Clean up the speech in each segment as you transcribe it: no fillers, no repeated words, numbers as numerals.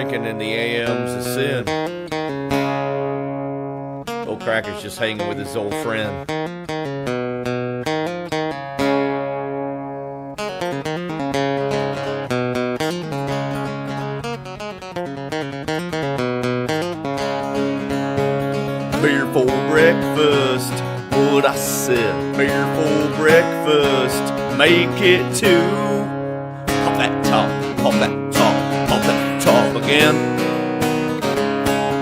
drinking in the AM's a sin. Old Cracker's just hanging with his old friend. Beer for breakfast, what I said. Beer for breakfast, make it two. Pop that top, pop that top, pop that top again.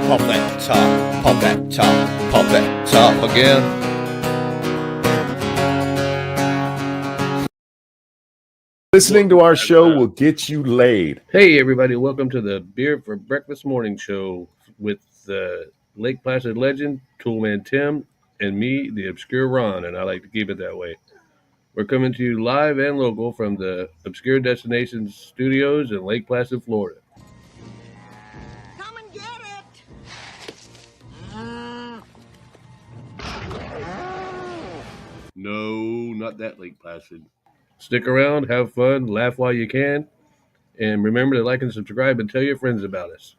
Pop that top, pop that top, pop that top again. Listening to our show will get you laid. Hey, everybody. Welcome to the Beer for Breakfast Morning Show with the Lake Placid legend, Toolman Tim, and me, the obscure Ron, and I like to keep it that way. We're coming to you live and local from the Obscure Destinations Studios in Lake Placid, Florida. Come and get it! No, not that Lake Placid. Stick around, have fun, laugh while you can, and remember to like and subscribe and tell your friends about us.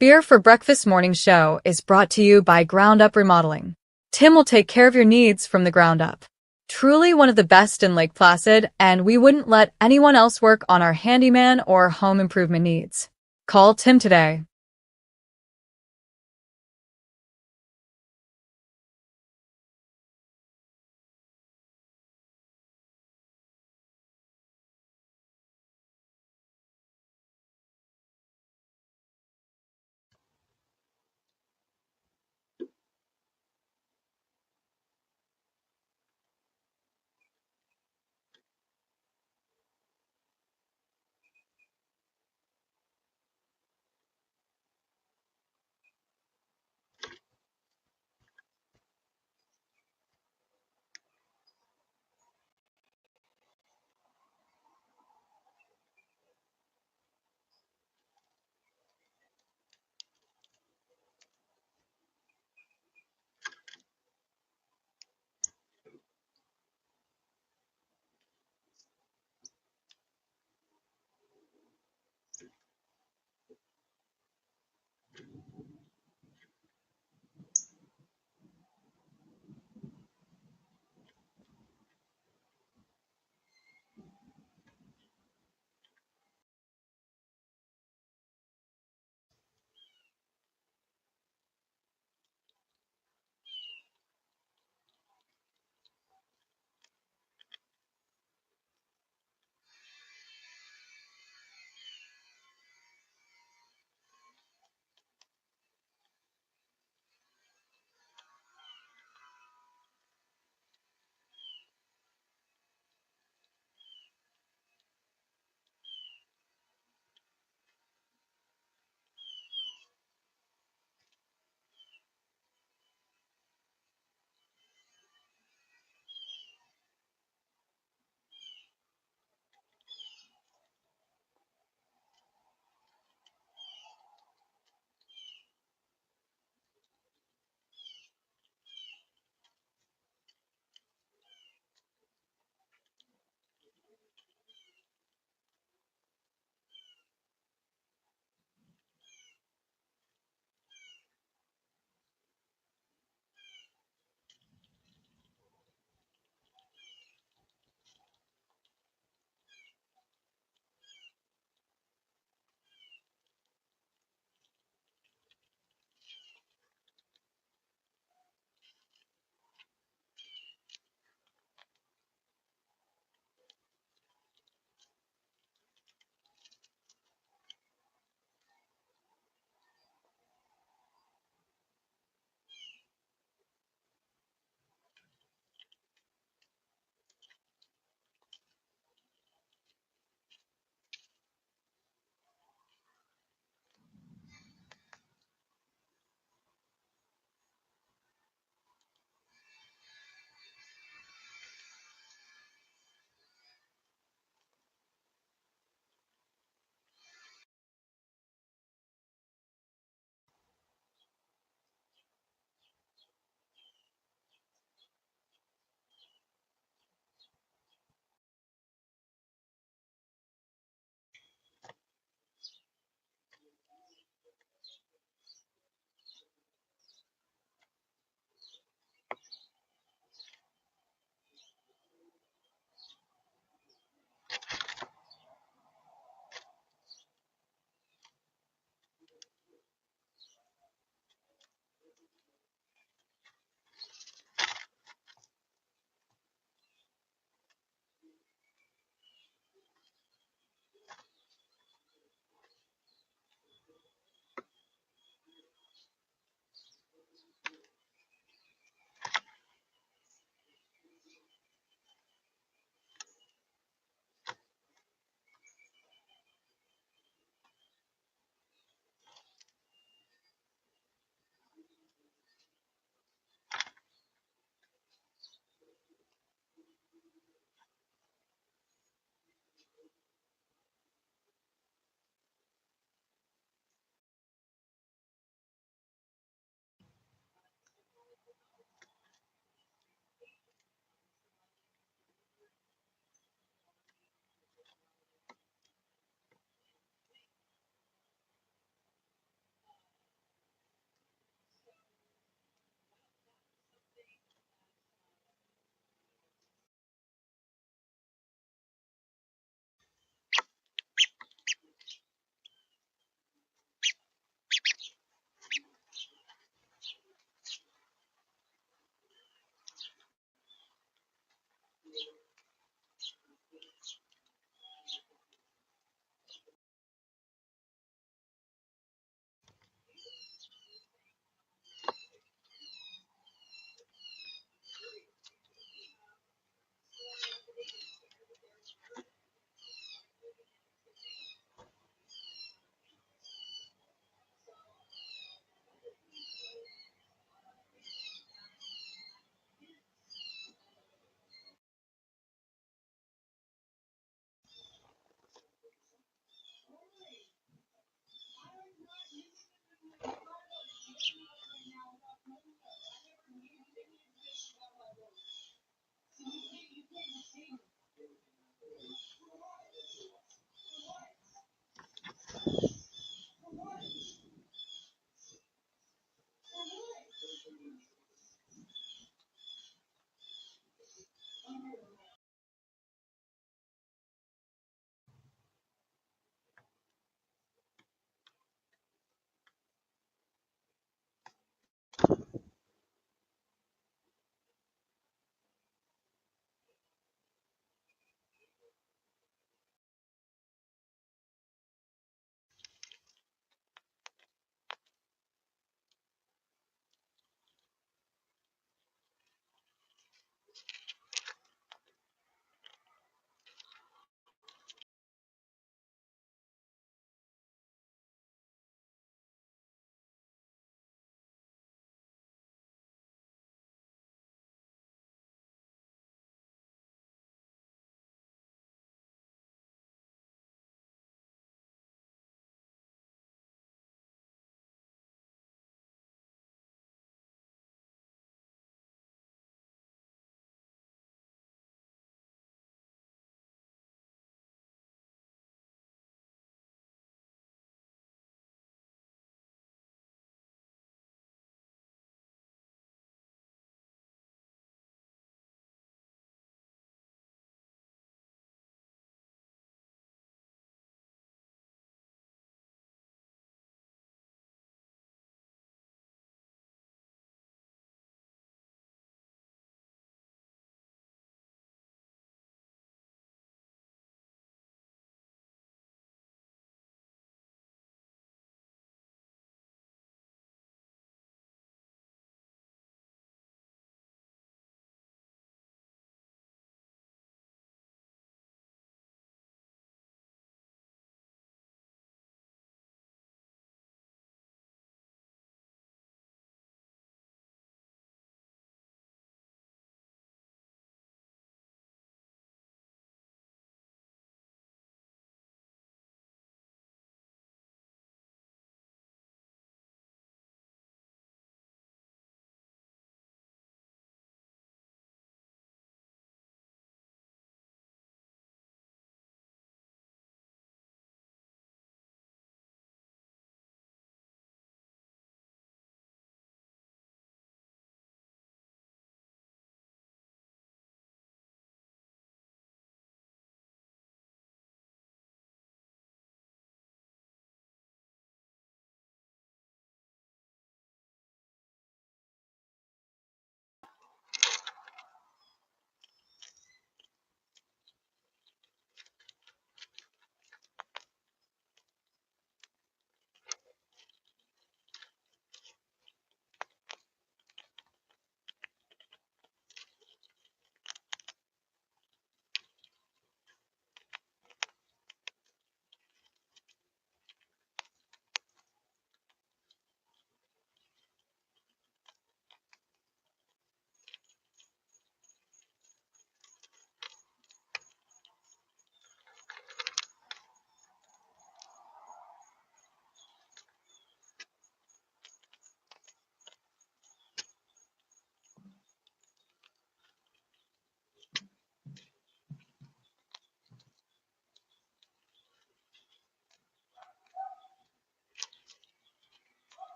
Beer for Breakfast Morning Show is brought to you by Ground Up Remodeling. Tim will take care of your needs from the ground up. Truly one of the best in Lake Placid, and we wouldn't let anyone else work on our handyman or home improvement needs. Call Tim today.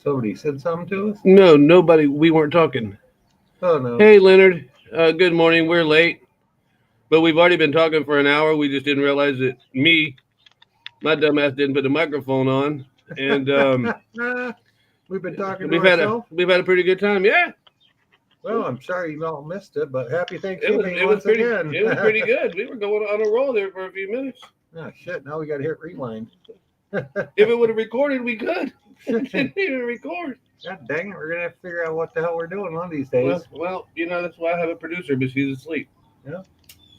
Somebody said something to us? No, nobody. We weren't talking. Oh, no. Hey, Leonard. Good morning. We're late, but we've already been talking for an hour. We just didn't realize that my dumbass, didn't put the microphone on, and We've been talking to ourselves. we've had a pretty good time. Yeah, Well, I'm sorry you all missed it, but happy it Thanksgiving was once pretty again. it was pretty good. We were going on a roll there for a few minutes. Oh, shit. Now we got to hit rewind. If it would have recorded, we could. It didn't even record. God dang it. We're going to have to figure out what the hell we're doing one of these days. Well, that's why I have a producer, but she's asleep.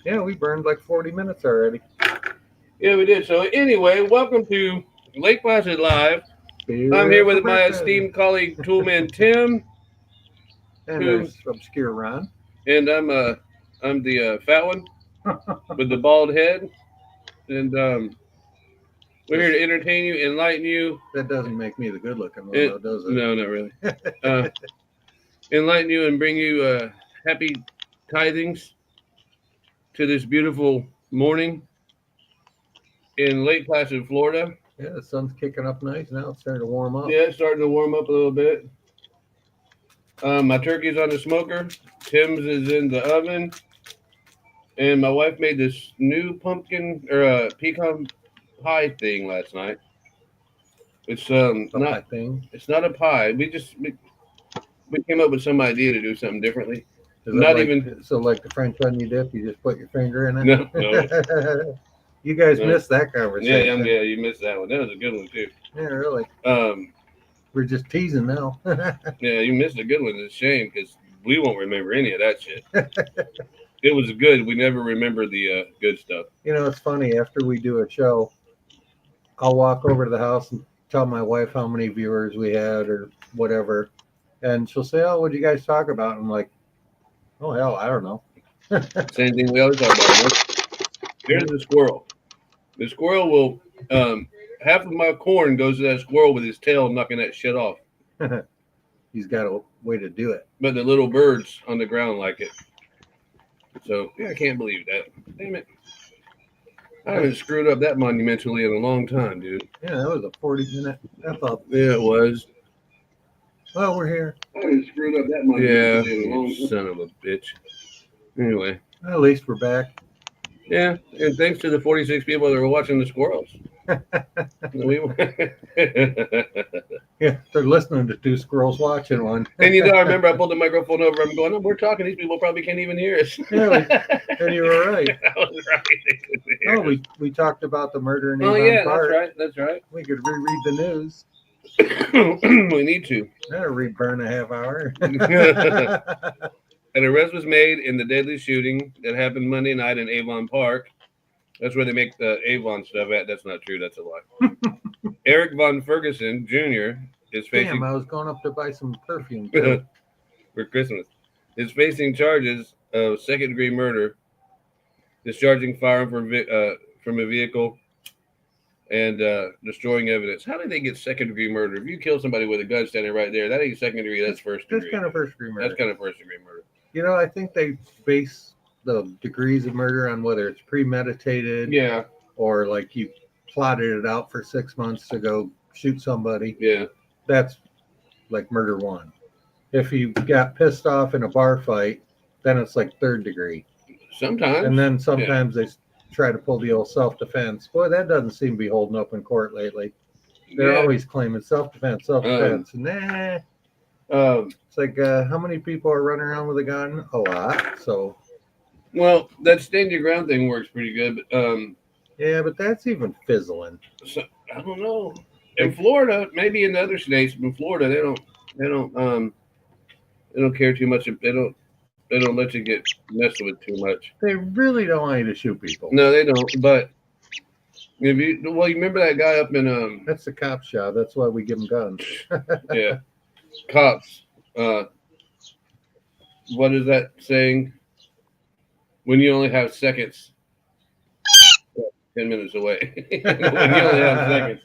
Yeah, we burned like 40 minutes already. Yeah, we did. So anyway, welcome to Lake Placid Live. I'm here with my esteemed colleague, Toolman Tim, And there's Obscure Ron. and I'm the fat one with the bald head, and we're here to entertain you, enlighten you. That doesn't make me the good looking one, though, does it? No, not really. Enlighten you and bring you happy tithings to this beautiful morning in Lake Placid, Florida. Yeah, the sun's kicking up nice now. It's starting to warm up. Yeah, it's starting to warm up a little bit. My turkey's on the smoker. Tim's is in the oven. And my wife made this new pumpkin or pecan pie thing last night. It's not thing. it's not a pie. We came up with some idea to do something differently. Is Not that even so like the French onion dip, you just put your finger in it? no. You guys No. missed that conversation. Yeah, you missed that one. That was a good one too. Yeah, really. We're just teasing now. Yeah, you missed a good one. It's a shame because we won't remember any of that shit. It was good. We never remember the good stuff. You know, it's funny. After we do a show, I'll walk over to the house and tell my wife how many viewers we had or whatever. And she'll say, "Oh, what'd you guys talk about?" I'm like, "Oh, hell, I don't know." Same thing we always talk about. Here's the squirrel. The squirrel will, half of my corn goes to that squirrel with his tail knocking that shit off. He's got a way to do it. But the little birds on the ground like it. So, yeah, I can't believe that. Damn it. I haven't screwed up that monumentally in a long time, dude. Yeah, that was a 40-minute F-up. Yeah, it was. Well, we're here. I haven't screwed up that monumentally in a long time. Son of a bitch. Anyway. At least we're back. Yeah, and thanks to the 46 people that were watching the squirrels. Yeah, they're listening to two squirrels watching one. And I remember I pulled the microphone over. I'm going, we're talking. These people probably can't even hear us. Really? And you were right. I was right. They couldn't hear Oh, us. we talked about the murder in Oh, Avon yeah, Park. that's right. We could reread the news. We need to. That'll re-burn a half hour. An arrest was made in the deadly shooting that happened Monday night in Avon Park. That's where they make the Avon stuff at. That's not true. That's a lie. Eric Von Ferguson Jr. is facing Damn, I was going up to buy some perfume too. for Christmas. Is facing charges of second-degree murder, discharging firearm from a vehicle, and destroying evidence. How did they get second-degree murder? If you kill somebody with a gun standing right there, that ain't second degree. That's first degree. That's kind of first-degree murder. That's kind of first-degree murder. You know, I think they base the degrees of murder on whether it's premeditated, Yeah, or like you plotted it out for 6 months to go shoot somebody. yeah. That's like murder one. If you got pissed off in a bar fight, then it's like third degree. Sometimes. And then sometimes they try to pull the old self-defense. Boy, that doesn't seem to be holding up in court lately. They're Yeah. always claiming self-defense. Nah. It's like, how many people are running around with a gun? A lot. So, Well, that stand your ground thing works pretty good, but yeah, but that's even fizzling. so, I don't know. In Florida, maybe in the other states, but in Florida, they don't care too much. They don't let you get messed with too much. They really don't want you to shoot people. No, they don't. But if you remember that guy up in That's the cop job. That's why we give them guns. yeah, cops. What is that saying? When you only have seconds, 10 minutes away. When you only have seconds,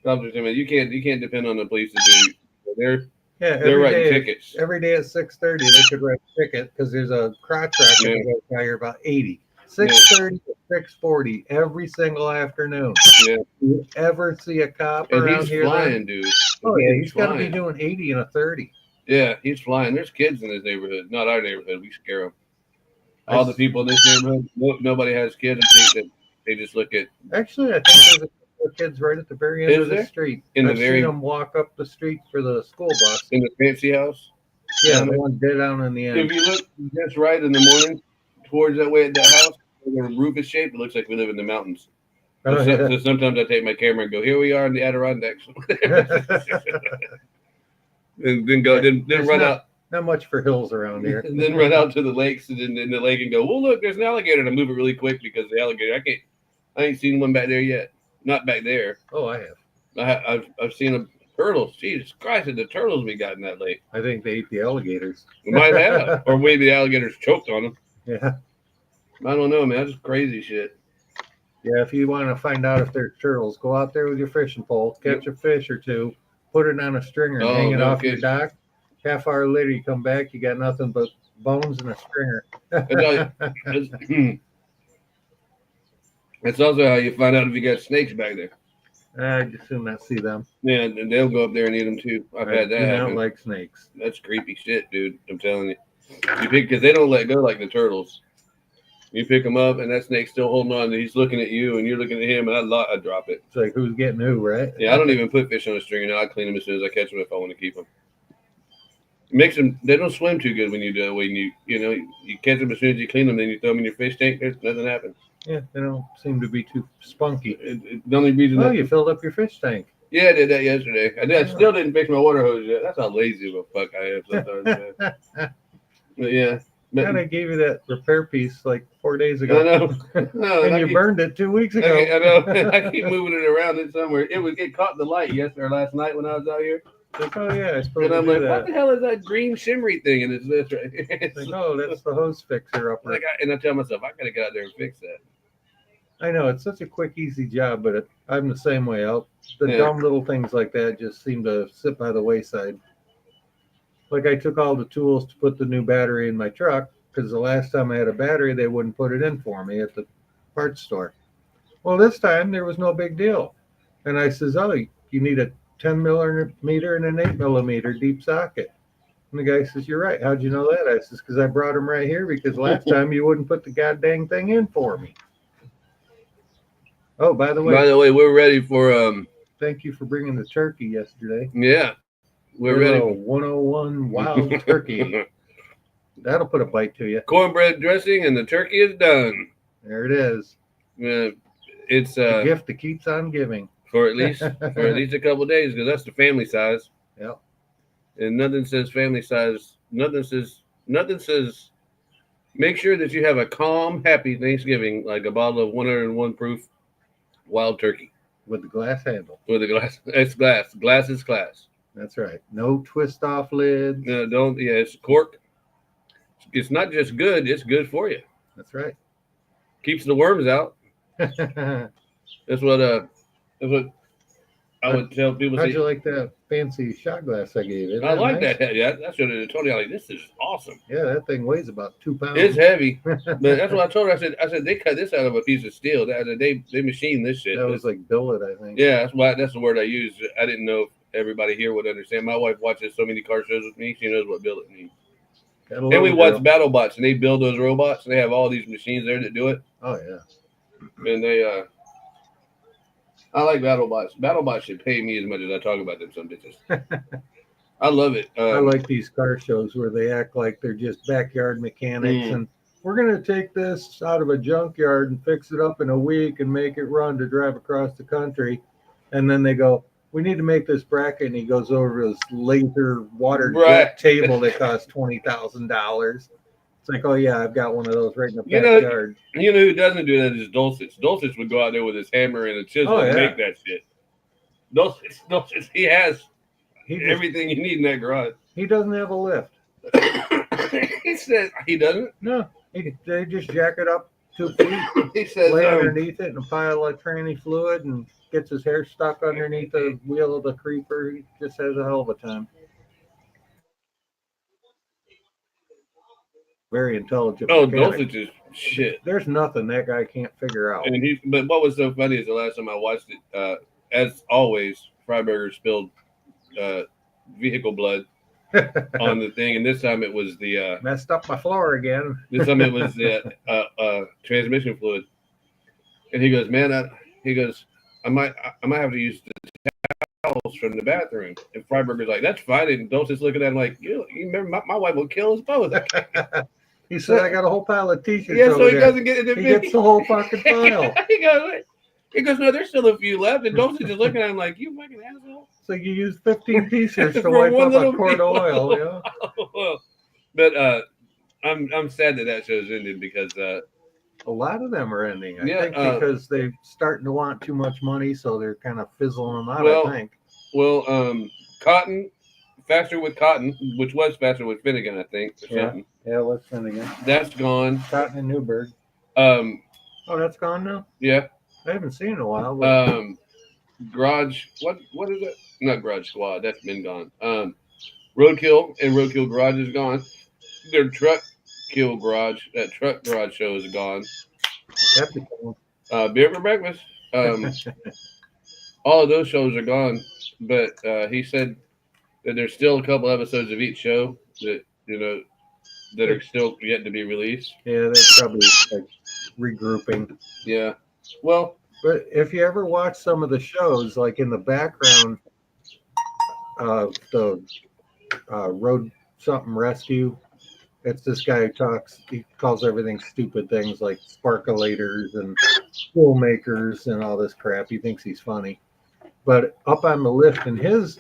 cops are saying, you can't depend on the police to do. They're writing tickets. Every day at 6:30, they could write a ticket because there's a crotch racket that goes by here about 80. 6:30 to 6:40 every single afternoon. Yeah. You ever see a cop And around he's here? flying, dude. Oh yeah, he's got to be flying. doing 80 and a 30. Yeah, he's flying. There's kids in this neighborhood. Not our neighborhood. We scare them. All the people in this neighborhood, nobody has kids. I think that they just look at. Actually, I think there's a couple of kids right at the very end Is of the there? street. In the I've very- seen them walk up the street for the school bus. In the fancy house. Yeah, the one dead down in the If end. you look just right in the morning towards that way at that house, the roof is shaped. It looks like we live in the mountains. Oh, So, yeah. so sometimes I take my camera and go, here we are in the Adirondacks. And then go, then There's run not- out. Not much for hills around here. And then run out to the lakes and then in the lake and go, well, look, there's an alligator. And I move it really quick because the alligator, I ain't seen one back there yet. Not back there. Oh, I have. I've seen a turtles. Jesus Christ, the turtles we got in that lake. I think they ate the alligators. We might have. Or maybe the alligators choked on them. Yeah. I don't know, man. That's crazy shit. Yeah, if you want to find out if there's turtles, go out there with your fishing pole, catch a fish or two, put it on a stringer and Oh, hang it no off your kidding. dock. Half hour later, you come back, you got nothing but bones and a stringer. It's also how you find out if you got snakes back there. I'd just soon not see them. Yeah, and they'll go up there and eat them too. I've had that I do not happen. like snakes. That's creepy shit, dude. I'm telling you. You pick because they don't let go like the turtles. You pick them up, and that snake's still holding on. And he's looking at you, and you're looking at him, and I drop it. It's like who's getting who, right? Yeah, I don't even put fish on a stringer now. I clean them as soon as I catch them if I want to keep them. It makes them. They don't swim too good when you do. When you catch them as soon as you clean them, then you throw them in your fish tank. There's nothing happens. Yeah, they don't seem to be too spunky. The only reason. Oh, you filled up your fish tank. Yeah, I did that yesterday. I still didn't fix my water hose yet. That's how lazy of a fuck I am sometimes, man. But yeah. And I gave you that repair piece like 4 days ago. I know. No, And I you keep- burned it 2 weeks ago. I know. I keep moving it around it somewhere. It caught the light last night when I was out here. Like, oh yeah, I supposed And to I'm do like, that. what the hell is that green shimmery thing? And it's this right here. It's Like, oh, that's the hose fixer up there. and I tell myself, I gotta get out there and fix that. I know it's such a quick, easy job, but I'm the same way. The Yeah. dumb little things like that just seem to sit by the wayside. Like I took all the tools to put the new battery in my truck because the last time I had a battery, they wouldn't put it in for me at the parts store. Well, this time there was no big deal, and I says, "Oh, you need a 10 millimeter and an 8 millimeter deep socket." And the guy says, "You're right. How'd you know that?" I says, "Because I brought them right here because last time you wouldn't put the goddamn thing in for me." Oh, by the way, We're ready for thank you for bringing the turkey yesterday. yeah. We're Your ready. little 101 wild turkey. That'll put a bite to you. Cornbread dressing and the turkey is done. There it is. It's The gift that keeps on giving. for at least a couple of days, because that's the family size. Yep. And nothing says family size. Nothing says. Make sure that you have a calm, happy Thanksgiving, like a bottle of 101 proof wild turkey With the glass handle. with a glass. It's glass. Glass is class. That's right. No twist off lids. No, don't. Yeah, it's cork. It's not just good; it's good for you. That's right. Keeps the worms out. That's what I would tell people. How'd you like that fancy shot glass I gave you? I like that. Yeah, that's what I told you. Like, this is awesome. Yeah, that thing weighs about 2 pounds. It's heavy, but that's what I told her. I said they cut this out of a piece of steel. I said they machined this shit. That was like billet, I think. Yeah, that's the word I used. I didn't know if everybody here would understand. My wife watches so many car shows with me; she knows what billet means. And we watch BattleBots, and they build those robots, and they have all these machines there that do it. Oh yeah. And they I like BattleBots. BattleBots should pay me as much as I talk about them some bitches. I love it. I like these car shows where they act like they're just backyard mechanics and we're going to take this out of a junkyard and fix it up in a week and make it run to drive across the country. And then they go, we need to make this bracket. And he goes over to this laser water jet table that costs $20,000. It's like, oh, yeah, I've got one of those right in the backyard. You know who doesn't do that is Dulcich. Dulcich would go out there with his hammer and a chisel and make that shit. Dulcich, he has everything you need in that garage. He doesn't have a lift. He said he doesn't? No. They just jack it up 2 feet, he says, lay underneath it in a pile of tranny fluid and gets his hair stuck underneath the wheel of the creeper. He just has a hell of a time. Very intelligent. Oh, Dulcich is shit. There's nothing that guy can't figure out. And but what was so funny is the last time I watched it, as always, Freiberger spilled vehicle blood on the thing, and this time it was the messed up my floor again. This time it was the transmission fluid. And he goes, man, I might have to use the towels from the bathroom. And Freiberger's like, that's fine. And Dulcich's looking at him like, you remember my wife will kill us both. He said, I got a whole pile of t-shirts. Yeah, so he doesn't get it. He gets the whole fucking pile. He goes, no, there's still a few left. And Dulcich is looking at him like, you fucking asshole. So you use 15 t-shirts to wipe up a quart of oil. Yeah. But I'm sad that show's ended because a lot of them are ending. I think because they're starting to want too much money, so they're kind of fizzling them out. I think. Well, Cotton, Faster with Cotton, which was Faster with Finnegan, I think. Something. Yeah, what's Finnegan? That's gone. Cotton and Newberg. Oh, that's gone now. Yeah. I haven't seen it in a while. But... Garage. What is it? Not Garage Squad. That's been gone. Roadkill and Roadkill Garage is gone. Their Truck Kill Garage. That Truck Garage show is gone. That's cool. Beer for Breakfast. All of those shows are gone. But he said that there's still a couple episodes of each show that that are still yet to be released. Yeah, they're probably like regrouping. Yeah. Well, but if you ever watch some of the shows, like in the background of the Road Something Rescue, it's this guy who he calls everything stupid things like sparkulators and spool makers and all this crap. He thinks he's funny. But up on the lift in his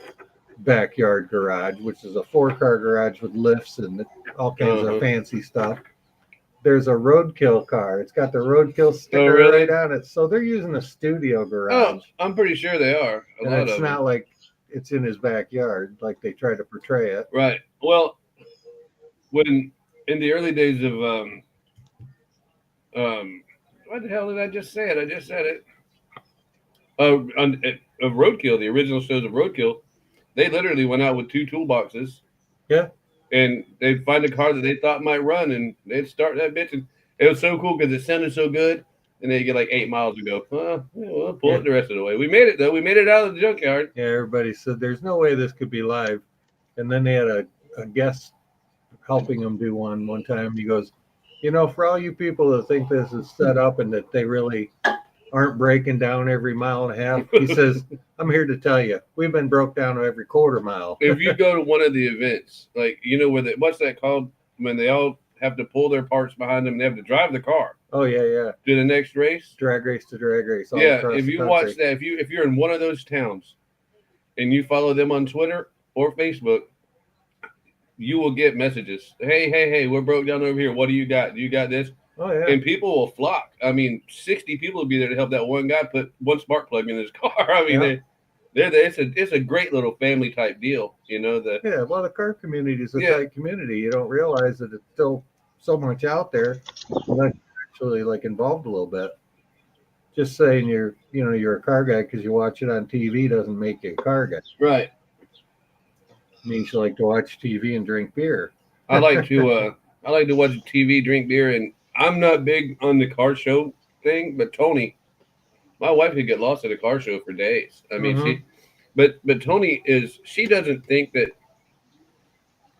backyard garage, which is a 4-car garage with lifts and all kinds of fancy stuff, there's a Roadkill car. It's got the Roadkill sticker right on it. So they're using a studio garage. Oh, I'm pretty sure they are. It's not like it's in his backyard like they try to portray it. Right. Well, when in the early days of what the hell did I just say? I just said it. Of Roadkill, the original shows of Roadkill, they literally went out with 2 toolboxes. Yeah. And they'd find a car that they thought might run, and they'd start that bitch. And it was so cool because it sounded so good. And they'd get like 8 miles to go. We'll pull it the rest of the way. We made it, though. We made it out of the junkyard. Yeah, everybody said there's no way this could be live. And then they had a guest helping them do one time. He goes, for all you people that think this is set up and that they really aren't breaking down every mile and a half, he says, I'm here to tell you, we've been broke down every quarter mile. If you go to one of the events, like, what's that called? When they all have to pull their parts behind them. They have to drive the car Oh yeah. to the next race. Drag race to drag race. All Yeah, across if the you country. watch that, if you're in one of those towns and you follow them on Twitter or Facebook, you will get messages. Hey, we're broke down over here. What do you got? Do you got this? Oh yeah. And people will flock. I mean, 60 people will be there to help that one guy put one spark plug in his car. I mean, it's a great little family type deal. You know the Well, the car community is a Yeah. tight community. You don't realize that it's still so much out there unless you're actually like involved a little bit. Just saying you're a car guy because you watch it on TV doesn't make you a car guy. right. It means you like to watch TV and drink beer. I like to watch TV, drink beer, and I'm not big on the car show thing. But Toni, my wife, could get lost at a car show for days. I mean, but Toni she doesn't think that.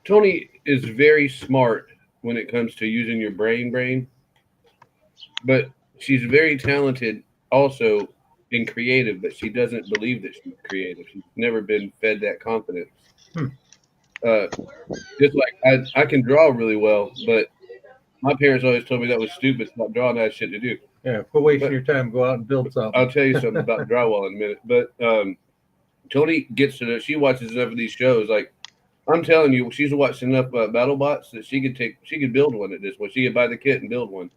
Toni is very smart when it comes to using your brain, but she's very talented also and creative, but she doesn't believe that she's creative. She's never been fed that confidence. Just like I can draw really well, but my parents always told me that was stupid. Stop drawing, that shit to do. Yeah, quit wasting your time. Go out and build something. I'll tell you something about drywall in a minute. But Toni gets to she watches enough of these shows. Like I'm telling you, she's watched enough battle bots that she could build one at this point. She could buy the kit and build one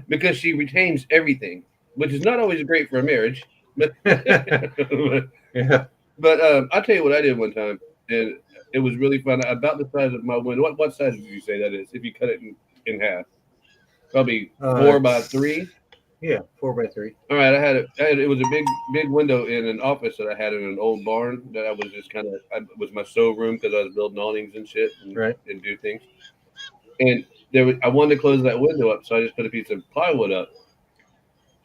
because she retains everything, which is not always great for a marriage. But Yeah. But I'll tell you what I did one time, and it was really fun. About the size of my window. What size would you say that is? If you cut it in half, probably 4 by 3. Yeah, 4x3. All right, I had it was a big window in an office that I had in an old barn that I was just it was my sew room because I was building awnings and shit and do things. And I wanted to close that window up, so I just put a piece of plywood up.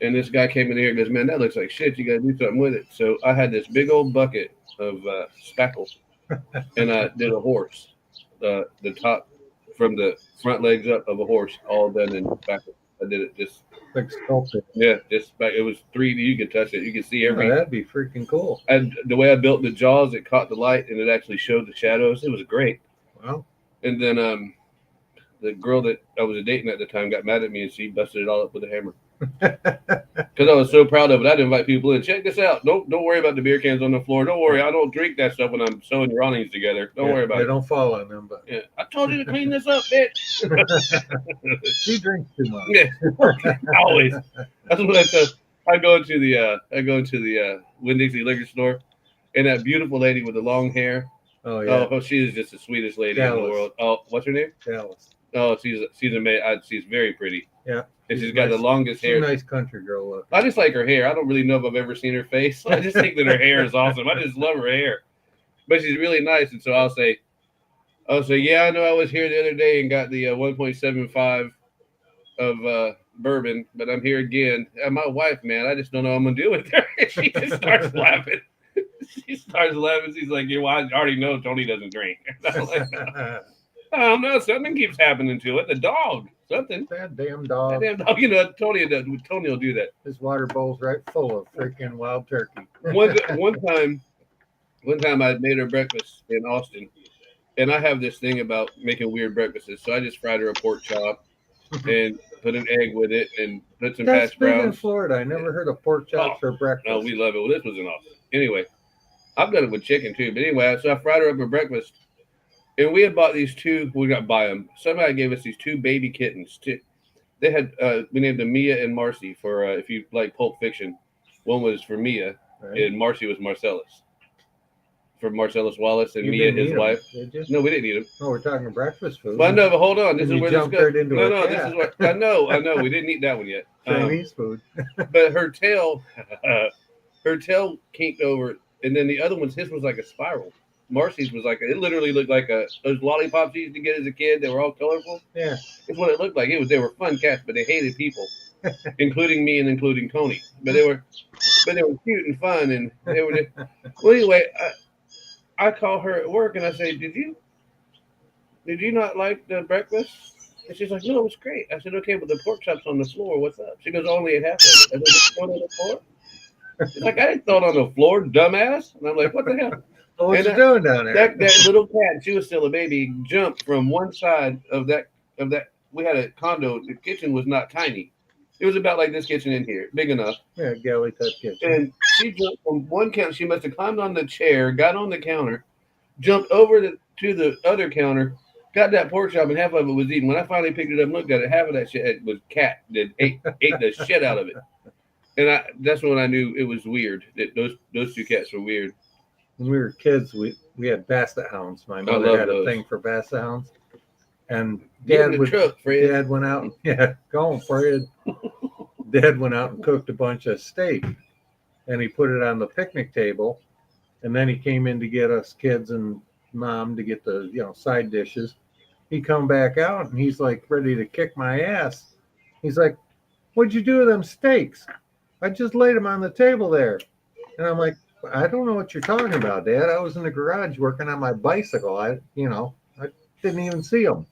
And this guy came in here and goes, "Man, that looks like shit. You got to do something with it." So I had this big old bucket of spackle, and I did a horse, the top from the front legs up of a horse, all done in spackle. I did it just like sculpted. Yeah, just back. It was 3D. You could touch it. You could see every. Oh, that'd be freaking cool. And the way I built the jaws, it caught the light and it actually showed the shadows. It was great. Wow. And then the girl that I was dating at the time got mad at me and she busted it all up with a hammer. Because I was so proud of it. I'd invite people in. Check this out. Don't worry about the beer cans on the floor. Don't worry. I don't drink that stuff when I'm sewing your awnings together. Don't worry about it. They don't fall on them, but yeah, I told you to clean this up, bitch. she drinks too much. Yeah, always. That's what I tell. I go into the Winn-Dixie liquor store, and that beautiful lady with the long hair. Oh yeah. Oh, she is just the sweetest lady in the world. Oh, what's her name? Dallas. Oh, she's amazing. She's very pretty. Yeah. And she's got the longest hair. She's a nice country girl look. I just like her hair. I don't really know if I've ever seen her face. I just think that her hair is awesome. I just love her hair. But she's really nice. And so I'll say, yeah, I know I was here the other day and got the 1.75 of bourbon, but I'm here again. And my wife, man, I just don't know what I'm going to do with her. She just starts laughing. She starts laughing. She's like, yeah, well, I already know Toni doesn't drink. I'm like, I don't know. Something keeps happening to it. The dog. Something. That damn dog. That damn dog. You know, Toni will do that. His water bowl's right full of freaking wild turkey. One time I made her breakfast in Austin, and I have this thing about making weird breakfasts. So I just fried her a pork chop and put an egg with it and put some That's hash big in browns. Florida. I never heard of pork chops for breakfast. No, we love it. Well, this was in Austin. Anyway, I've done it with chicken too. But anyway, so I fried her up for breakfast. And we had bought these two. We got to buy them. Somebody gave us these 2 baby kittens. They had we named them Mia and Marcy for if you like Pulp Fiction. One was for Mia, and Marcy was Marcellus. For Marcellus Wallace and Mia, his wife. No, we didn't eat them. Oh, we're talking breakfast food. But no, but hold on. This is where this goes. This is what I know. We didn't eat that one yet. Chinese food. But her tail kinked over, and then the other one's his was like a spiral. Marcy's was like it literally looked like those lollipops you used to get as a kid. They were all colorful. Yeah, it's what it looked like. They were fun cats, but they hated people, including me and including Toni. But they were cute and fun, and they were. Well, anyway, I call her at work and I say, "Did you not like the breakfast?" And she's like, "No, it was great." I said, "Okay, but the pork chop's on the floor. What's up?" She goes, "Only at half of it." I said, "It's on the floor." She's like, "I didn't throw it on the floor, dumbass." And I'm like, "What the hell?" Well, what you doing down there? That little cat, she was still a baby, jumped from one side of that we had a condo. The kitchen was not tiny. It was about like this kitchen in here, big enough. Yeah, galley type kitchen. And she jumped from one counter. She must have climbed on the chair, got on the counter, jumped over to the other counter, got that pork chop, and half of it was eaten. When I finally picked it up and looked at it, half of that shit was cat that ate the shit out of it. And that's when I knew it was weird. That those two cats were weird. When we were kids, we had basset hounds. My mother had a thing for basset hounds. And Dad went out and going Fred. Dad went out and cooked a bunch of steak, and he put it on the picnic table, and then he came in to get us kids and Mom to get the side dishes. He come back out and he's like ready to kick my ass. He's like, "What'd you do with them steaks? I just laid them on the table there." And I'm like, "I don't know what you're talking about, Dad. I was in the garage working on my bicycle. I didn't even see them."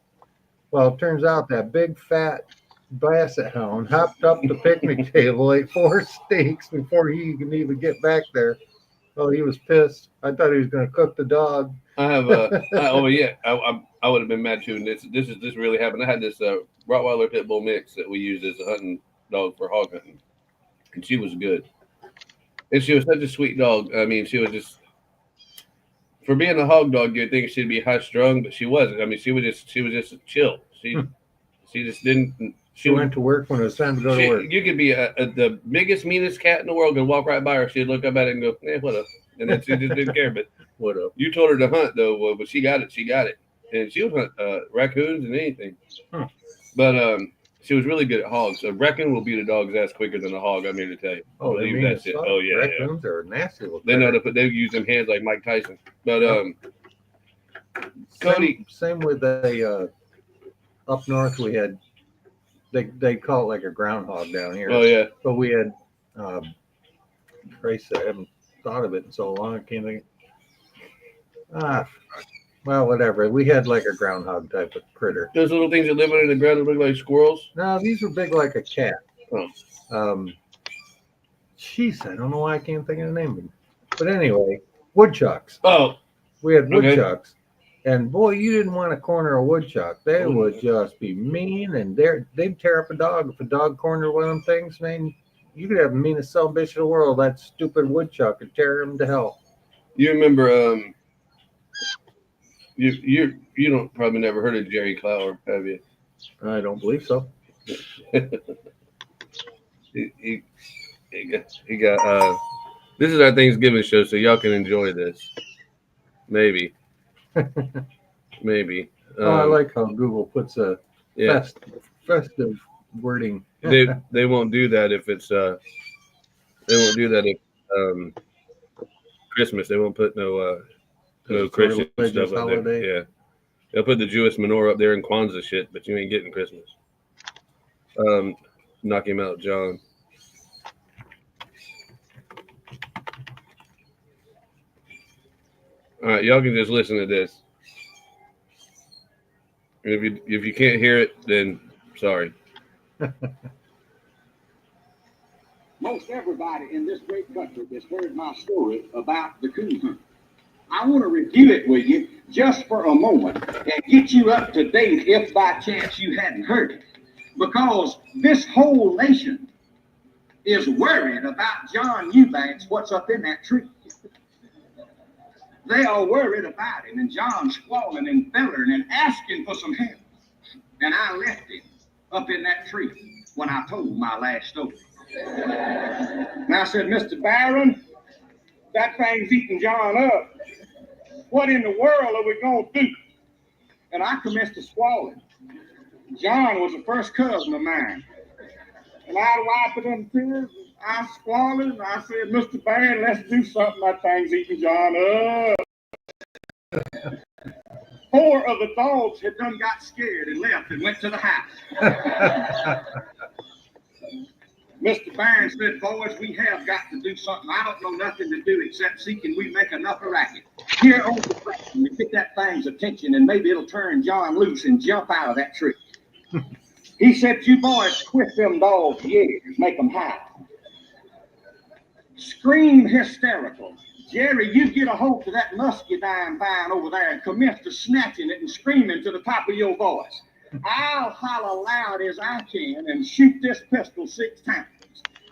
Well, it turns out that big fat basset hound hopped up the picnic table, ate 4 steaks before he could even get back there. Oh, he was pissed. I thought he was going to cook the dog. I have I would have been mad too. And this really happened. I had this Rottweiler pit bull mix that we used as a hunting dog for hog hunting, and she was good. And she was such a sweet dog. I mean, she was just, for being a hog dog, you'd think she'd be high strung, but she wasn't. I mean, she was just chill. She just didn't. She went to work when it was time to go to work. You could be the biggest, meanest cat in the world and walk right by her. She'd look up at it and go, what up? And then she just didn't care. But what up? You told her to hunt, though, but she got it. She got it. And she would hunt raccoons and anything. But she was really good at hogs. A raccoon will beat a dog's ass quicker than a hog, I'm here to tell you. Oh, they mean that shit. Oh, yeah. Raccoons are nasty looking. They know they use them hands like Mike Tyson. But Cody. Same with up north we had, they call it like a groundhog down here. Oh, yeah. But we had, Christ, I haven't thought of it in so long. I can't think. Well, whatever. We had like a groundhog type of critter. Those little things that live under the ground that look like squirrels? No, these were big like a cat. Oh. Jeez, I don't know why I can't think of the name of them. But anyway, woodchucks. Oh. We had woodchucks. Okay. And boy, you didn't want to corner a woodchuck. They would just be mean, and they'd tear up a dog. If a dog cornered one of them things, man, you could have the meanest son of a bitch in the world. That stupid woodchuck could tear him to hell. You remember, you don't probably never heard of Jerry Clower, have you? I don't believe so. he got this is our Thanksgiving show, so y'all can enjoy this. Maybe. Maybe. I like how Google puts a festive wording. They won't do that if it's they won't do that if Christmas. They won't put no Christian stuff up there. Yeah. They'll put the Jewish menorah up there and Kwanzaa shit, but you ain't getting Christmas. Knock him out, John. All right, y'all can just listen to this. If you can't hear it, then sorry. Most everybody in this great country has heard my story about the coon hunt. I want to review it with you just for a moment and get you up to date if by chance you hadn't heard it. Because this whole nation is worried about John Eubanks, what's up in that tree. They are worried about him, and John squalling and bellowing and asking for some help. And I left him up in that tree when I told my last story. And I said, Mr. Barron, that thing's eating John up. What in the world are we going to do? And I commenced to squalling. John was a first cousin of mine. And I wiped them tears. I squalling, and I said, Mr. Barron, let's do something. That thing's eating John up. 4 of the dogs had done got scared and left and went to the house. Mr. Barron said, boys, we have got to do something. I don't know nothing to do except see can we make enough of racket. Here on the ground, we get that thing's attention and maybe it'll turn John loose and jump out of that tree. He said, you boys quit them dogs' ears, make them howl. Scream hysterical. Jerry, you get a hold of that muscadine vine over there and commence to snatching it and screaming to the top of your voice. I'll holler loud as I can and shoot this pistol 6 times.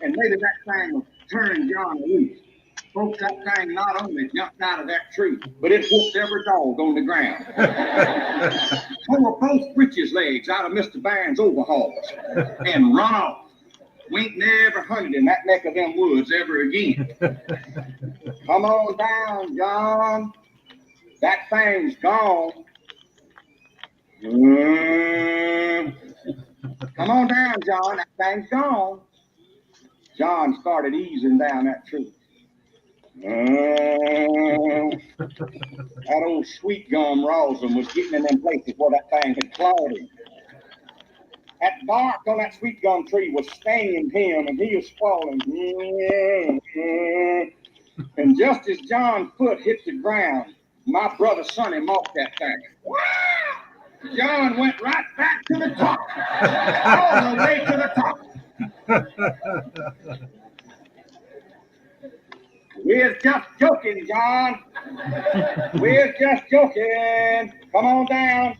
And maybe that thing will turn John loose. Folks, that thing not only jumped out of that tree, but it whooped every dog on the ground. Tore both breeches legs out of Mr. Barron's overalls and run off. We ain't never hunted in that neck of them woods ever again. Come on down, John. That thing's gone. Come on down, John. That thing's gone. John started easing down that tree. That old sweet gum rosin was getting in them places where that thing had clawed him. That bark on that sweet gum tree was stinging him, and he was swallowing. And just as John's foot hit the ground, my brother Sonny mocked that thing. John went right back to the top, all the way to the top. We're just joking, John. We're just joking. Come on down.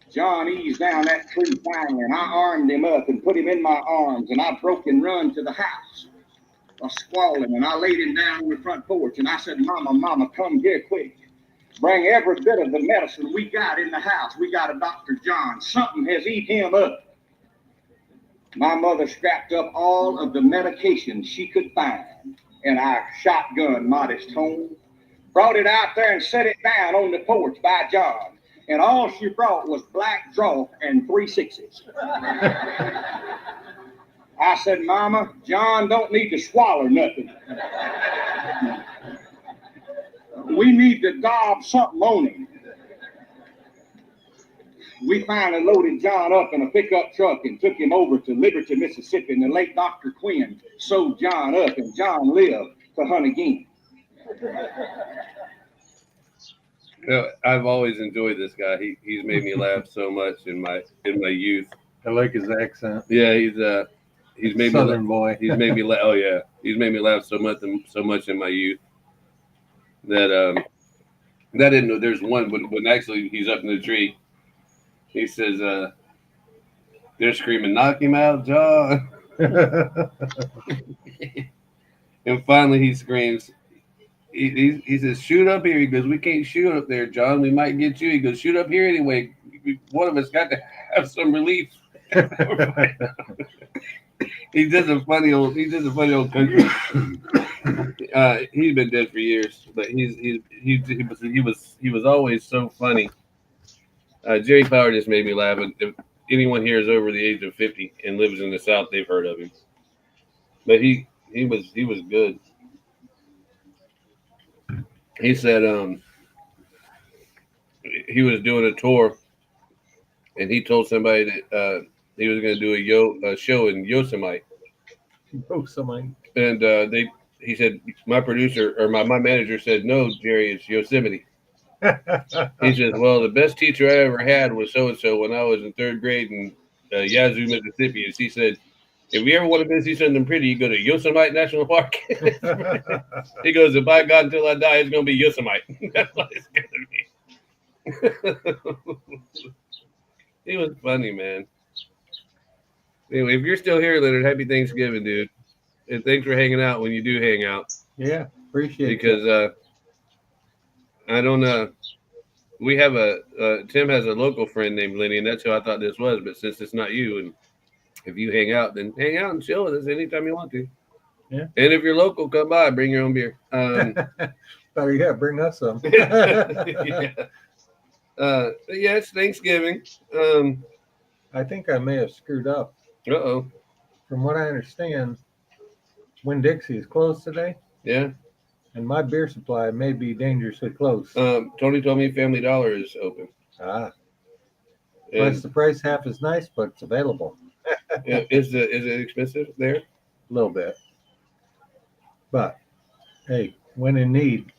John eased down that tree finally, and I armed him up and put him in my arms, and I broke and run to the house. I squalling, and I laid him down on the front porch, and I said, Mama, come here quick. Bring every bit of the medicine we got in the house. We got a Dr. John. Something has eat him up. My mother strapped up all of the medication she could find, and I shotgunned Modest home, brought it out there and set it down on the porch by John, and all she brought was black draw and 3 6s. I said, Mama, John don't need to swallow nothing. We need to gob something on him. We finally loaded John up in a pickup truck and took him over to Liberty, Mississippi, and the late Dr. Quinn sewed John up, and John lived to hunt again. You know, I've always enjoyed this guy. He's made me laugh so much in my youth. I like his accent. Yeah, he's made Southern me boy. He's made me laugh. Oh yeah, he's made me laugh so much in my youth that that didn't know. There's one when actually he's up in the tree. He says, they're screaming, knock him out, John. And finally he screams, he says, shoot up here. He goes, we can't shoot up there, John. We might get you. He goes, shoot up here anyway. One of us got to have some relief. He's just a funny old country. He's been dead for years, but he was always so funny. Jerry Power just made me laugh. If anyone here is over the age of 50 and lives in the South, they've heard of him. But he was good. He said he was doing a tour, and he told somebody that he was going to do a show in Yosemite. Yosemite. And he said, my producer or my manager said, no, Jerry, it's Yosemite. He says, well, the best teacher I ever had was so-and-so when I was in 3rd grade in Yazoo, Mississippi. And she said, if you ever want to see something pretty, you go to Yosemite National Park. He goes, and by God, until I die, it's going to be Yosemite. That's what it's going to be. He was funny, man. Anyway, if you're still here, Leonard, happy Thanksgiving, dude. And thanks for hanging out when you do hang out. Yeah, appreciate it. Because I don't know. We have Tim has a local friend named Lenny, and that's who I thought this was. But since it's not you, and if you hang out, then hang out and chill with us anytime you want to. Yeah. And if you're local, come by, bring your own beer. Oh yeah, bring us some. Yeah. But yeah, it's Thanksgiving. I think I may have screwed up. Uh-oh. From what I understand, Winn-Dixie is closed today, Yeah. and my beer supply may be dangerously close. Tony told me Family Dollar is open. Plus And, the price half is nice, but it's available yeah, is it expensive there? a little bit. But hey, when in need.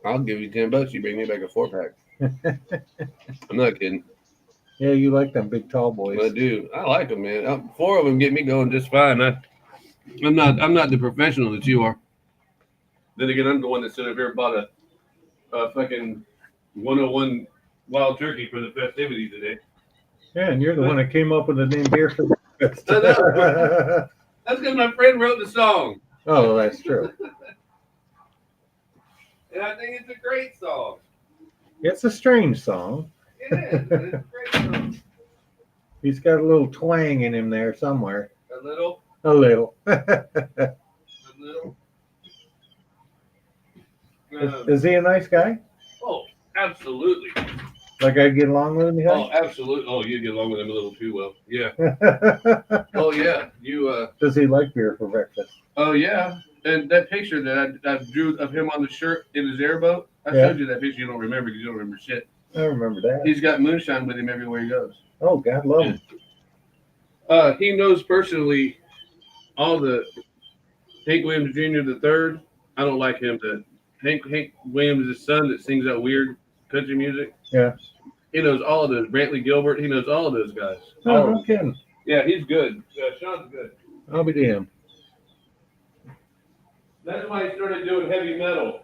I'll give you $10. You bring me back a 4-pack. I'm not kidding. Yeah, you like them big tall boys. I do. I like them, man. 4 of them get me going just fine. I'm not the professional that you are. Then again, I'm the one that stood up here and bought fucking 101 wild turkey for the festivities today. Yeah, and you're the one that came up with the name Beer for Breakfast. I know. That's because my friend wrote the song. Oh, that's true. And I think it's a great song. It's a strange song. It is. It's a great song. He's got a little twang in him there somewhere. A little. A little. A little. Is he a nice guy? Oh, absolutely. Like I get along with him? You Oh, absolutely. Oh, you get along with him a little too well. Yeah. Oh, yeah. You. Does he like beer for breakfast? Oh, yeah. And that picture that I drew of him on the shirt in his airboat, I Yeah. showed you that picture. You don't remember because you don't remember shit. I remember that. He's got moonshine with him everywhere he goes. Oh, God love him. He knows personally all the Hank Williams Jr. the third. I don't like him. Hank Williams' his son that sings that weird country music. Yeah. He knows all of those. Brantley Gilbert. He knows all of those guys. Oh, no kidding. Yeah, he's good. Sean's good. I'll be damned. That's why he started doing heavy metal.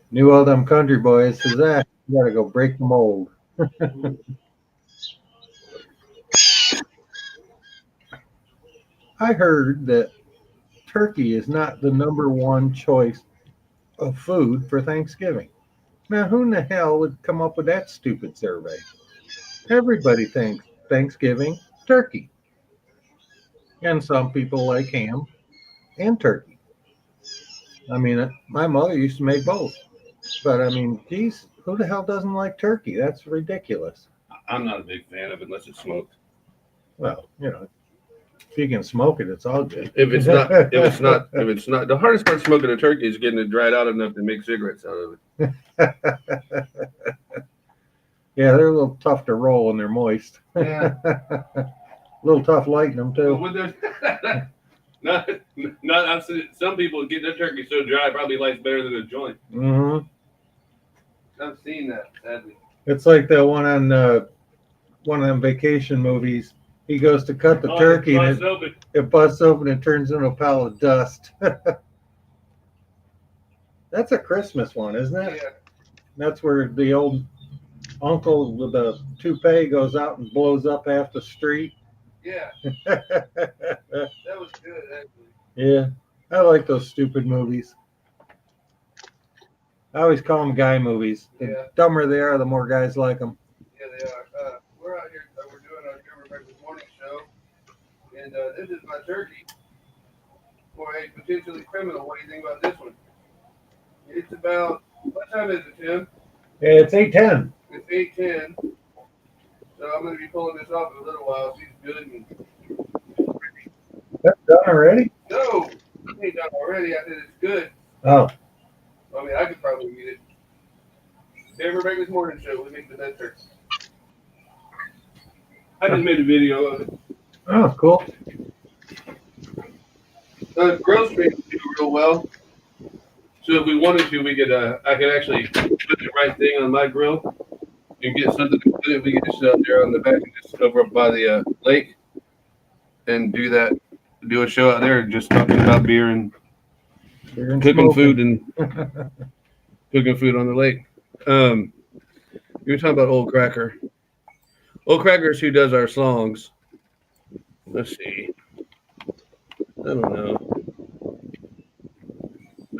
Knew all them country boys says that. You gotta go break the mold. I heard that turkey is not the number one choice of food for Thanksgiving. Now, who in the hell would come up with that stupid survey? Everybody thinks Thanksgiving, turkey. And some people like ham and turkey. I mean, my mother used to make both. But, I mean, geez, who the hell doesn't like turkey? That's ridiculous. I'm not a big fan of it unless it's smoked. Well, you know, if you can smoke it, it's all good. If it's not, the hardest part smoking a turkey is getting it dried out enough to make cigarettes out of it. Yeah, they're a little tough to roll when they're moist. Yeah. A little tough lighting them, too. When there's not, I've seen some people get their turkey so dry, it probably lights better than a joint. Mm-hmm. I've seen that, sadly. It's like the one on one of them vacation movies. He goes to cut the turkey and it busts open and turns into a pile of dust. That's a Christmas one, isn't it? Yeah. That's where the old uncle with the toupee goes out and blows up half the street. Yeah, that was good, actually. Yeah, I like those stupid movies. I always call them guy movies. The Yeah. dumber they are, the more guys like them. Yeah, they are. We're out here, we're doing our German Breakfast Morning Show, and this is my turkey for a potentially criminal. What do you think about this one? It's about, what time is it, Tim? Yeah, it's 8:10. It's 8:10. So I'm going to be pulling this off in a little while. She's good. And... That's done already? No, it ain't done already. I said it's good. Oh. I mean, I could probably eat it. Every Breakfast Morning Show, we make the best turkey. I just made a video of it. Oh, cool. Grill stream do real well. So if we wanted to, we could. I could actually put the right thing on my grill and get something to put it. We could just sit out there on the back and just over up by the lake and do that. Do a show out there, just talking about beer and cooking food and cooking food on the lake. You were talking about Old Cracker. Old Cracker's who does our songs. Let's see. I don't know.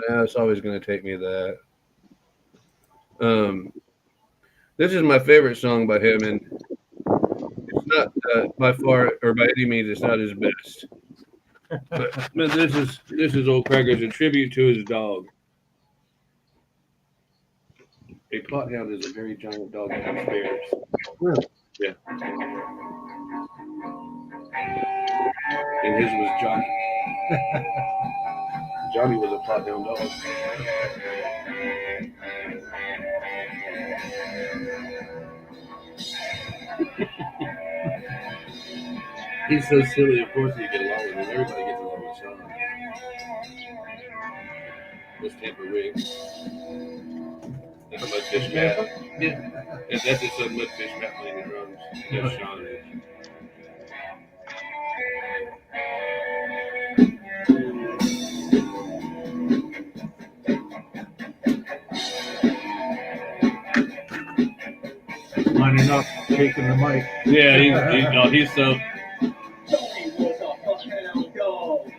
Yeah, it's always going to take me to that. This is my favorite song by him, and it's not by far or by any means it's not his best. But this is Old Cracker's a tribute to his dog. A pothound is a very giant dog that has bears. Really? Yeah. And his was Johnny. Johnny was a pothound dog. He's so silly, of course you get along with him. Everybody gets along with Sean. This Tampa rig. That's a mudfish mat. Yeah. And that's just a mudfish mat playing the drums. That's Sean. lining up, shaking the mic. Yeah, he's so. Toni was a fuckhound dog.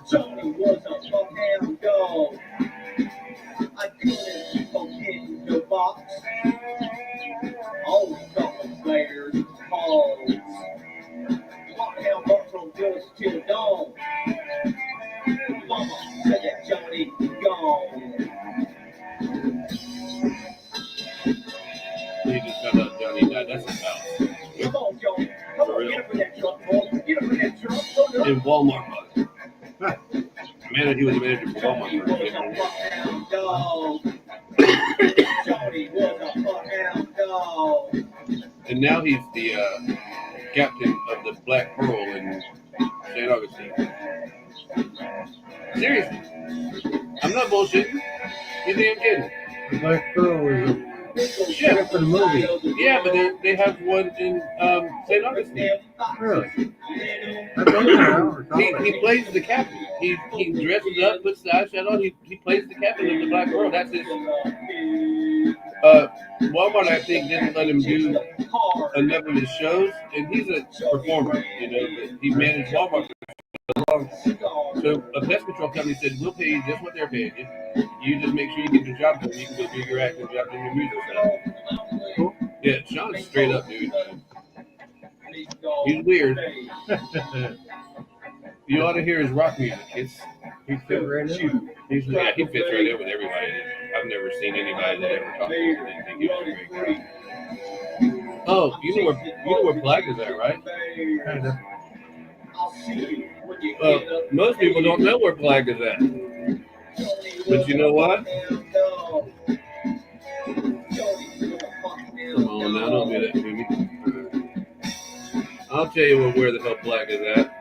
Toni was a fuckhound dog. I couldn't keep on getting the box. Always talking players, calls. Fuckhound buck from dusk till dawn. Mama said that Johnny gone. He just found out Johnny died. That's his house. Come on, Johnny. Come on, get up in that truck, boy. Get up in that truck. Go In Walmart. Man, he was a manager for Walmart. Johnny was a fuckhound dog. Johnny was a fuckhound dog. And now he's the captain of the Black Pearl in St. Augustine. Seriously. I'm not bullshitting. You think I'm kidding? The Black Pearl was a ship in the movie. Yeah, but they have one in St. Augustine. Really? I've been there. He plays the captain. He dresses up, puts the eyeshadow on. He plays the captain of the Black Pearl. That's his. Walmart, I think, didn't let him do enough of his shows, and he's a performer. You know, he managed Walmart for so long. So a pest control company said, "We'll pay you just what they're paying you. You just make sure you get your job done. You can go do your acting job and your music stuff." Yeah, Sean's straight up, dude. He's weird. You ought to hear his rock music. He fits right in. He fits right in with everybody. I've never seen anybody that ever talked to him and think he was a great guy. Oh, you know where Black is at, right? Kind of. Most people don't know where Black is at. But you know what? Come on now, don't do that to me. I'll tell you where the hell Black is at.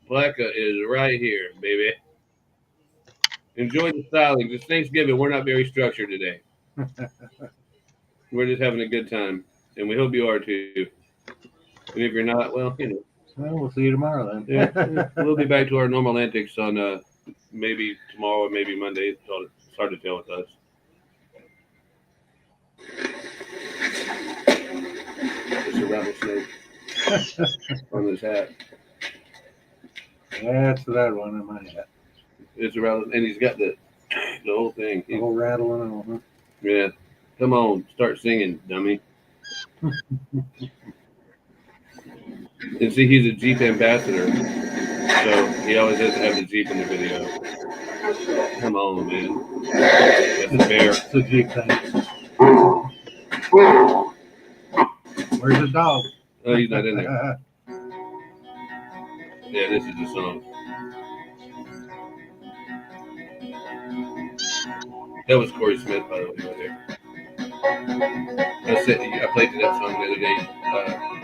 Blacka is right here, baby. Enjoy the styling. It's Thanksgiving. We're not very structured today. We're just having a good time. And we hope you are too. And if you're not, well, you know. Well, we'll see you tomorrow then. Yeah, we'll be back to our normal antics on maybe tomorrow or maybe Monday. It's hard to tell with us. It's a rattlesnake on his hat. That's what I want in my hat. It's a rattle, and he's got the whole thing. The whole rattle and all, huh? Yeah. Come on, start singing, dummy. And see, he's a Jeep ambassador, so he always has to have the Jeep in the video. Come on, man. That's a bear. It's a Jeep thing. Where's the dog? Oh, he's not in there. Yeah, this is the song. That was Corey Smith, by the way, right there. I played that song the other day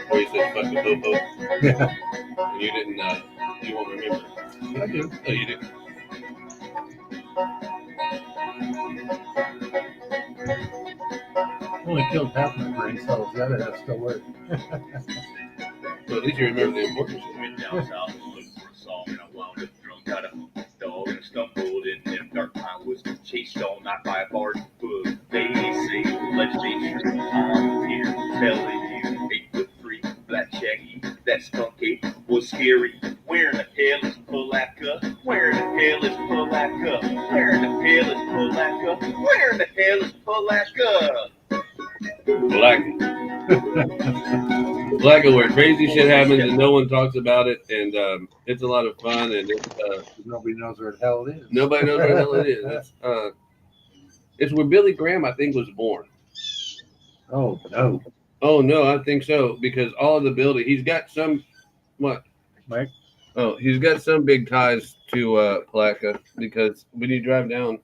where he said, "Fuck the popo." Yeah. And you didn't, you won't remember. I do. Oh, you didn't. Only killed half my brain cells. The other half still work. Well, at least you remember the importance of it. Went down south and looked for a song, and I wound up drunk out of a dog and stumbled in them dark pine woods, chased all night by a barred book. They say legislation on here, telling you 8'3", black shaggy, that skunk ape was scary. Where in the hell is Palaka? Where in the hell is Palaka? Where in the hell is Palaka? Where in the hell is Palaka? Blacka, where crazy shit happens and no one talks about it, and it's a lot of fun, and Nobody knows where the hell it is. nobody knows where the hell it is. It's where Billy Graham, I think, was born. Oh, no. Oh no, I think so, because all of the building, he's got some what? Mike? Oh, he's got some big ties to Blacka, because when you drive down,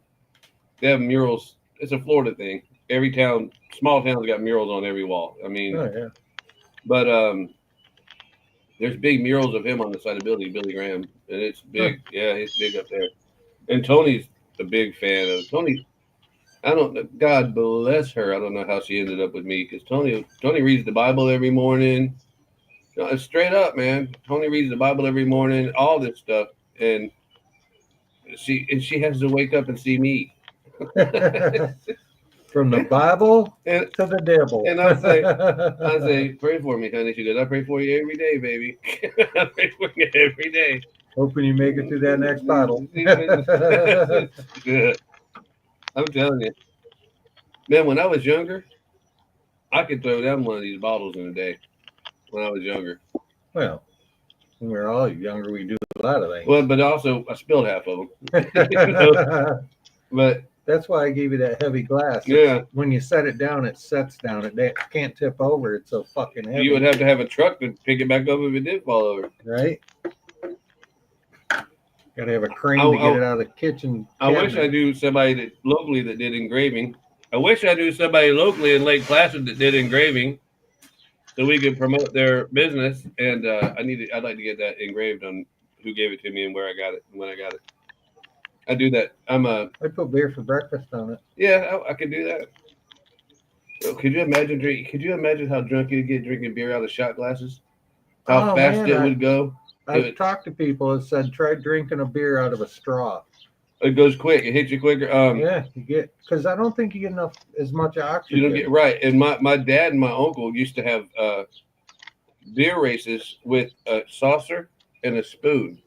they have murals. It's a Florida thing. Every town, small towns, got murals on every wall. I mean, Oh, yeah. but there's big murals of him on the side of the building, Billy Graham, and it's big. Yeah, he's big up there. And Toni's a big fan of Toni. I don't know. God bless her. I don't know how she ended up with me, because Toni reads the Bible every morning. No, it's straight up, man. Toni reads the Bible every morning. All this stuff, and she has to wake up and see me. From the Bible And to the devil. And I say, pray for me, honey. She goes, I pray for you every day, baby. I pray for you every day. Hoping you make it through that next bottle. Yeah. I'm telling you, man. When I was younger, I could throw down one of these bottles in a day. When I was younger, Well, when we were all younger, we do a lot of things. well, but also I spilled half of them. You know? But that's why I gave you that heavy glass. Yeah. When you set it down, it sets down. It can't tip over. It's so fucking heavy. You would have to have a truck to pick it back up if it did fall over. Right? Got to have a crane to get it out of the kitchen. I wish I knew somebody locally that did engraving. I wish I knew somebody locally in Lake Placid that did engraving, so we could promote their business. And I'd like to get that engraved on who gave it to me and where I got it and when I got it. I do that. I put beer for breakfast on it. Yeah, I could do that. So could you imagine Could you imagine how drunk you'd get drinking beer out of shot glasses? How fast it would go. I've talked to people that said try drinking a beer out of a straw. It goes quick. It hits you quicker. Yeah, you get because I don't think you get as much oxygen. You don't get right. And my dad and my uncle used to have beer races with a saucer and a spoon,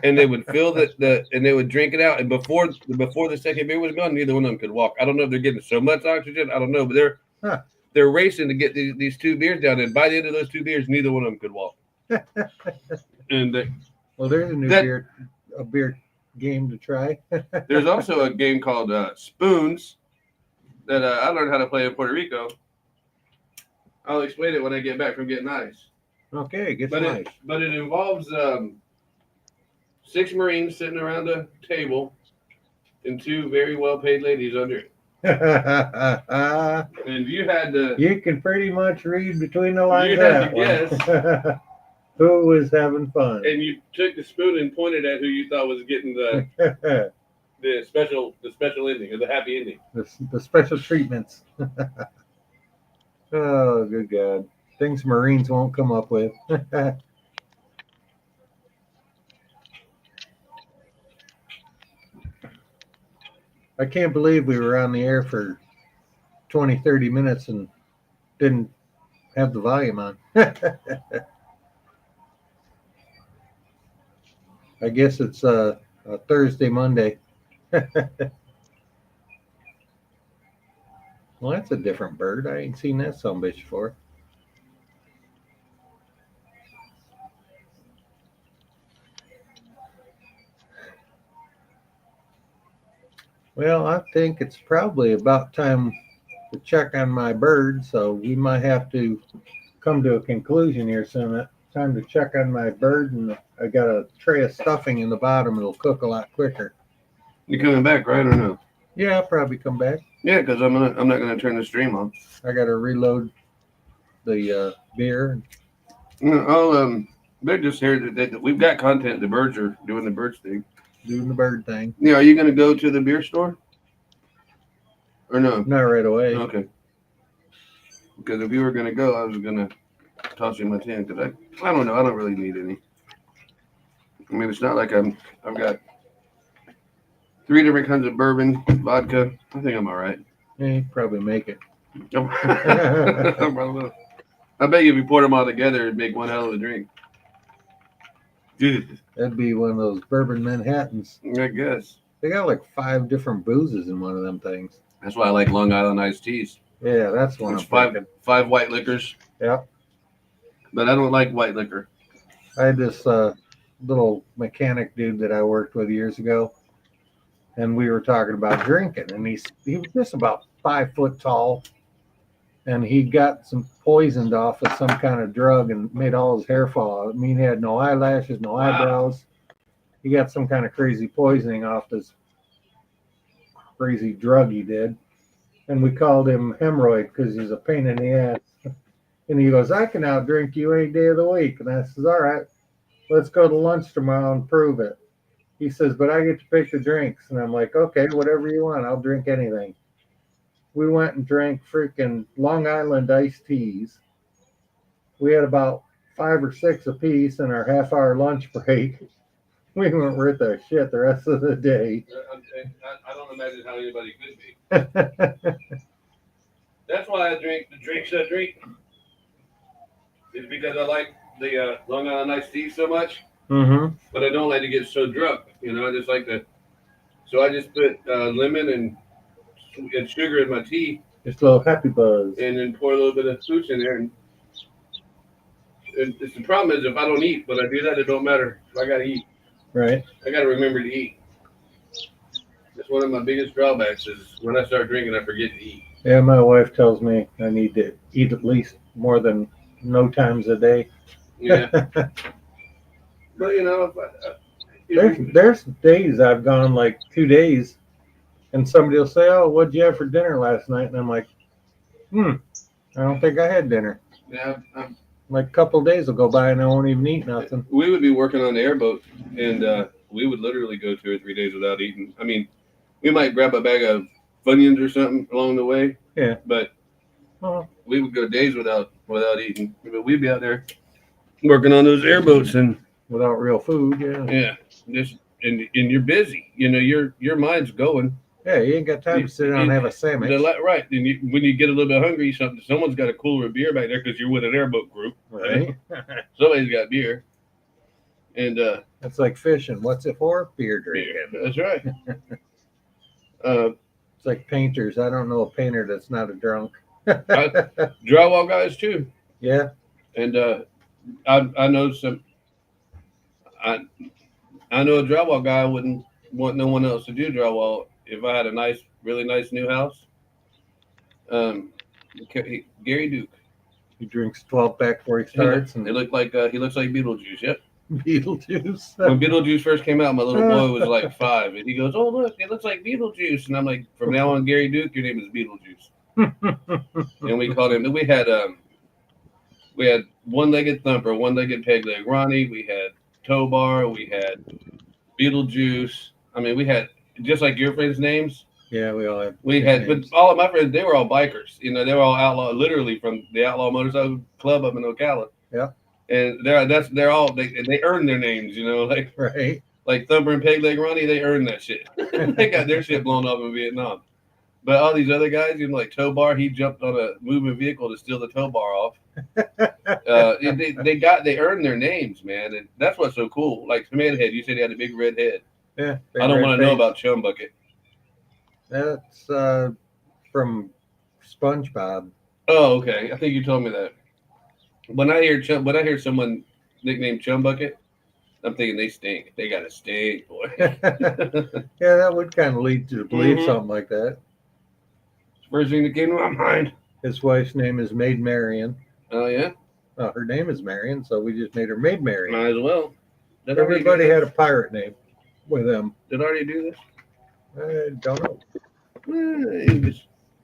and they would fill and they would drink it out. And before the second beer was gone, neither one of them could walk. I don't know if they're getting so much oxygen. I don't know, but they're racing to get these two beers down. And by the end of those two beers, neither one of them could walk. And well, there's a beer game to try. There's also a game called Spoons that I learned how to play in Puerto Rico. I'll explain it when I get back from getting ice. Okay, get some ice. But it involves 6 Marines sitting around a table and 2 very well-paid ladies under it. And you had to... You can pretty much read between the lines. You had to guess. Who was having fun? And you took the spoon and pointed at who you thought was getting the special ending or the happy ending. The special treatments. Oh, good God. Things Marines won't come up with. I can't believe we were on the air for 20, 30 minutes and didn't have the volume on. I guess it's a Thursday, Monday. Well, that's a different bird. I ain't seen that sumbitch before. Well, I think it's probably about time to check on my bird, so we might have to come to a conclusion here soon. Time to check on my bird, and I got a tray of stuffing in the bottom. It'll cook a lot quicker. You coming back, right, or no? Yeah, I'll probably come back. Yeah, because I'm not gonna turn the stream on. I got to reload the beer. No, they're just here. We've got content. The birds are doing the birds thing. Doing the bird thing. Yeah, are you gonna go to the beer store? Or no? Not right away. Okay. Because if you were gonna go, I was gonna toss you my tin. Because I don't know. I don't really need any. I mean, it's not like I've got 3 different kinds of bourbon, vodka. I think I'm all right. Yeah, you probably make it. I bet you if you poured them all together, it'd make one hell of a drink. Dude. That'd be one of those bourbon Manhattans. I guess. They got like 5 different boozes in one of them things. That's why I like Long Island iced teas. Yeah, that's one. It's five white liquors. Yep. But I don't like white liquor. I had this little mechanic dude that I worked with years ago, and we were talking about drinking, and he was just about 5 foot tall, and he got some poisoned off of some kind of drug and made all his hair fall out. I mean, he had no eyelashes, no eyebrows. He got some kind of crazy poisoning off this crazy drug he did, and we called him Hemorrhoid because he's a pain in the ass. And he goes, I can outdrink you any day of the week. And I says, all right, let's go to lunch tomorrow and prove it. He says, but I get to pick the drinks. And I'm like, okay, whatever you want. I'll drink anything. We went and drank freaking Long Island iced teas. We had about 5 or 6 apiece in our half-hour lunch break. We weren't worth a shit the rest of the day. I don't imagine how anybody could be. That's why I drink the drinks I drink. It's because I like the Long Island iced tea so much, but I don't like to get so drunk. You know, I just like to. So I just put lemon and sugar in my tea, Just a little happy buzz. and then pour a little bit of hooch in there. And it's the problem is if I don't eat when I do that, it don't matter. I gotta eat. Right. I gotta remember to eat. That's one of my biggest drawbacks is when I start drinking, I forget to eat. Yeah, my wife tells me I need to eat at least more than no times a day. Yeah. But you know, There's days I've gone like 2 days, and somebody will say, "Oh, what'd you have for dinner last night?" And I'm like, I don't think I had dinner. yeah, Like a couple of days will go by and I won't even eat nothing. we would be working on the airboat, and we would literally go 2 or 3 days without eating. I mean, we might grab a bag of Funyuns or something along the way. Yeah. But Oh, we would go days without eating. But we'd be out there working on those airboats, and without real food, yeah. just and you're busy. You know, your mind's going. Yeah, you ain't got time to sit down and have a sandwich. Right. And when you get a little bit hungry, someone's got a cooler of beer back there because you're with an airboat group. Right. Somebody's got beer. And It's like fishing. What's it for? Beer drinking. that's right. It's like painters. I don't know a painter that's not a drunk. Drywall guys too. Yeah. And I know some. I know a drywall guy wouldn't want no one else to do drywall if I had a really nice new house. Gary Duke. He drinks 12-pack before he starts. He looks like Beetlejuice. Yep. Beetlejuice. When Beetlejuice first came out, my little boy was like 5, and he goes, "Oh look, it looks like Beetlejuice." And I'm like, "From now on, Gary Duke, your name is Beetlejuice." And we called him. We had one-legged Thumper, one-legged Peg Leg Ronnie. We had Tow Bar. We had Beetlejuice. I mean, we had just like your friends' names. Yeah, we all have. We had, but all of my friends, they were all bikers. You know, they were all outlaw, literally from the Outlaw Motorcycle Club up in Ocala. Yeah. And they're all they earned their names. You know, Right. like Thumper and Peg Leg Ronnie, they earned that shit. They got their shit blown up in Vietnam. But all these other guys, you know, like Tow Bar, he jumped on a moving vehicle to steal the tow bar off. They earned their names, man, and that's what's so cool. Like Tomato Head, you said he had a big red head. Yeah. I don't want to know about Chum Bucket. That's from SpongeBob. Oh, okay. I think you told me that. When I hear someone nicknamed Chum Bucket, I'm thinking they stink. They got to stink, boy. Yeah, that would kind of lead to believe something like that. First thing that came to my mind. His wife's name is Maid Marian. Oh yeah. Her name is Marian, so we just made her Maid Marian. Might as well. Everybody had a pirate name with them. Did I already do this? I don't know.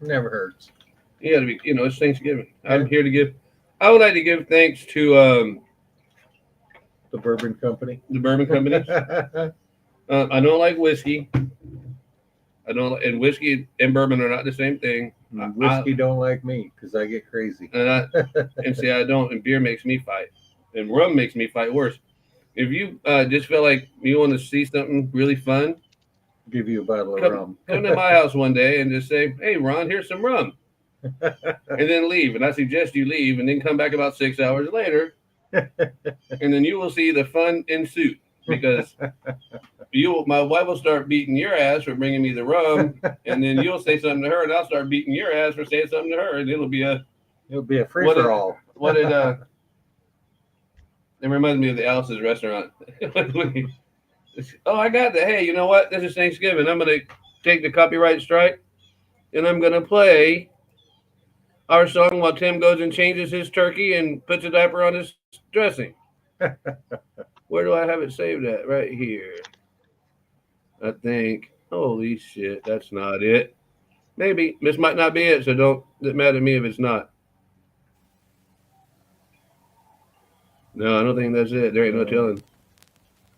Never hurts. You gotta be, you know, it's Thanksgiving. I'm here to give. I would like to give thanks to the Bourbon Company. The bourbon companies. I don't like whiskey. And whiskey and bourbon are not the same thing. Whiskey don't like me because I get crazy. And see, I don't. And beer makes me fight, and rum makes me fight worse. If you just feel like you want to see something really fun, give you a bottle of rum. Come to my house one day and just say, "Hey, Ron, here's some rum," and then leave. And I suggest you leave, and then come back about 6 hours later, and then you will see the fun ensue because. My wife will start beating your ass for bringing me the rum, and then you'll say something to her, and I'll start beating your ass for saying something to her, and it'll be a free for all. It reminds me of the Alice's restaurant. Oh, I got that. Hey, you know what? This is Thanksgiving. I'm gonna take the copyright strike, and I'm gonna play our song while Tim goes and changes his turkey and puts a diaper on his dressing. Where do I have it saved at? Right here. I think. Holy shit, that's not it. Maybe this might not be it, so don't get mad at me if it's not. No, I don't think that's it. There ain't no telling.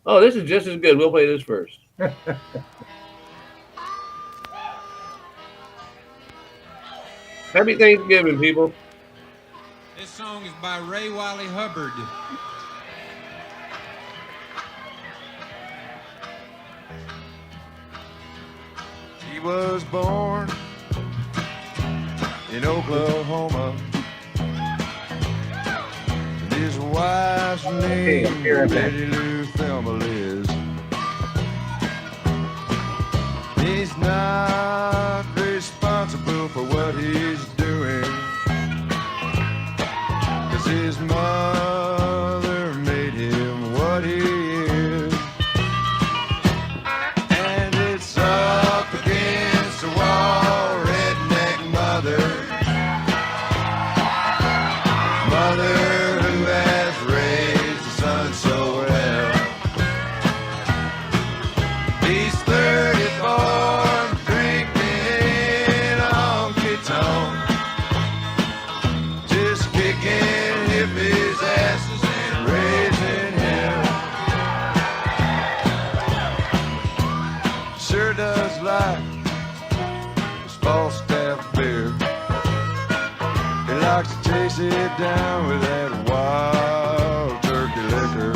Oh, this is just as good. We'll play this first. Happy Thanksgiving, people. This song is by Ray Wiley Hubbard. He was born in Oklahoma. And his wife's name here, Betty Lou Thelma Liz. He's not responsible for what he's doing, 'cause his mother made him what he is. And it's up against the wall, redneck mother. Mother who has raised the son so well. He's 34, drinking a honky-tonk, just kicking hippies' asses and raising hell. Sure does like his Falstaff beer. He likes to chase it down with that wild turkey liquor.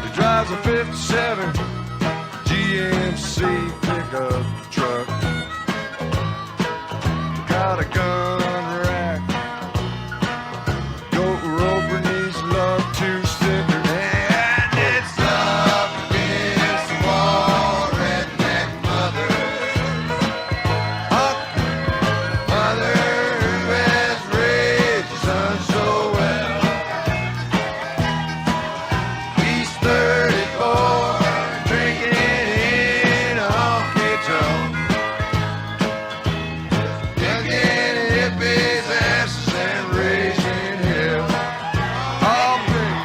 He drives a 57 GMC pickup truck. Got a gun rack, goat rope and he's love to sticker. And it's up against the wall, redneck mother. Mother who has raised his son so well. He's 34, drinking in a honky-tonk, kicking hippies' asses and raising hell. All three.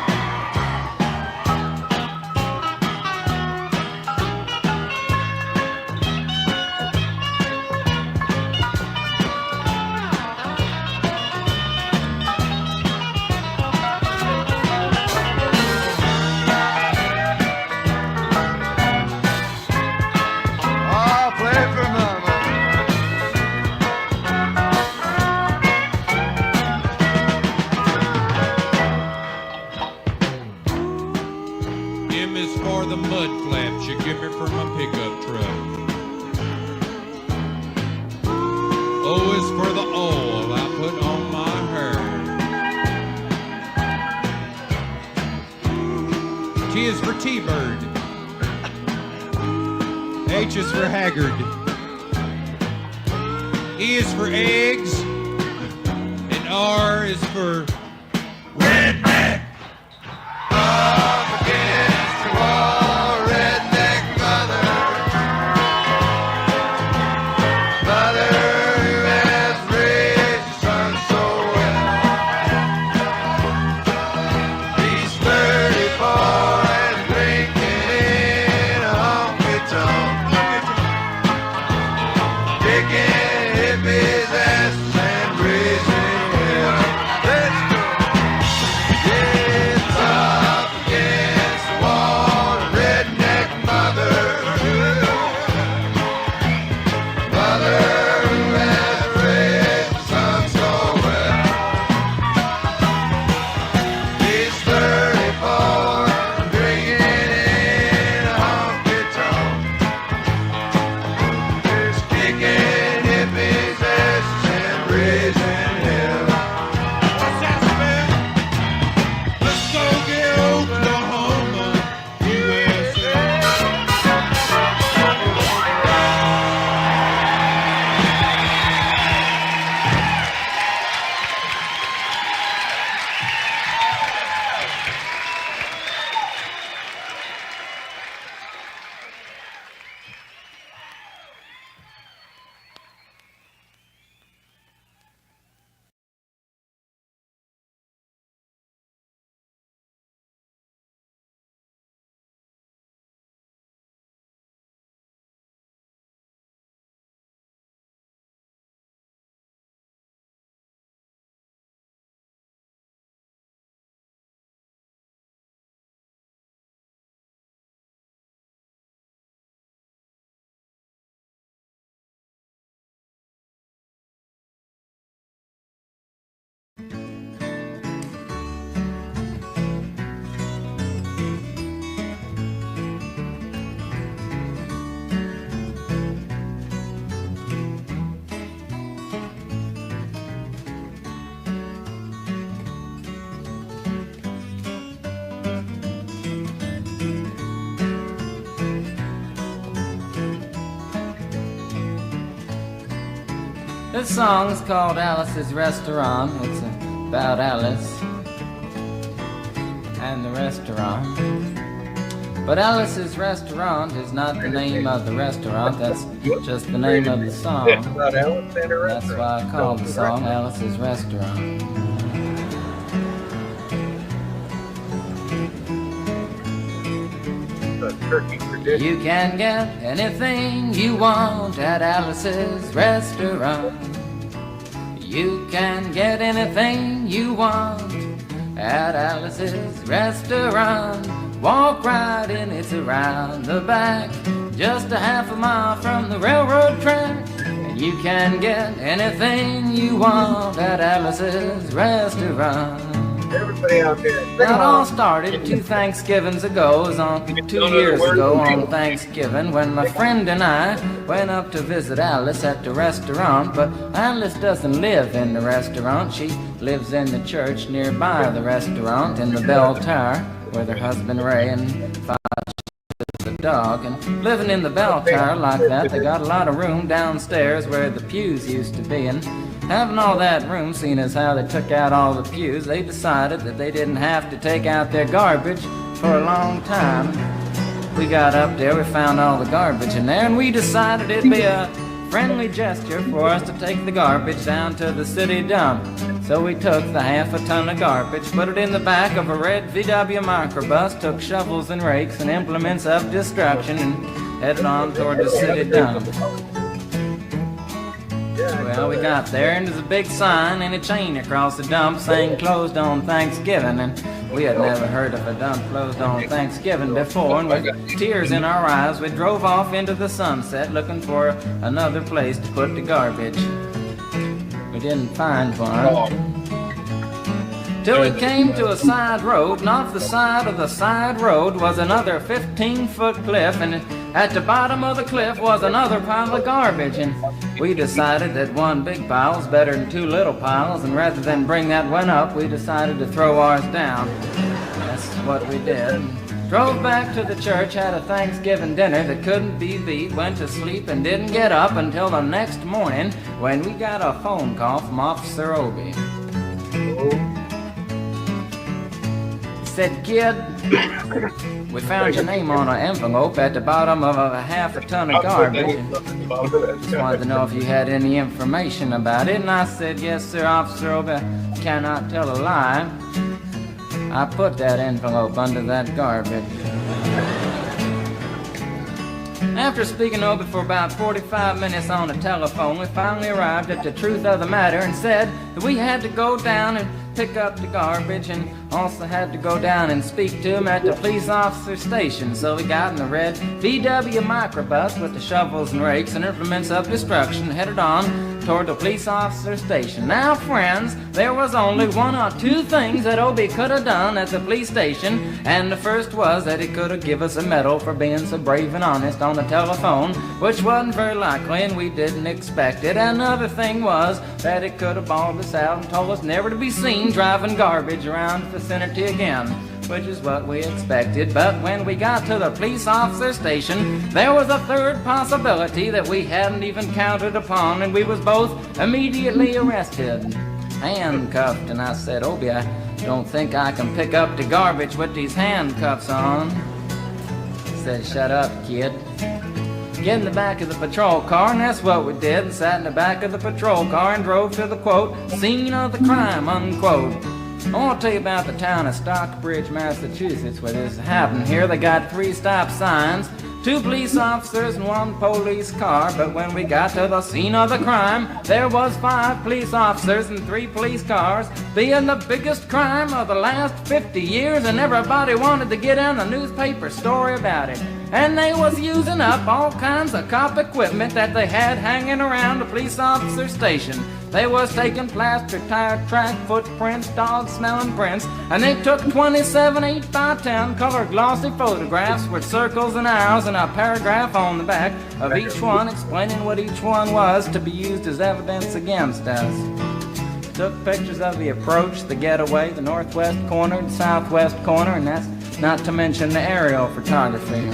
I'll play for mama. M is for the mud flaps you give me for my pickup truck. O is for the oil I put on my hair. T is for T-Bird. H is for Haggard. E is for eggs. And R is for redneck. Up against the wall, redneck mother. Mother who has raised his son so well. He's 34 and drinking in a honky-tonk, kicking hippies' asses and raising hell. Let's go. It's up against the wall, redneck mother. Mother who has raised his son so well. He's 34, drinking in a honky-tonk, just kicking hippies' asses This song is called Alice's Restaurant. It's about Alice and the restaurant. But Alice's Restaurant is not the name of the restaurant, that's just the name of the song. That's why I called the song Alice's Restaurant. You can get anything you want at Alice's Restaurant. You can get anything you want at Alice's Restaurant. Walk right in, it's around the back, just a half a mile from the railroad track. And you can get anything you want at Alice's Restaurant. Everybody out there. It all started 2 Thanksgivings ago, it was on 2 years ago on Thanksgiving, when my friend and I went up to visit Alice at the restaurant. But Alice doesn't live in the restaurant, she lives in the church nearby the restaurant in the bell tower with her husband Ray and 5 the dog. And living in the bell tower like that, they got a lot of room downstairs where the pews used to be. And having all that room, seeing as how they took out all the pews, they decided that they didn't have to take out their garbage for a long time. We got up there, we found all the garbage in there, and we decided it'd be a friendly gesture for us to take the garbage down to the city dump. So we took the half a ton of garbage, put it in the back of a red VW microbus, took shovels and rakes and implements of destruction, and headed on toward the city dump. Well, we got there, and there's a big sign and a chain across the dump saying closed on Thanksgiving. And we had never heard of a dump closed on Thanksgiving before, and with tears in our eyes, we drove off into the sunset looking for another place to put the garbage. We didn't find one till we came to a side road, and off the side of the side road was another 15-foot cliff, and at the bottom of the cliff was another pile of garbage. And we decided that one big pile was better than 2 little piles, and rather than bring that one up, we decided to throw ours down. That's what we did. Drove back to the church, had a Thanksgiving dinner that couldn't be beat, went to sleep and didn't get up until the next morning when we got a phone call from Officer Obie. He said, "Kid, we found your name on an envelope at the bottom of a half a ton of garbage. Just wanted to know if you had any information about it." And I said, "Yes, sir, Officer Obie, cannot tell a lie. I put that envelope under that garbage." After speaking to Obie for about 45 minutes on the telephone, we finally arrived at the truth of the matter and said that we had to go down and pick up the garbage, and also had to go down and speak to him at the police officer station. So we got in the red VW microbus with the shovels and rakes and implements of destruction, headed on toward the police officer station. Now, friends, there was only 1 or 2 things that Obie could have done at the police station, and the first was that he could have given us a medal for being so brave and honest on the telephone, which wasn't very likely, and we didn't expect it. Another thing was that he could have bawled us out and told us never to be seen driving garbage around the vicinity again, which is what we expected. But when we got to the police officer station, there was a third possibility that we hadn't even counted upon, and we was both immediately arrested, handcuffed. And I said, "Obie, I don't think I can pick up the garbage with these handcuffs on." He said, "Shut up, kid. Get in the back of the patrol car," and that's what we did. Sat in the back of the patrol car and drove to the, quote, scene of the crime, unquote. I want to tell you about the town of Stockbridge, Massachusetts, where this happened. Here they got 3 stop signs, 2 police officers and 1 police car. But when we got to the scene of the crime, there was 5 police officers and 3 police cars, being the biggest crime of the last 50 years, and everybody wanted to get in a newspaper story about it. And they was using up all kinds of cop equipment that they had hanging around the police officer station. They was taking plaster tire track footprints, dog-smelling prints, and they took 27 8x10 color glossy photographs with circles and arrows and a paragraph on the back of each one explaining what each one was to be used as evidence against us. Took pictures of the approach, the getaway, the northwest corner, the southwest corner, and that's not to mention the aerial photography.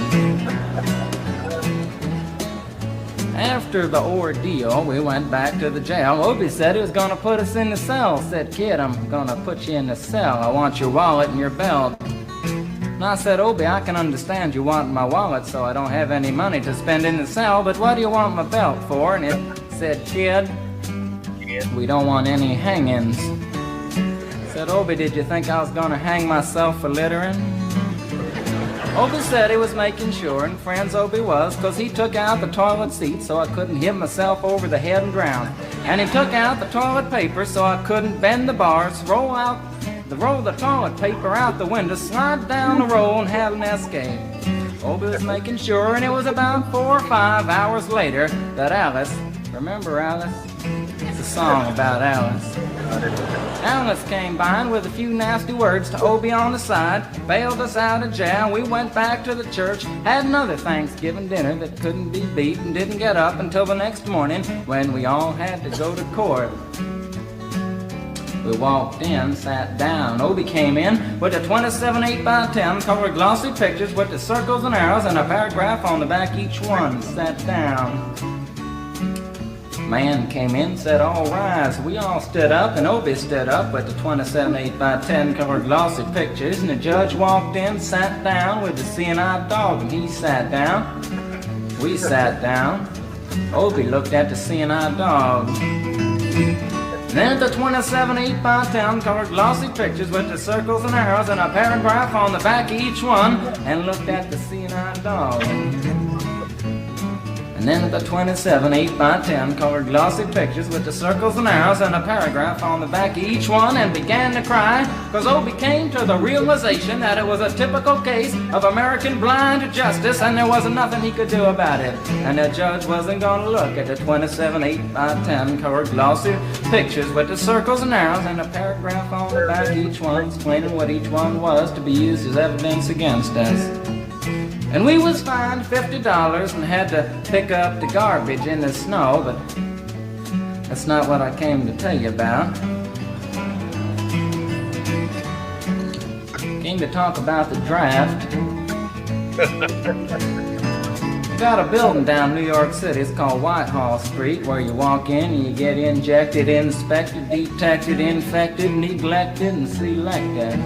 After the ordeal, we went back to the jail. Obie said he was gonna put us in the cell. Said, kid, I'm gonna put you in the cell. I want your wallet and your belt. And I said, Obie, I can understand you want my wallet so I don't have any money to spend in the cell, but what do you want my belt for? And it said, kid, we don't want any hangings. Said, Obie, did you think I was gonna hang myself for littering? Obie said he was making sure, and friends Obie was, 'cause he took out the toilet seat so I couldn't hit myself over the head and drown. And he took out the toilet paper so I couldn't bend the bars, roll the toilet paper out the window, slide down the roll and have an escape. Obie was making sure, and it was about 4 or 5 hours later that Alice, remember Alice? It's a song about Alice. Alice came by and with a few nasty words to Obie on the side, bailed us out of jail. We went back to the church, had another Thanksgiving dinner that couldn't be beat, and didn't get up until the next morning when we all had to go to court. We walked in, sat down. Obie came in with a 27 8x10 colored glossy pictures with the circles and arrows and a paragraph on the back each one. Sat down. Man came in, said, all rise. We all stood up, and Obie stood up with the 27 8x10 colored glossy pictures, and the judge walked in, sat down with the seeing-eyed dog, and he sat down. We sat down. Obie looked at the seeing-eyed dog. Then the 27 8x10 colored glossy pictures with the circles and arrows and a paragraph on the back of each one, and looked at the seeing-eyed dog. And then the 27 8x10 colored glossy pictures with the circles and arrows and a paragraph on the back of each one, and began to cry, 'cause Obie came to the realization that it was a typical case of American blind justice, and there wasn't nothing he could do about it. And the judge wasn't going to look at the 27 8x10 colored glossy pictures with the circles and arrows and a paragraph on the back of each one, explaining what each one was to be used as evidence against us. And we was fined $50 and had to pick up the garbage in the snow, but that's not what I came to tell you about. Came to talk about the draft. Got a building down New York City. It's called Whitehall Street, where you walk in and you get injected, inspected, detected, infected, neglected, and selected.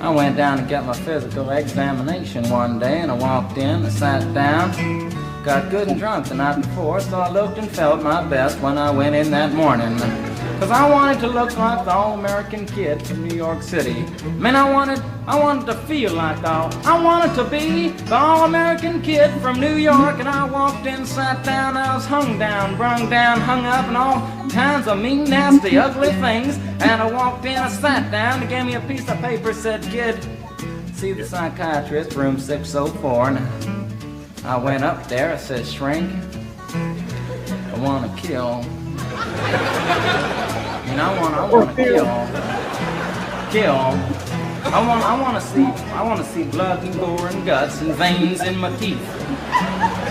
I went down to get my physical examination one day, and I walked in, I sat down, got good and drunk the night before, so I looked and felt my best when I went in that morning. 'Cause I wanted to look like the all-American kid from New York City. Man, I wanted to feel like I wanted to be the all-American kid from New York. And I walked in, sat down, I was hung down, brung down, hung up, and all kinds of mean, nasty, ugly things. And I walked in, I sat down, they gave me a piece of paper, said, kid, see the psychiatrist, room 604. And I went up there, I said, shrink, I want to kill. And I want to kill. I want to see blood and gore and guts and veins in my teeth.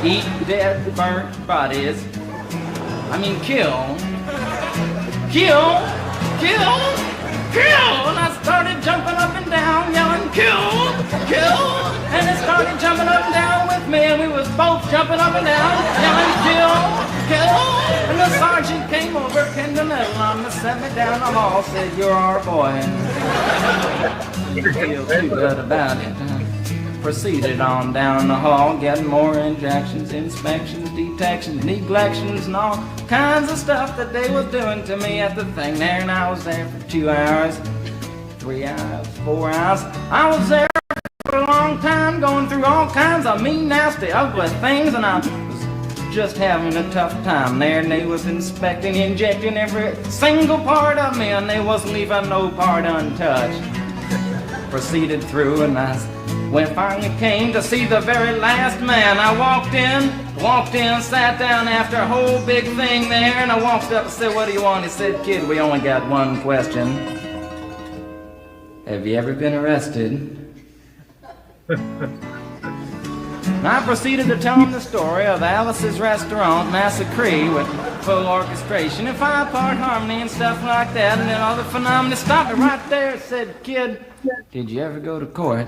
Eat dead, burnt bodies. I mean, kill. And I started jumping up and down, yelling, kill. And it started jumping up and down with me, and we was both jumping up and down, yelling, kill. And the sergeant came over, pinned a medal on me, set me down the hall, said, you're our boy. Didn't feel too good about it. Proceeded on down the hall, getting more injections, inspections, detections, neglections, and all kinds of stuff that they was doing to me at the thing there. And I was there for 2 hours, 3 hours, 4 hours. I was there for a long time, going through all kinds of mean, nasty, ugly things, and I was just having a tough time there. And they was inspecting, injecting every single part of me, and they wasn't leaving no part untouched. Proceeded through, and when it finally came to see the very last man, I walked in, sat down after a whole big thing there, and I walked up and said, what do you want? He said, kid, we only got one question. Have you ever been arrested? And I proceeded to tell him the story of Alice's Restaurant Massacre with full orchestration and 5-part harmony and stuff like that, and then all the phenomena stopped me right there and said, kid, did you ever go to court?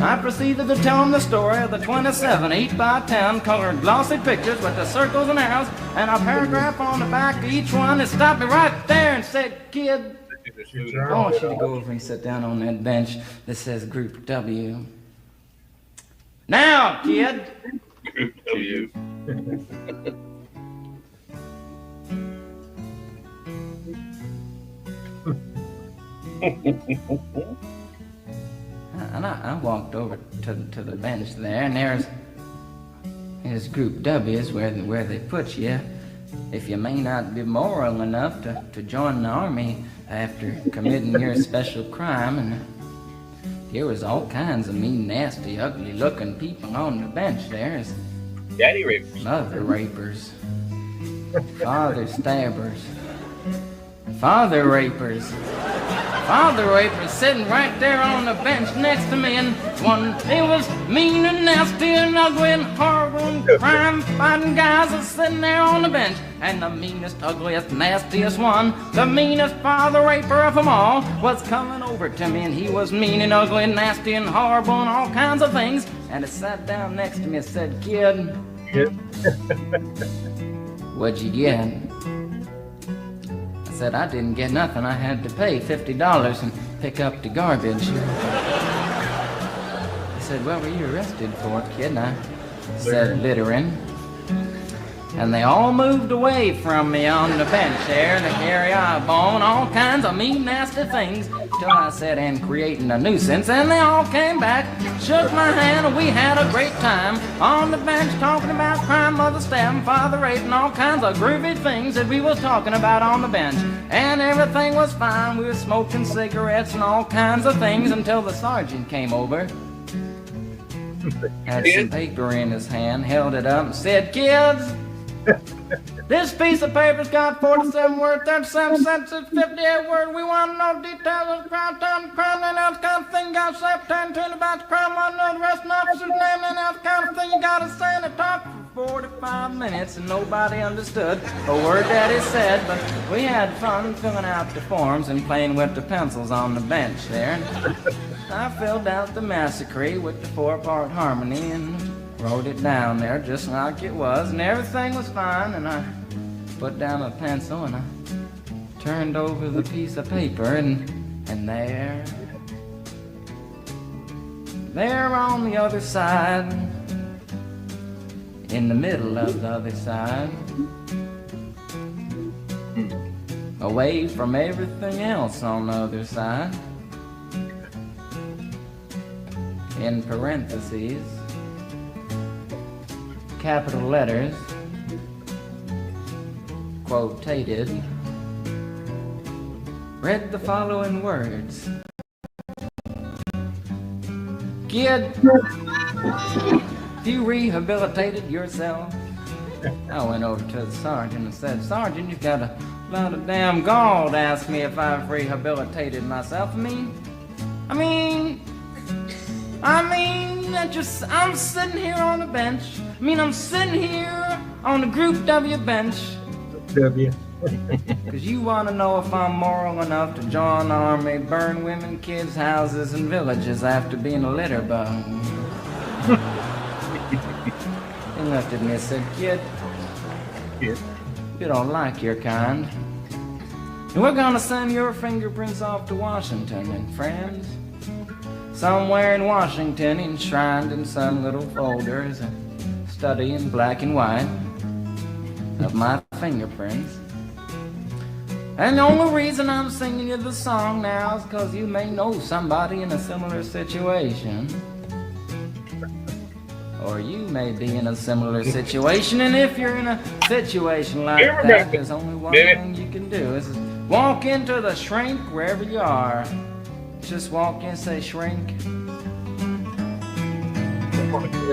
I proceeded to tell him the story of the 27 8x10 colored glossy pictures with the circles and arrows and a paragraph on the back of each one. It stopped me right there and said, "Kid, I want you to go over and sit down on that bench that says Group W. Now, kid." Group W. And I walked over to the bench there, and there's Group W is where they put you if you may not be moral enough to join the army after committing your special crime. And there was all kinds of mean, nasty, ugly-looking people on the bench there. Daddy rapers. Mother rapers. Father stabbers. Father rapers. Father rapers sitting right there on the bench next to me, and it was mean and nasty and ugly and horrible and crime-fighting guys are sitting there on the bench. And the meanest, ugliest, nastiest one, the meanest father raper of them all, was coming over to me, and he was mean and ugly and nasty and horrible and all kinds of things. And he sat down next to me and said, "Kid, what'd you get?" I said, "I didn't get nothing. I had to pay $50 and pick up the garbage." He said, "What were you arrested for, kid?" And I said, "Littering." And they all moved away from me on the bench there to carry eyeball and all kinds of mean, nasty things, till I said, "And creating a nuisance," and they all came back, shook my hand, and we had a great time on the bench talking about crime, mother stabbing, father raping, all kinds of groovy things that we was talking about on the bench. And everything was fine. We were smoking cigarettes and all kinds of things until the sergeant came over, had some paper in his hand, held it up and said, "Kids, this piece of paper's got 47 words, 37 sentences, 58 words. We want to know details of the crime, time, the crime, and that kind of thing. Got to say about the crime, want to know the rest of the officer's name, and that kind of thing. You got to say in the talk for 45 minutes, and nobody understood a word that he said. But we had fun filling out the forms and playing with the pencils on the bench there. And I filled out the massacre with the 4-part harmony and wrote it down there just like it was, and everything was fine. And I put down a pencil and I turned over the piece of paper, and there on the other side, in the middle of the other side, away from everything else on the other side, in parentheses, capital letters, quotated, read the following words: "Kid, have you rehabilitated yourself?" I went over to the sergeant and said, "Sergeant, you've got a lot of damn gall to ask me if I've rehabilitated myself. I'm sitting here on the bench. I'm sitting here on the Group W bench. W. Because you want to know if I'm moral enough to join the army, burn women, kids, houses, and villages after being a litter bug." He looked at me and said, "Kid, you don't like your kind. And we're going to send your fingerprints off to Washington, and friends, somewhere in Washington, enshrined in some little folders, a study in black and white of my fingerprints. And the only reason I'm singing you the song now is because you may know somebody in a similar situation. Or you may be in a similar situation, and if you're in a situation like that, there's only one thing you can do, is walk into the shrink wherever you are. Just walk in and say, 'Shrink,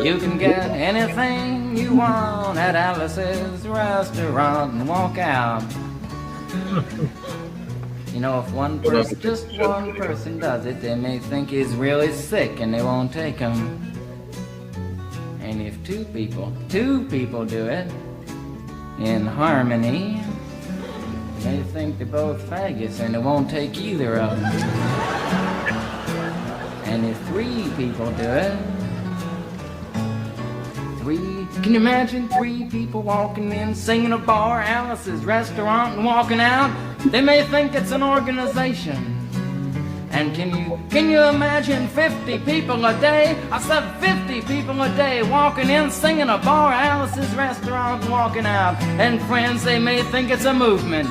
you can get anything you want at Alice's restaurant,' and walk out. You know, if one person, just one person does it, they may think he's really sick and they won't take him. And if two people do it in harmony, they think they're both faggots and they won't take either of them. And if 3 people do it, 3, can you imagine 3 people walking in, singing a bar, Alice's restaurant, and walking out? They may think it's an organization. And can you imagine 50 people a day? I said 50 people a day walking in, singing a bar, Alice's restaurant, and walking out. And friends, they may think it's a movement.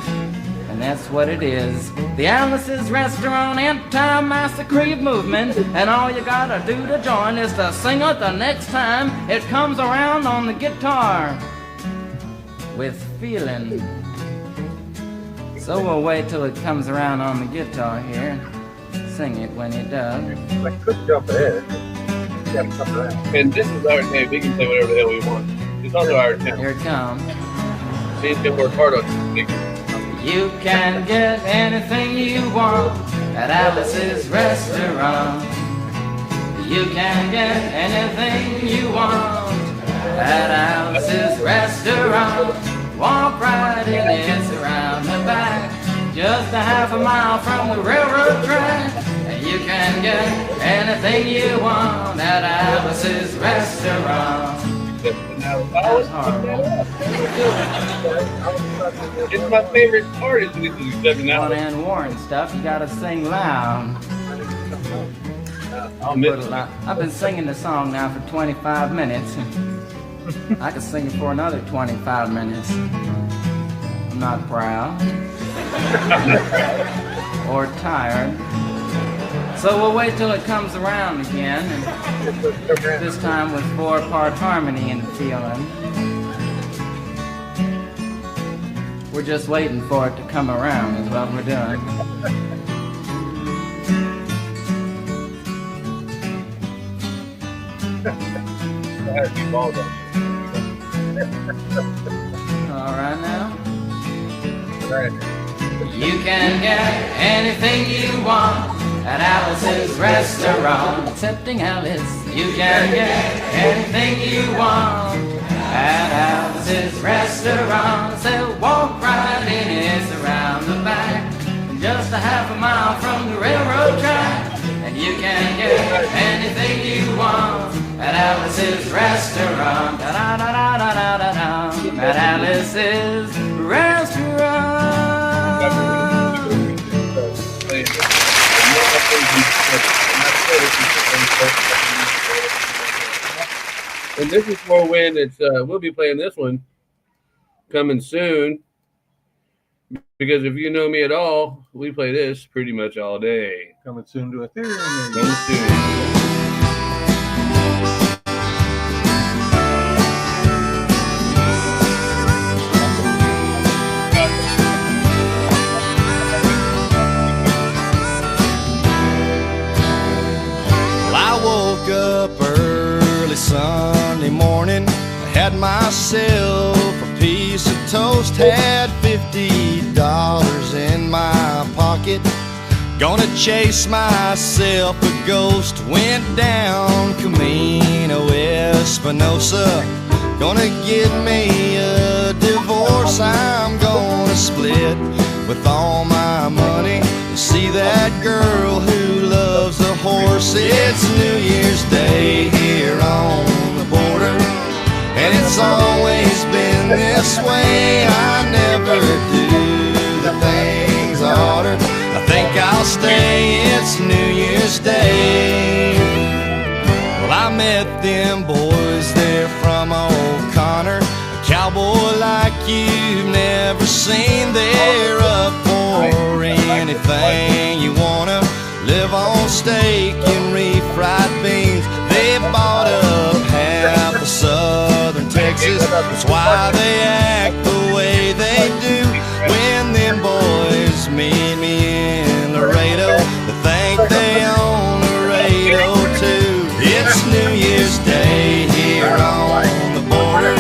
And that's what it is. The Alice's Restaurant Anti-Massacre movement. And all you gotta do to join is to sing it the next time it comes around on the guitar. With feeling. So we'll wait till it comes around on the guitar here. Sing it when it does. I could jump ahead. Yeah, jump ahead. And this is our tape. We can say whatever the hell we want. It's also our tape. Here it comes. He's gonna work hard on this. You can get anything you want at Alice's Restaurant. You can get anything you want at Alice's Restaurant. Walk right in, it's around the back, just a half a mile from the railroad track. And you can get anything you want at Alice's Restaurant. That's horrible. It's my favorite part is this is 7 On hours. and Warren stuff, you gotta sing loud. I've been singing the song now for 25 minutes. I could sing it for another 25 minutes. I'm not proud or tired. So we'll wait till it comes around again, and this time with 4-part harmony and feeling. We're just waiting for it to come around is what we're doing. All right now. You can get anything you want at Alice's Restaurant. Excepting Alice, you can get anything you want at Alice's Restaurant. So walk right in, it's around the back, just a half a mile from the railroad track. And you can get anything you want at Alice's Restaurant. Da-da-da-da-da-da-da. At Alice's Restaurant. And this is for when it's we'll be playing this one coming soon. Because if you know me at all, we play this pretty much all day. Coming soon to a theater. Coming soon. Sunday morning, I had myself a piece of toast, had $50 in my pocket, gonna chase myself a ghost, went down Camino Espinosa, gonna get me a divorce, I'm gonna split with all my money to see that girl who loves a horse. It's New Year's Day here on the border, and it's always been this way. I never do the things I oughter. I think I'll stay, it's New Year's Day. Well, I met them boys there from O'Connor, a cowboy like you've never seen. They're up for anything you wanna, live on steak and refried beans. They bought up half of southern Texas, that's why they act the way they do. When them boys meet me in Laredo, they think they own Laredo too. It's New Year's Day here on the border,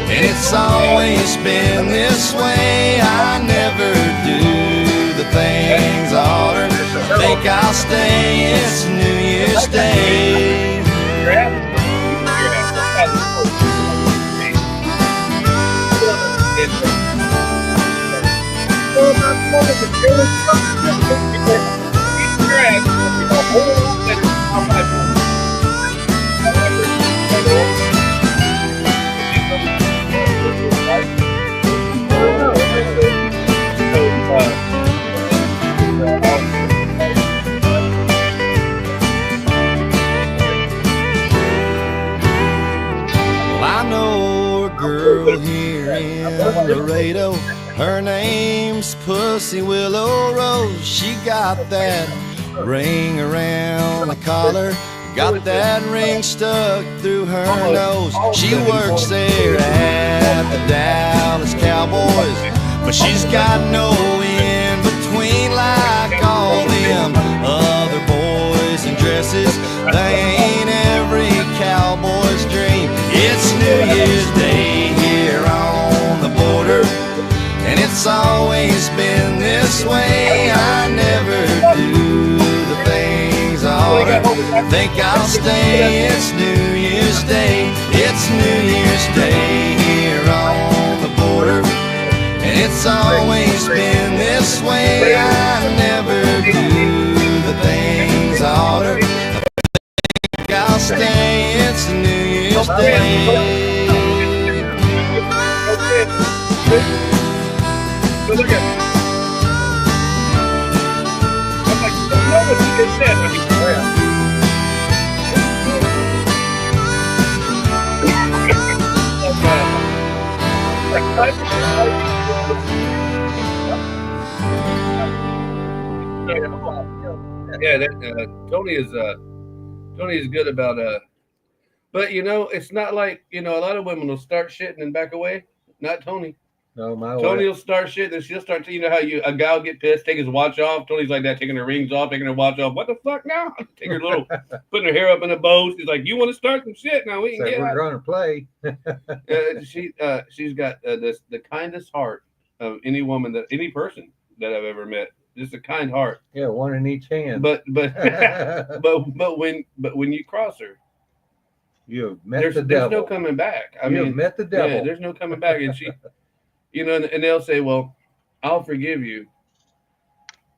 and it's always been this way. I never do the things I oughter. I think I'll stay, it's New Year's Day. girl here in Laredo. Her name's Pussy Willow Rose. She got that ring around the collar, got that ring stuck through her nose. She works there at the Dallas Cowboys, but she's got no in between like all them other boys in dresses. They ain't every cowboy's dream. It's New Year's Day here on the border, and it's always been this way. I never do the things I oughta. Think I'll stay. It's New Year's Day. It's New Year's Day here on the border, and it's always been this way. I never do the things I oughta. Think I'll stay. It's New Year's Day. Look at. I'm like, know what you just said. Yeah, Tony is good about but you know, it's not like, you know, a lot of women will start shitting and back away. Not Toni. No, my Toni wife. will start shit, and she'll start to, you know how a guy will get pissed, take his watch off. Toni's like that, taking her rings off, taking her watch off. What the fuck now? Take her little, putting her hair up in a bow. She's like, you want to start some shit now? We can So get we're out. going to play. She's got the kindest heart of any woman any person that I've ever met. Just a kind heart. Yeah, one in each hand. But when you cross her, you have met there's the devil. no coming back. I You mean, have met the devil. Yeah, there's no coming back. And she, you know, and they'll say, well, I'll forgive you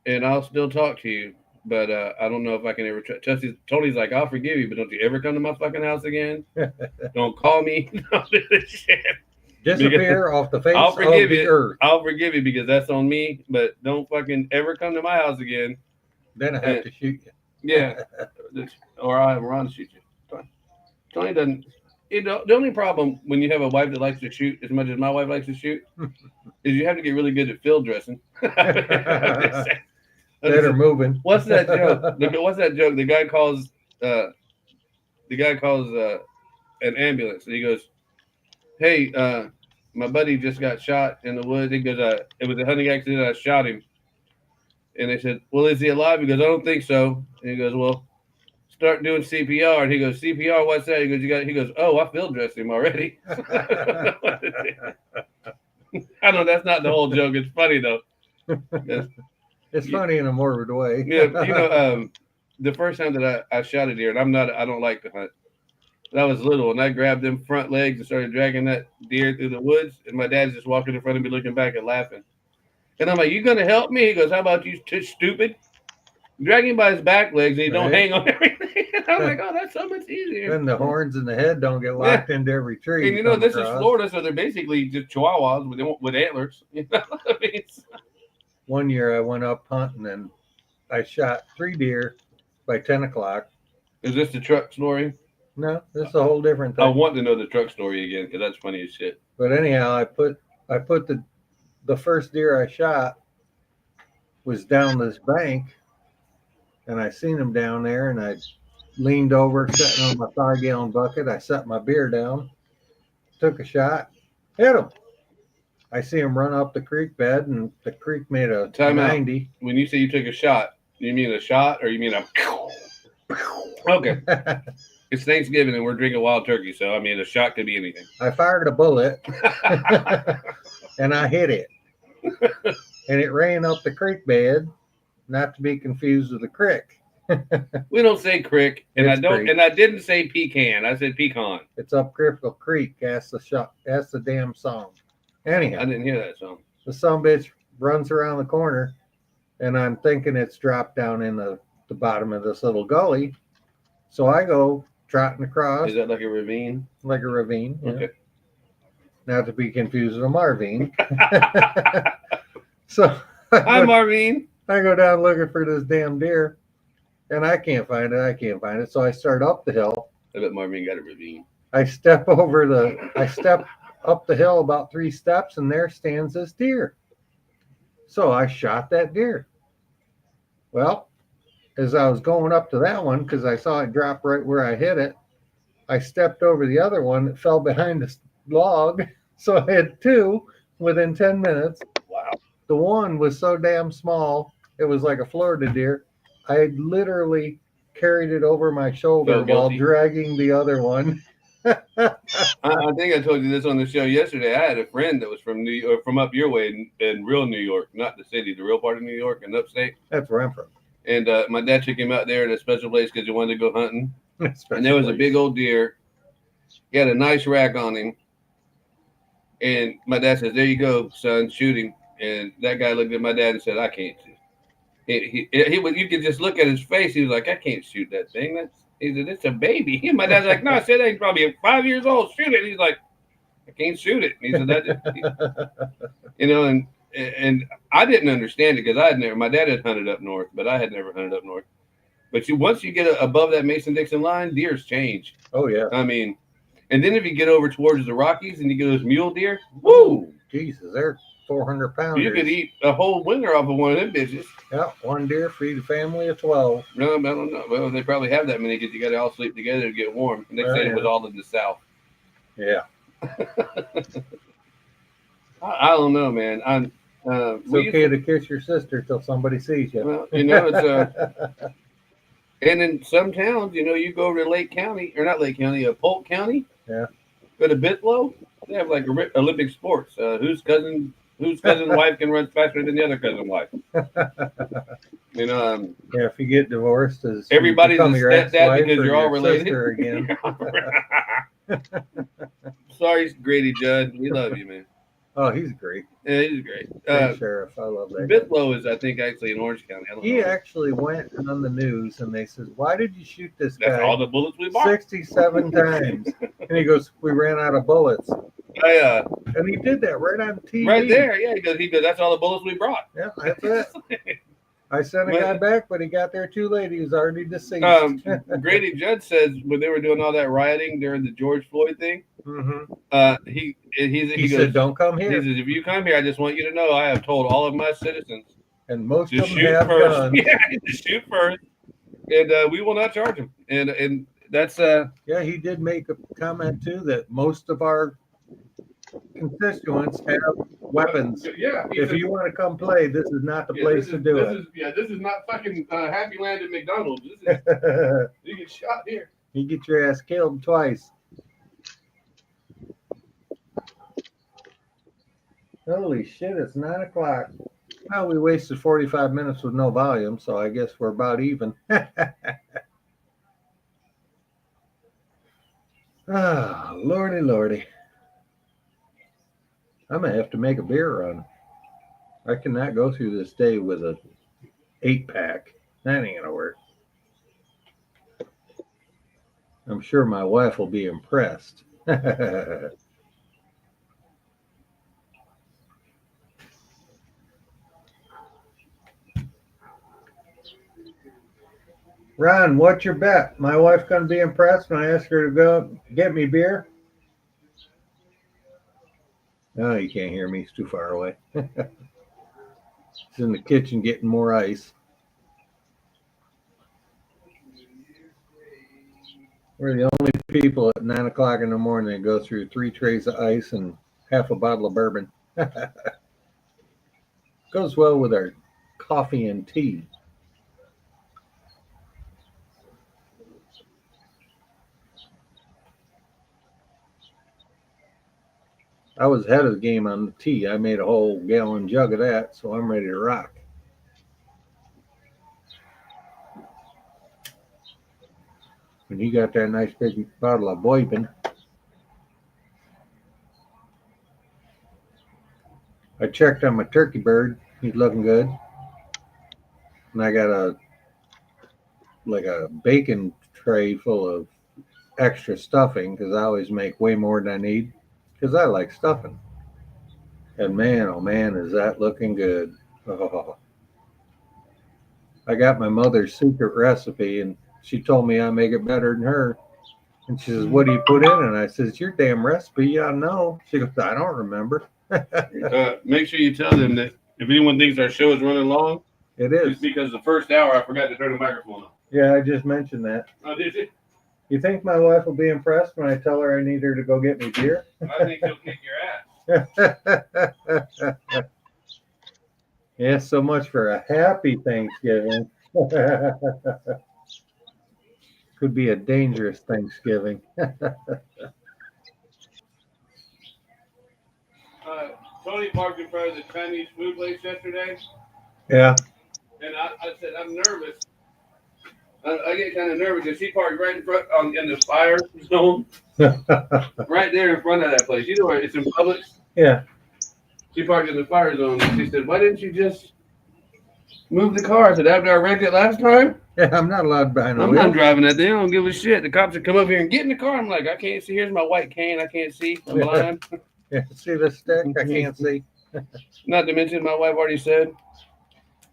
and I'll still talk to you, but I don't know if I can ever trust you. Tony's like, I'll forgive you, but don't you ever come to my fucking house again. Don't call me. Don't do this shit. Disappear off the face I'll forgive of the you. earth. I'll forgive you because that's on me, but don't fucking ever come to my house again. Then I have to shoot you. Yeah. Or I'll have Ron shoot you. Toni doesn't. You know, the only problem when you have a wife that likes to shoot as much as my wife likes to shoot is you have to get really good at field dressing. That are moving. What's that joke? What's that joke? The guy calls an ambulance and he goes, "Hey, my buddy just got shot in the woods." He goes, "It was a hunting accident. I shot him." And they said, "Well, is he alive?" He goes, "I don't think so." And he goes, "Well, start doing CPR." And he goes, "CPR, what's that?" He goes, He goes, "Oh, I field dressed him already." I know that's not the whole joke. It's funny though. It's funny in a morbid way. Yeah, you know, the first time that I shot a deer, and I don't like to hunt. But I was little, and I grabbed them front legs and started dragging that deer through the woods. And my dad's just walking in front of me, looking back and laughing. And I'm like, "You gonna help me?" He goes, "How about you, stupid? Drag him by his back legs, and he don't hang on everything." I'm like, "Oh, that's so much easier." Then the horns in the head don't get locked into every tree. And you know, this is Florida, so they're basically just chihuahuas with antlers. You know what I mean? One year I went up hunting and I shot 3 deer by 10 o'clock. Is this the truck story? No, this is a whole different thing. I want to know the truck story again because that's funny as shit. But anyhow, I put the first deer I shot was down this bank, and I seen him down there, and I leaned over, sitting on my 5-gallon bucket. I set my beer down, took a shot, hit him. I see him run up the creek bed, and the creek made a Time 90. out. When you say you took a shot, you mean a shot or you mean a? Okay. It's Thanksgiving and we're drinking wild turkey, so I mean a shot could be anything. I fired a bullet, and I hit it, and it ran up the creek bed, not to be confused with the crick. We don't say crick, and It's I don't, creek. and I didn't say pecan. I said pecan. It's up Critical Creek. That's the damn song. Anyhow, I didn't hear that song. the sumbitch runs around the corner, and I'm thinking it's dropped down in the bottom of this little gully. So I go trotting across. Is that like a ravine? Like a ravine. Yeah. Okay. Not to be confused with a Marvine. So Hi, Marvine. I go down looking for this damn deer, and I can't find it. So I start up the hill. I bet Marvine got a ravine. I step up the hill about 3 steps, and there stands this deer. So I shot that deer. Well, as I was going up to that one, because I saw it drop right where I hit it, I stepped over the other one that fell behind a log. So I had 2 within 10 minutes. Wow. The one was so damn small, it was like a Florida deer. I had literally carried it over my shoulder Felt while guilty. dragging the other one. I think I told you this on the show yesterday. I had a friend that was from New York, from up your way in real New York, not the city, the real part of New York and upstate. That's where I'm from. And my dad took him out there at a special place because he wanted to go hunting. And there was a big old deer. He had a nice rack on him. And my dad says, "There you go, son, shoot him." And that guy looked at my dad and said, "I can't." You could just look at his face. He was like, "I can't shoot that thing." He said, "It's a baby." And my dad's like, "No," I said, "He's probably 5 years old. Shoot it." He's like, "I can't shoot it." And he said, and I didn't understand it because I had never. My dad had hunted up north, but I had never hunted up north. But once you get above that Mason-Dixon line, deers change. Oh yeah. I mean, and then if you get over towards the Rockies and you get those mule deer, woo! Jesus, they're 400 pounders. You could eat a whole winter off of one of them bitches. Yeah, one deer feed a family of 12. No, I don't know. Well, they probably have that many because you got to all sleep together to get warm. And they said it was all in the south. Yeah. I don't know, man. It's okay to kiss your sister till somebody sees you. Well, it's and in some towns, you go over to Lake County, or not Lake County, Polk County. Yeah. Go to Bithlow. They have like Olympic sports. Whose cousin wife can run faster than the other cousin wife? Yeah, if you get divorced, everybody's a stepdad because you're all your related. sister again. Sorry, Grady Judd. We love you, man. Oh, he's great. Yeah, he's great. Great sheriff. I love that. Bithlow is, I think, actually in Orange County. I don't He know. actually went on the news and they said, "Why did you shoot this guy?" That's all the bullets we bought. 67 times. And he goes, "We ran out of bullets." And he did that right on TV. Right there, yeah. He goes, "That's all the bullets we brought." Yeah, that's it. I sent a guy back, but he got there too late. He was already deceased. Grady Judd says when they were doing all that rioting during the George Floyd thing, he said, goes, "Don't come here." He says, "If you come here, I just want you to know I have told all of my citizens and most to of them shoot have first. guns. Yeah, to shoot first, and we will not charge them." And that's yeah. He did make a comment too that most of our constituents have weapons. Yeah. If you want to come play, this is not the place to do it. This is not fucking Happy Land at McDonald's. You get shot here. You get your ass killed twice. Holy shit, it's 9 o'clock. Well, we wasted 45 minutes with no volume, so I guess we're about even. Ah, lordy, lordy. I'm going to have to make a beer run. I cannot go through this day with a 8-pack. That ain't going to work. I'm sure my wife will be impressed. Ron, what's your bet? My wife's going to be impressed when I ask her to go get me beer? No, you can't hear me. It's too far away. It's in the kitchen getting more ice. We're the only people at 9 o'clock in the morning that go through 3 trays of ice and half a bottle of bourbon. Goes well with our coffee and tea. I was ahead of the game on the tea. I made a whole gallon jug of that, so I'm ready to rock. And he got that nice big bottle of bourbon. I checked on my turkey bird. He's looking good. And I got a bacon tray full of extra stuffing because I always make way more than I need because I like stuffing. And man, oh man, is that looking good. Oh. I got my mother's secret recipe and she told me I make it better than her. And she says, what do you put in? And I says, your damn recipe. Yeah, I know. She goes, I don't remember. Make sure you tell them that if anyone thinks our show is running long, it is. It's because the first hour I forgot to turn the microphone on. Yeah, I just mentioned that. Oh, did you? You think my wife will be impressed when I tell her I need her to go get me beer? I think she'll kick your ass. Yeah, so much for a happy Thanksgiving. Could be a dangerous Thanksgiving. Toni parked in front of the Chinese food place yesterday. Yeah. And I said, I'm nervous. I get kind of nervous because she parked right in front in the fire zone. Right there in front of that place. You know where it's in Publix? Yeah. She parked in the fire zone. And she said, why didn't you just move the car? I said, after I wrecked it last time? Yeah, I'm not allowed behind the I'm wheel. not driving that thing. I don't give a shit. The cops would come up here and get in the car. I'm like, I can't see. Here's my white cane. I can't see. I'm blind. Yeah, see the stick? I can't see. Not to mention, my wife already said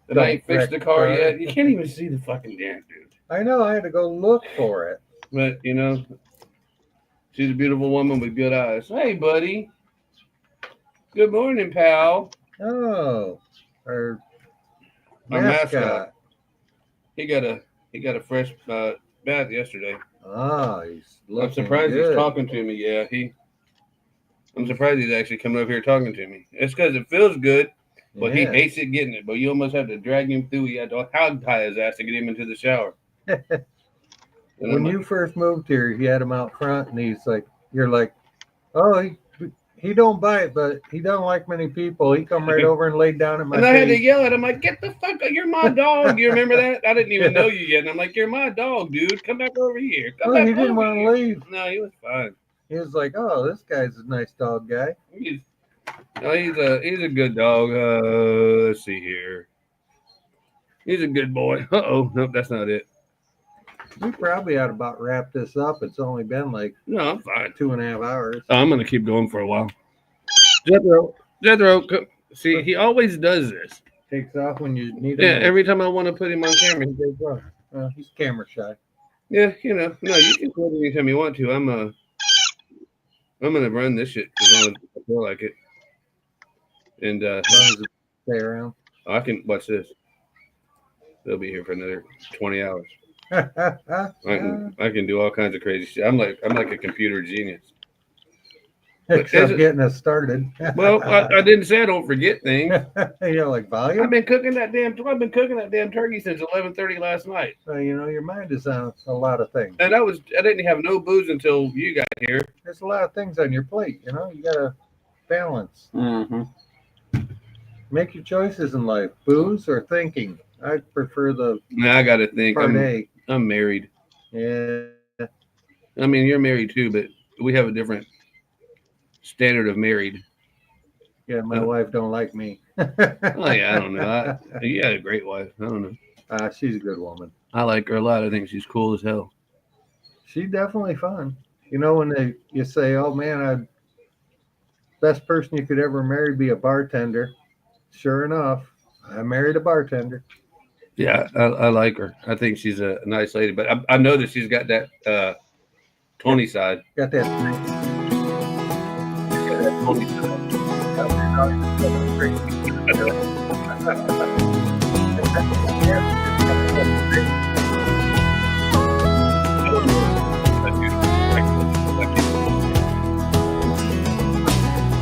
that I ain't fixed the car yet. You can't even see the fucking damn dude. I know. I had to go look for it. But, you know, she's a beautiful woman with good eyes. Hey, buddy. Good morning, pal. Oh, our mascot. He got a fresh bath yesterday. Oh, he's looking I'm surprised good. he's talking to me. Yeah, I'm surprised he's actually coming over here talking to me. It's because it feels good, but he hates it getting it. But you almost have to drag him through. You had to hog tie his ass to get him into the shower. When you first moved here, you had him out front, and he's like, you're like, oh, he don't bite, but he don't like many people. He come right over and laid down at my And I feet. had to yell at him, like, get the fuck out. You're my dog. You remember that? I didn't even know you yet. And I'm like, you're my dog, dude. Come back over here. Come back He didn't over want to here. leave. No, he was fine. He was like, oh, this guy's a nice dog guy. He's a good dog. Let's see here. He's a good boy. Uh-oh. Nope, that's not it. We probably ought to about wrap this up. It's only been like No, I'm fine. 2.5 hours. I'm going to keep going for a while. Jethro, see, he always does this. Takes off when you need him. Yeah, every time I want to put him on camera, he takes off. He's camera shy. Yeah, you know, no, you can quit anytime you want to. I'm gonna run this shit as long as I feel like it. And As long as it stay around. I can watch this. They'll be here for another 20 hours. I can do all kinds of crazy shit. I'm like a computer genius. Except getting us started. Well, I didn't say I don't forget things. Like volume. I've been cooking that damn turkey since 11:30 last night. So your mind is on a lot of things. And I didn't have no booze until you got here. There's a lot of things on your plate. You gotta balance. Mm-hmm. Make your choices in life: booze or thinking. I prefer the. I gotta think. Part A. I'm married. Yeah. I mean, you're married too, but we have a different standard of married. Yeah, my wife don't like me. Oh yeah, I don't know. You had a great wife. I don't know. She's a good woman. I like her a lot. I think she's cool as hell. She's definitely fun. When you say, "Oh man, best person you could ever marry be a bartender," sure enough, I married a bartender. Yeah, I like her. I think she's a nice lady, but I know that she's got that Toni side. Got that. Toni side.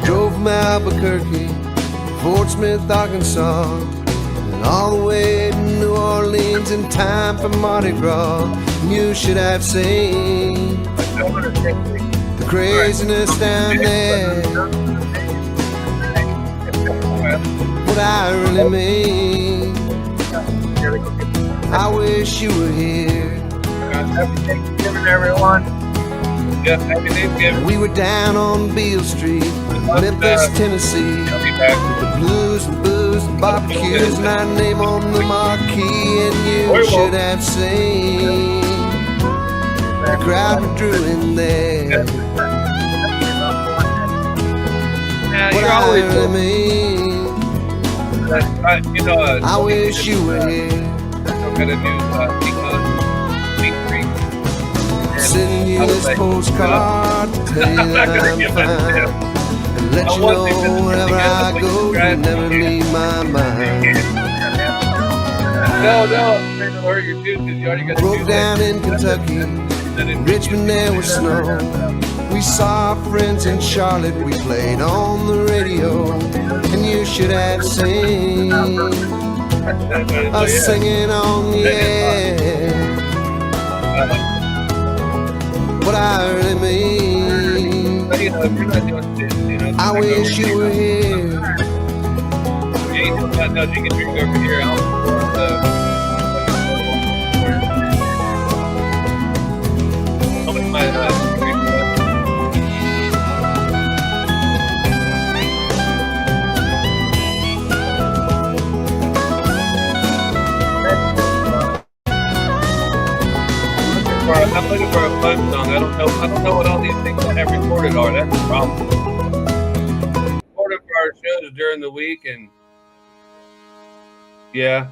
Drove from Albuquerque, Fort Smith, Arkansas, and all the way to New Orleans in time for Mardi Gras. You should have seen the craziness down there. What I really mean, I wish you were here. Happy Thanksgiving, everyone. Yeah, happy Thanksgiving. We were down on Beale Street, Memphis, Tennessee. The blues and booze and barbecues, and our name on the marquee. And you should have seen the crowd we drew in there. What I really mean, I wish you were here. Sitting you this postcard to tell you that I'm fine. And let you know wherever I go, you never leave my mind. No, I'm afraid to hurt you too, because you already got to do Broke down in Kentucky, in Richmond there was snow. We saw our friends in Charlotte, we played on the radio, and you should have seen us singing on the air. What I really mean, I wish you were here. No, you can drink over here. I'm looking for a fun song. I don't know what all these things I have recorded are. That's the problem. Recorded for our shows during the week, and yeah,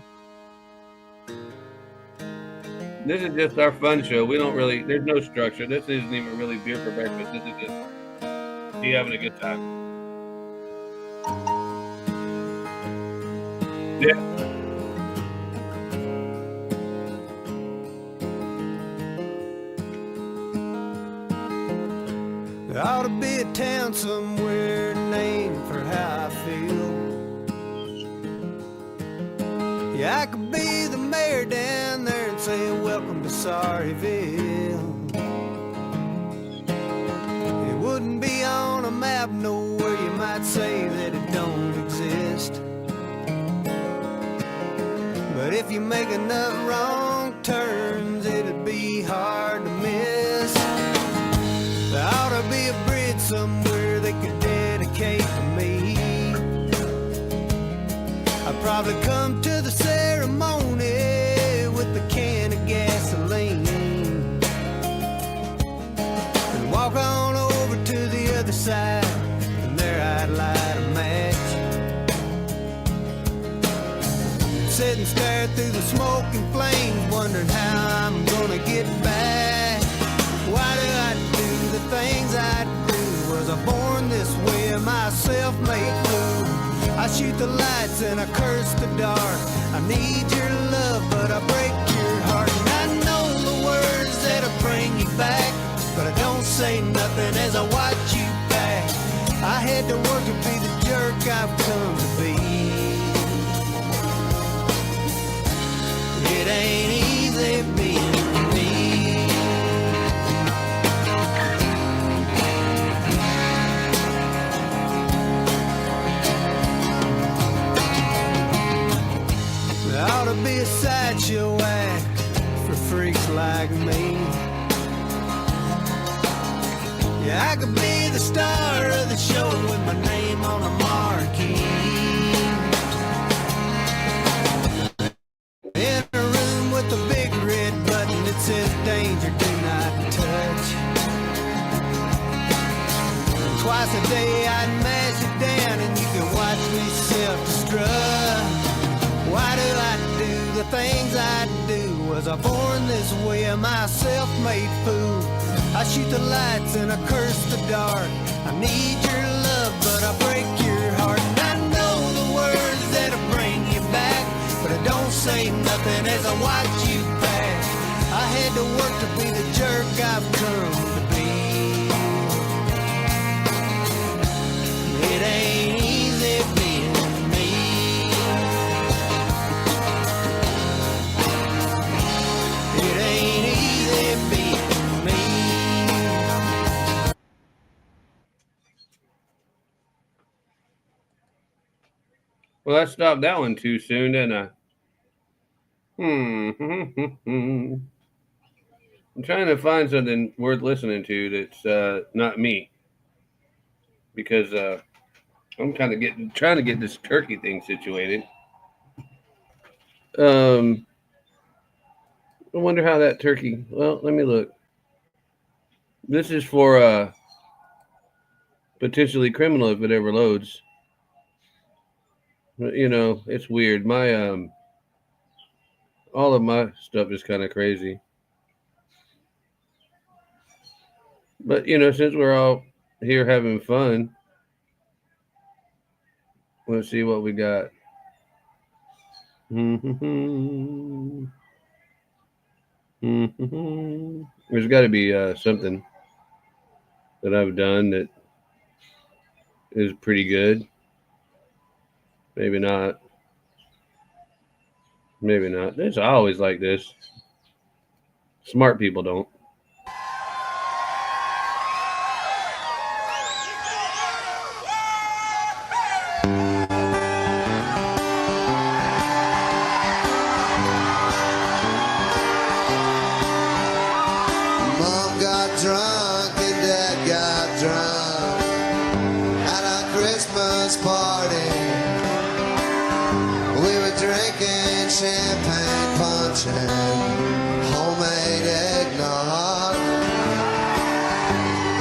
this is just our fun show. We don't really. There's no structure. This isn't even really beer for breakfast. This is just me having a good time. Yeah. There ought to be a town somewhere named for how I feel. Yeah, I could be the mayor down there and say, welcome to Sorryville. It wouldn't be on a map nowhere, you might say that it don't exist. But if you make enough wrong turns, it'd be hard to miss. There ought to be a bridge somewhere they could dedicate to me. I'd probably come to the ceremony with a can of gasoline and walk on over to the other side, and there I'd light a match. Sit and stare through the smoke and flames, wondering how I'm gonna get back. Why do I do the things I do? Was I born this way? Am I self-made fool? I shoot the lights and I curse the dark. I need your love, but I break your heart. And I know the words that'll bring you back, but I don't say nothing as I watch you back. I had to work to be the jerk I've come to be. It ain't easy being me. There ought to be a sideshow act for freaks like me. Yeah, I could be the star of the show with my name on a marquee. In a room with a big red button that says danger, do not touch. Twice a day I'd mash it down and you could watch me self-destruct. Why do I do the things I do? Was I born this way? Am I a self-made fool? I shoot the lights and I curse the dark. I need your love, but I break your heart. And I know the words that'll bring you back, but I don't say nothing as I watch you pass. I had to work to be the jerk I've come to be. It ain't easy being me. It ain't easy being me. Well, I stopped that one too soon, didn't I? I'm trying to find something worth listening to that's not me, because I'm kind of trying to get this turkey thing situated. I wonder how that turkey. Well, let me look. This is for potentially criminal if it ever loads. You know, it's weird. My all of my stuff is kind of crazy. But you know, since we're all here having fun, let's see what we got. There's got to be something that I've done that is pretty good. Maybe not. Maybe not. It's always like this. Smart people don't. Mom got drunk and Dad got drunk at our Christmas party. We were drinking champagne punch and homemade eggnog.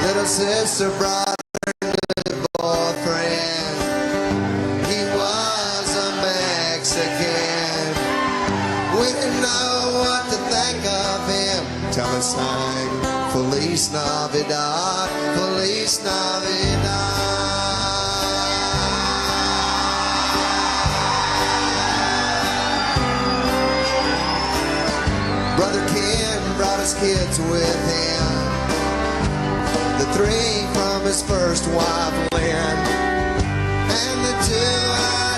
Little sister brought her new boyfriend. He was a Mexican. We didn't know what to think of him till he sang Feliz Navidad, Feliz Navidad. Brother Ken brought his kids with him, the three from his first wife Lynn, and the two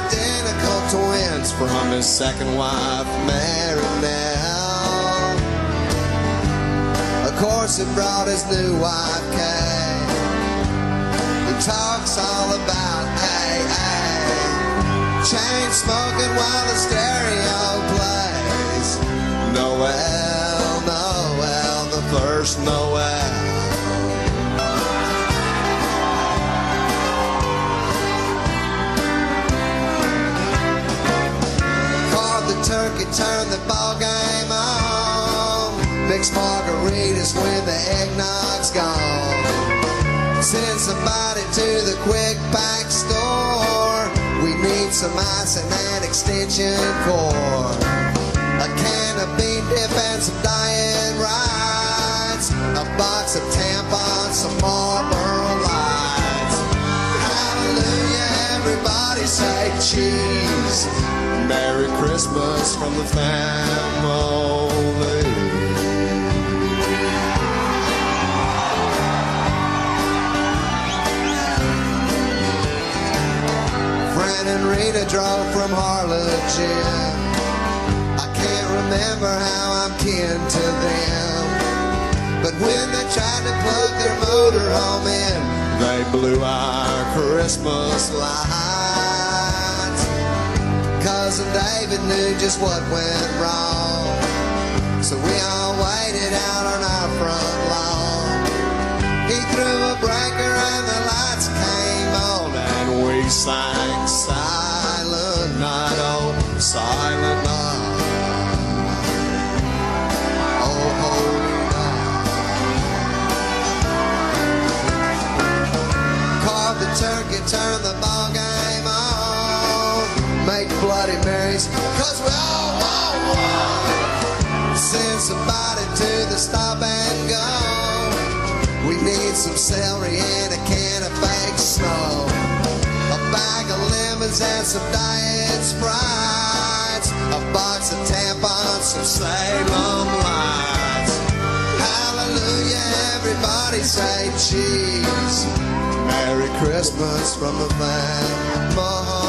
identical twins from his second wife Marinelle. Of course, he brought his new wife Kay. He talks all about AA, chain smoking while the stereo plays. Noel, Noel, the first Noel. Caught the turkey, turned the ball game on. Mixed margaritas when the eggnog's gone. Send somebody to the quick pack store. We need some ice and an extension cord. A can of bean dip and some diet rides. A box of tampons, some Marlboro Lights. Hallelujah, everybody say cheese. Merry Christmas from the family. Fran and Rita drove from Harlingen. I can't remember how I'm kin to them, but when they tried to plug their motorhome in, they blew our Christmas lights. Cousin David knew just what went wrong, so we all waited out on our front lawn. He threw a breaker and the lights came on, and we sang Silent Night, oh, Silent Night. Oh, holy night. Carved the turkey, turned the ball game on. Make Bloody Marys, cause we all want one. Send somebody to the stop and go. We need some celery and a can of fake snow. A bag of lemons and some diet Sprites. A box of tampons, some Salem Lights. Hallelujah, everybody say cheese. Merry Christmas from the family. Feliz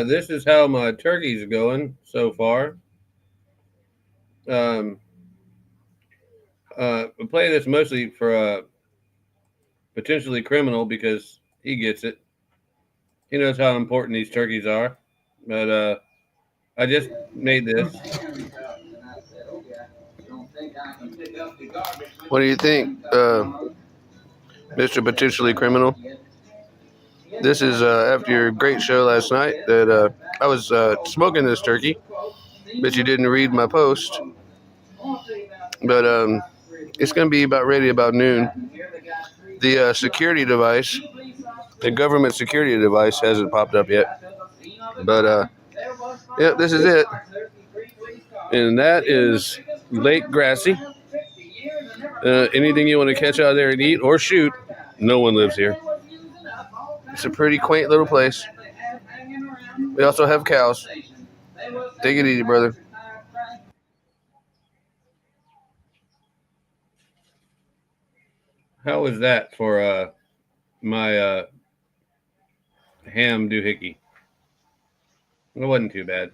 This is how my turkey's going so far. I play this mostly for potentially criminal because he gets it. He knows how important these turkeys are. But I just made this. What do you think, Mr. Potentially Criminal? This is after your great show last night that I was smoking this turkey, but you didn't read my post. But it's going to be about ready about noon. The security device, the government security device hasn't popped up yet. But yeah, this is it. And that is Lake Grassy. Anything you want to catch out there and eat or shoot, no one lives here. It's a pretty quaint little place. We also have cows. Take it easy, brother. How was that for my ham doohickey? It wasn't too bad.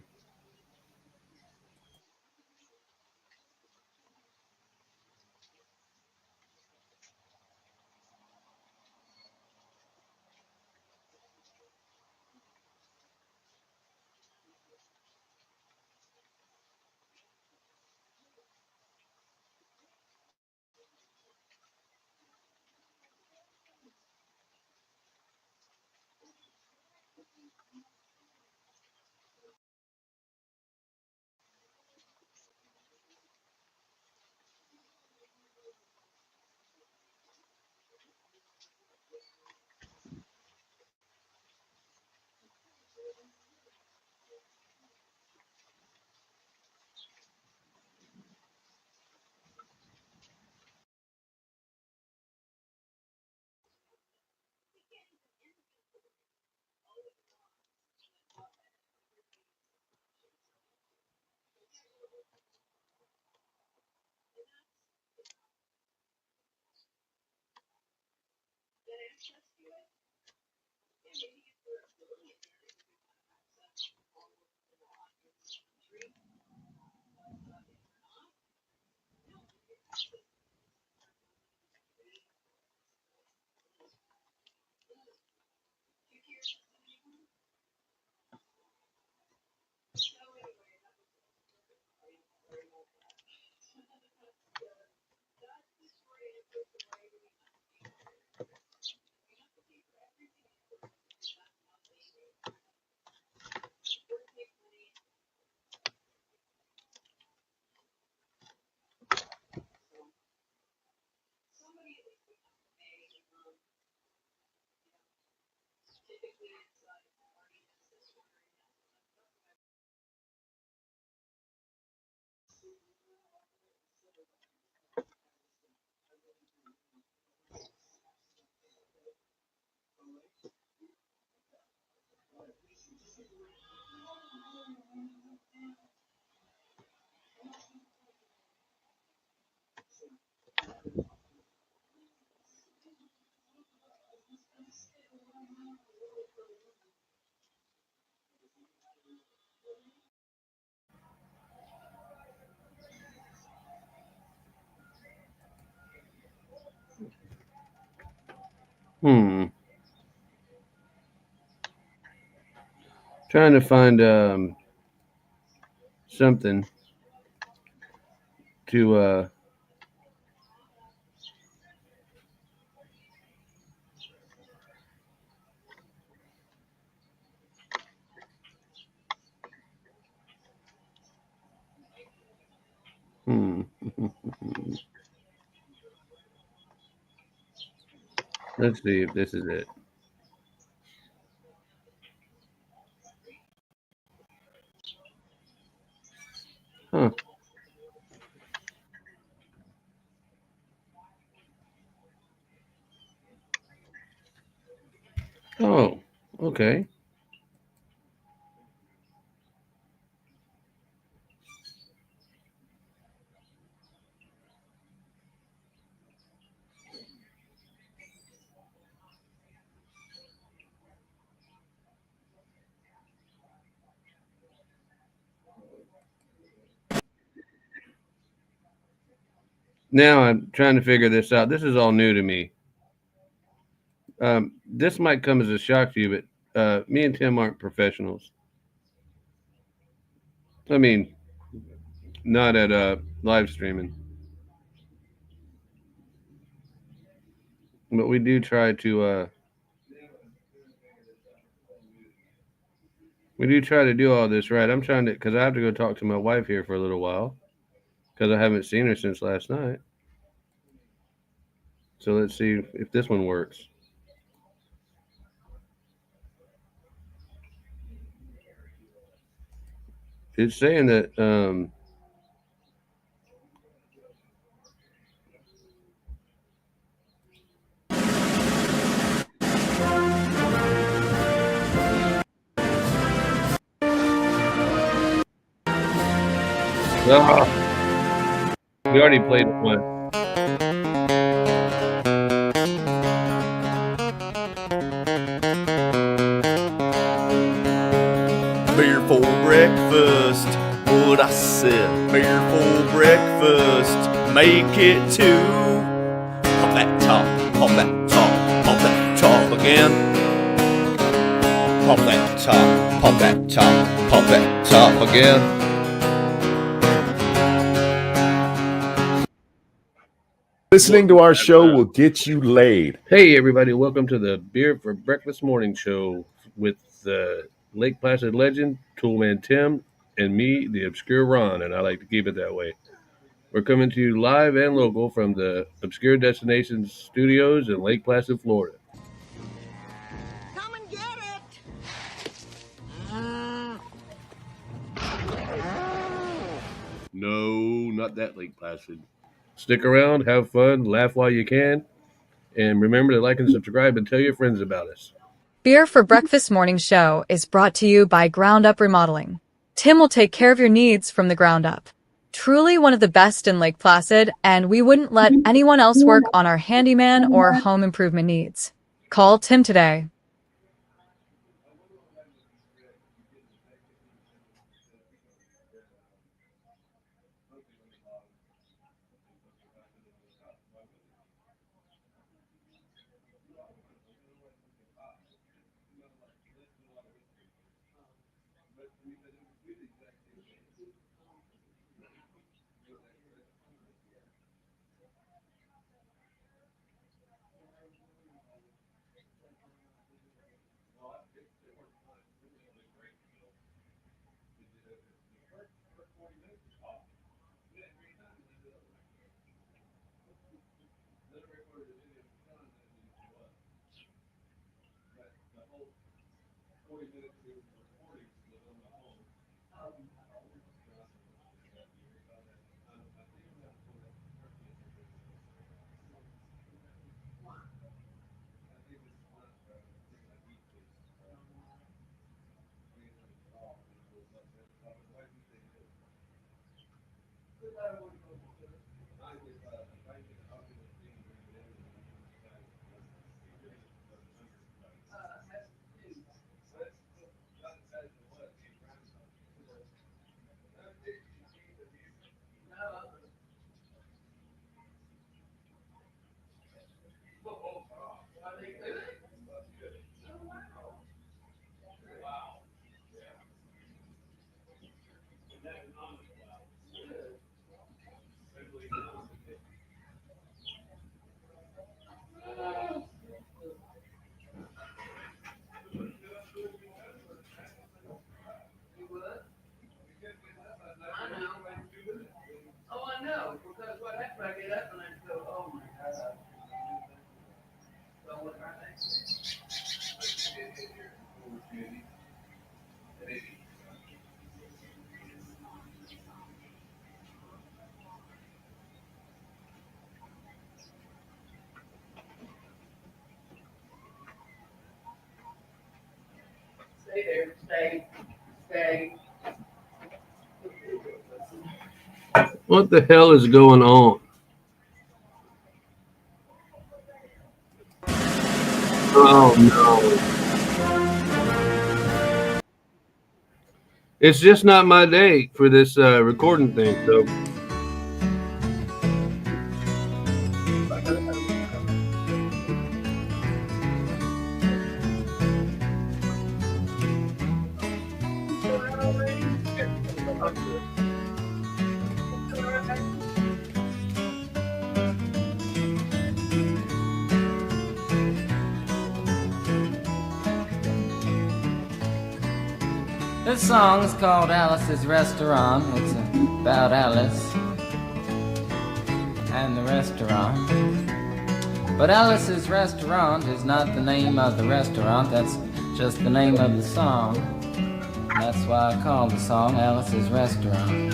Trying to find something to let's see if this is it. Huh. Oh, okay. Now I'm trying to figure this out. This is all new to me. This might come as a shock to you, but me and Tim aren't professionals. I mean, not at live streaming, but we do try to We do try to do all this right. I'm trying to, because I have to go talk to my wife here for a little while, because I haven't seen her since last night. So let's see if this one works. It's saying that we already played it once. Beer for breakfast, what I said. Beer for breakfast, make it two. Pop that top, pop that top, pop that top again. Pop that top, pop that top, pop that top again. Listening to our show will get you laid. Hey, everybody, welcome to the Beer for Breakfast Morning Show with the Lake Placid legend, Toolman Tim, and me, the obscure Ron, and I like to keep it that way. We're coming to you live and local from the Obscure Destinations Studios in Lake Placid, Florida. Come and get it. No, not that Lake Placid. Stick around, have fun, laugh while you can, and remember to like and subscribe and tell your friends about us. Beer for Breakfast Morning Show is brought to you by Ground Up Remodeling. Tim will take care of your needs from the ground up. Truly one of the best in Lake Placid, and we wouldn't let anyone else work on our handyman or home improvement needs. Call Tim today. Stay. What the hell is going on? Oh, no. It's just not my day for this recording thing, so. This song is called Alice's Restaurant. It's about Alice and the restaurant. But Alice's Restaurant is not the name of the restaurant, that's just the name of the song. That's why I call the song Alice's Restaurant.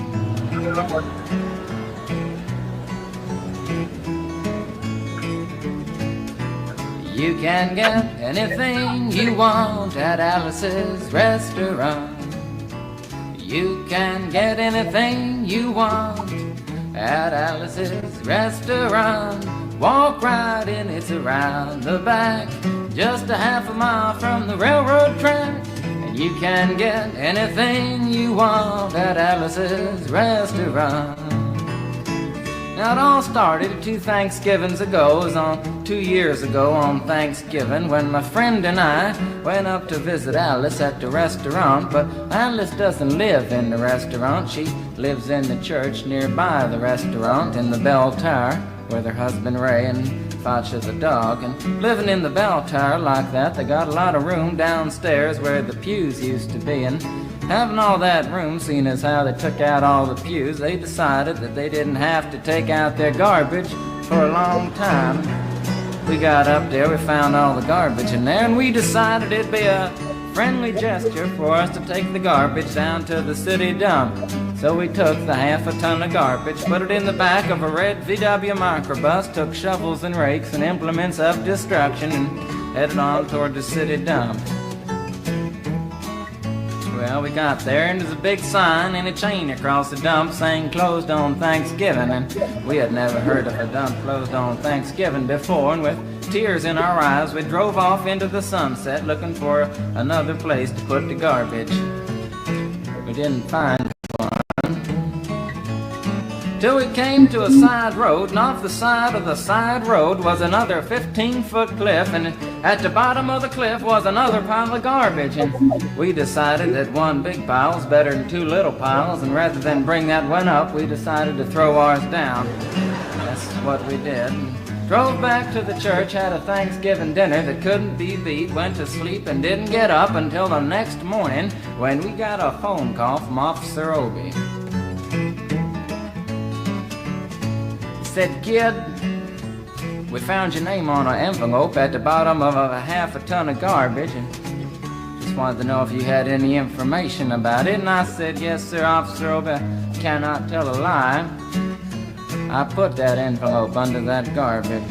You can get anything you want at Alice's Restaurant. You can get anything you want at Alice's Restaurant. Walk right in, it's around the back, just a half a mile from the railroad track. And you can get anything you want at Alice's Restaurant. Now it all started 2 Thanksgivings ago. It was on 2 years ago on Thanksgiving when my friend and I went up to visit Alice at the restaurant. But Alice doesn't live in the restaurant. She lives in the church nearby the restaurant in the bell tower with her husband Ray and Facha the dog. And living in the bell tower like that, they got a lot of room downstairs where the pews used to be. And having all that room, seeing as how they took out all the pews, they decided that they didn't have to take out their garbage for a long time. We got up there, we found all the garbage in there, and we decided it'd be a friendly gesture for us to take the garbage down to the city dump. So we took the half a ton of garbage, put it in the back of a red VW microbus, took shovels and rakes and implements of destruction, and headed on toward the city dump. Well, we got there, and there's a big sign and a chain across the dump saying closed on Thanksgiving, and we had never heard of a dump closed on Thanksgiving before, and with tears in our eyes, we drove off into the sunset looking for another place to put the garbage. We didn't find one till we came to a side road, and off the side of the side road was another 15-foot cliff, and at the bottom of the cliff was another pile of garbage. And we decided that one big pile was better than 2 little piles, and rather than bring that one up, we decided to throw ours down. That's what we did. Drove back to the church, had a Thanksgiving dinner that couldn't be beat, went to sleep and didn't get up until the next morning when we got a phone call from Officer Obie. He said, "Kid, we found your name on an envelope at the bottom of a half a ton of garbage, and just wanted to know if you had any information about it." And I said, "Yes, sir, Officer Obie, I cannot tell a lie. I put that envelope under that garbage."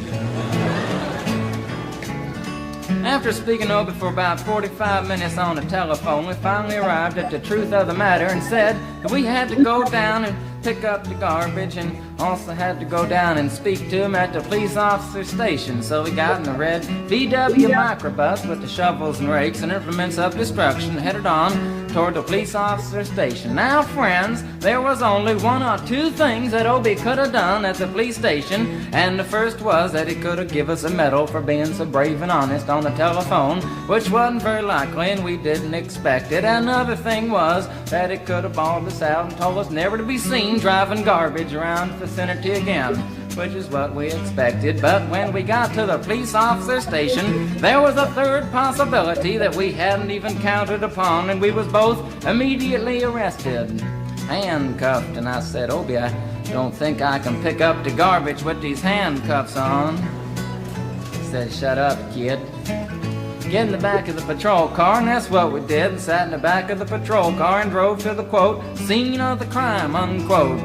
After speaking over for about 45 minutes on the telephone, we finally arrived at the truth of the matter and said that we had to go down and pick up the garbage, and also had to go down and speak to him at the police officer station. So we got in the red VW microbus with the shovels and rakes and implements of destruction, headed on toward the police officer station. Now, friends, there was only 1 or 2 things that Obie could have done at the police station, and the first was that he could have given us a medal for being so brave and honest on the telephone, which wasn't very likely, and we didn't expect it. Another thing was that he could have bawled us out and told us never to be seen driving garbage around the vicinity again, which is what we expected. But when we got to the police officer station, there was a third possibility that we hadn't even counted upon, and we was both immediately arrested, handcuffed. And I said, "Obie, I don't think I can pick up the garbage with these handcuffs on." He said, "Shut up, kid. Get in the back of the patrol car," and that's what we did, and sat in the back of the patrol car and drove to the, quote, "scene of the crime," unquote.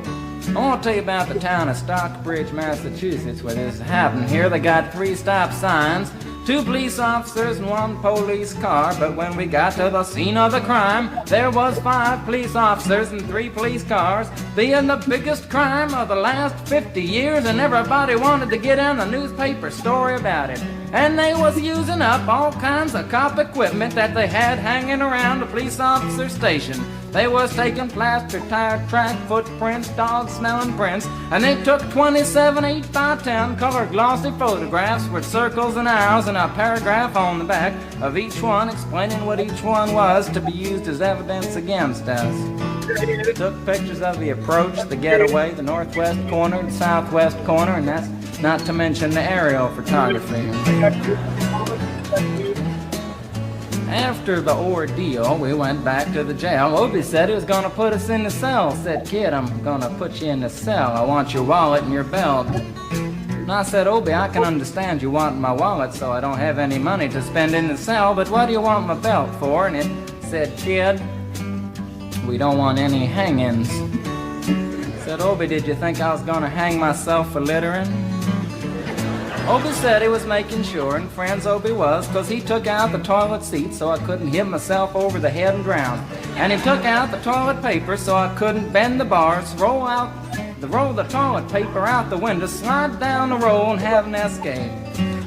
I want to tell you about the town of Stockbridge, Massachusetts, where this happened. Here they got 3 stop signs, 2 police officers and 1 police car. But when we got to the scene of the crime, there was 5 police officers and 3 police cars, being the biggest crime of the last 50 years, and everybody wanted to get in the newspaper story about it. And they was using up all kinds of cop equipment that they had hanging around the police officer station. They was taking plaster tire track footprints, dog-smelling prints, and they took 27 8x10 color glossy photographs with circles and arrows and a paragraph on the back of each one explaining what each one was to be used as evidence against us. Took pictures of the approach, the getaway, the northwest corner, the southwest corner, and that's not to mention the aerial photography. After the ordeal, we went back to the jail. Obie said he was gonna put us in the cell. Said, kid, I'm gonna put you in the cell. I want your wallet and your belt. And I said, Obie, I can understand you want my wallet, so I don't have any money to spend in the cell, but what do you want my belt for? And it said, kid, we don't want any hangings. Said, Obie, did you think I was gonna hang myself for littering? Obie said he was making sure, and friends Obie was, 'cause he took out the toilet seat so I couldn't hit myself over the head and drown. And he took out the toilet paper so I couldn't bend the bars, roll the toilet paper out the window, slide down the roll and have an escape.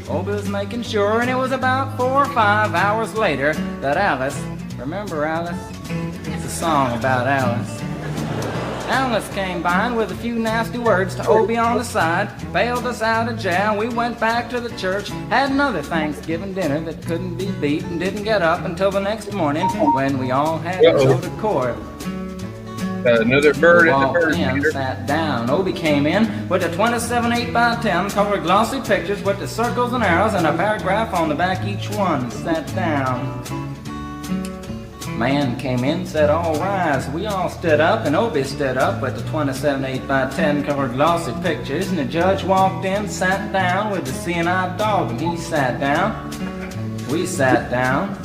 Obie was making sure, and it was about 4 or 5 hours later that Alice, remember Alice? It's a song about Alice. Alice came by and with a few nasty words to Obie on the side, bailed us out of jail. We went back to the church, had another Thanksgiving dinner that couldn't be beat, and didn't get up until the next morning when we all had to go to court. Another bird in the bird feeder. feeder. Sat down. Obie came in with the 27 8x10 colored glossy pictures with the circles and arrows and a paragraph on the back each one. Sat down. Man came in, said, all rise. We all stood up, and Obie stood up with the 27 8x10 colored glossy pictures, and the judge walked in, sat down with the seeing-eyed dog, and he sat down. We sat down.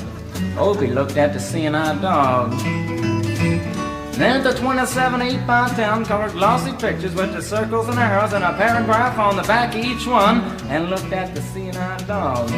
Obie looked at the seeing-eyed dog. Then the 27 8x10 colored glossy pictures with the circles and arrows and a paragraph on the back of each one, and looked at the seeing-eyed dog.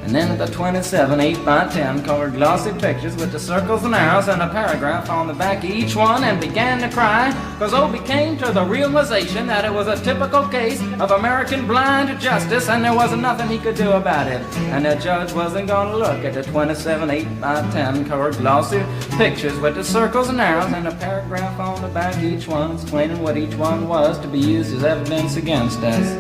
And then the 27 8x10 colored glossy pictures with the circles and arrows and a paragraph on the back of each one, and began to cry, 'cause Obie came to the realization that it was a typical case of American blind justice, and there wasn't nothing he could do about it. And the judge wasn't going to look at the 27 8x10 colored glossy pictures with the circles and arrows and a paragraph on the back of each one, explaining what each one was to be used as evidence against us.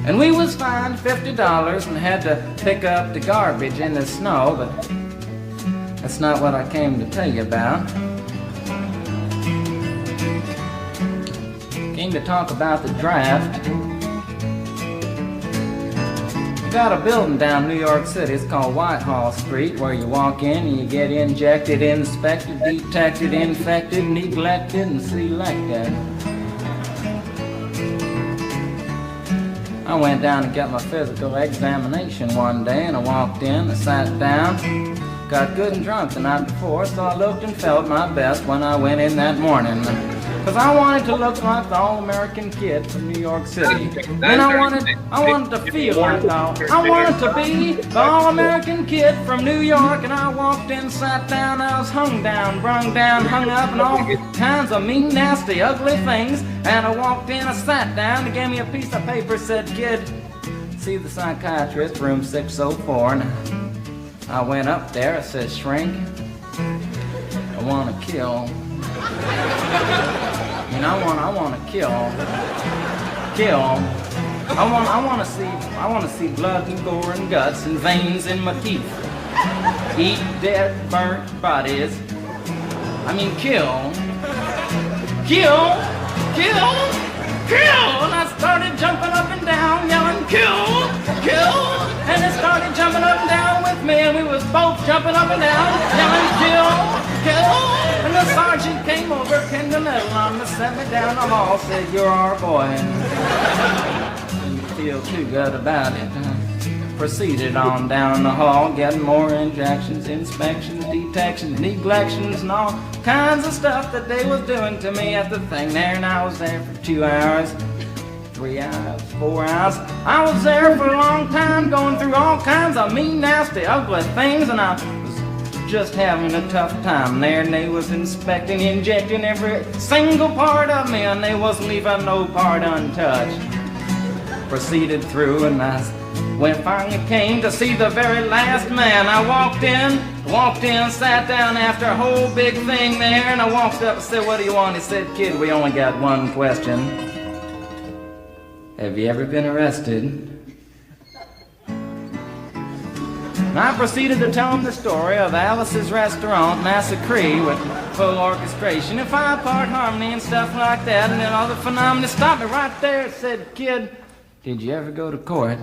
And we was fined $50 and had to pick up the garbage in the snow, but that's not what I came to tell you about. Came to talk about the draft. We got a building down New York City, it's called Whitehall Street, where you walk in and you get injected, inspected, detected, infected, neglected, and selected. I went down to get my physical examination one day, and I walked in, I sat down, got good and drunk the night before, so I looked and felt my best when I went in that morning. 'Cause I wanted to look like the all-American kid from New York City. And I wanted to feel like I wanted to be the all-American kid from New York. And I walked in, sat down, I was hung down, brung down, hung up, and all kinds of mean, nasty, ugly things. And I walked in, I sat down, they gave me a piece of paper, said, kid, see the psychiatrist, room 604. And I went up there, I said, shrink, I want to kill. And I want to kill. I want to see blood and gore and guts and veins in my teeth. Eat dead, burnt bodies. I mean, kill. And I started jumping up and down, yelling, kill. And it started jumping up and down with me, and we was both jumping up and down, yelling, kill. And the sergeant came over, pinned a medal on me, sent me down the hall, said, you're our boy. And didn't feel too good about it. Proceeded on down the hall, getting more injections, inspections, detections, neglections, and all kinds of stuff that they was doing to me at the thing there. And I was there for 2 hours, 3 hours, 4 hours. I was there for a long time, going through all kinds of mean, nasty, ugly things, and I was just having a tough time there. And they was inspecting, injecting every single part of me, and they wasn't leaving no part untouched. Proceeded through, and when finally came to see the very last man, I walked in, sat down after a whole big thing there, and I walked up and said, what do you want? He said, kid, we only got one question. Have you ever been arrested? And I proceeded to tell him the story of Alice's Restaurant Massacre with full orchestration and 5-part harmony and stuff like that, and then all the phenomena stopped me right there and said, kid, did you ever go to court?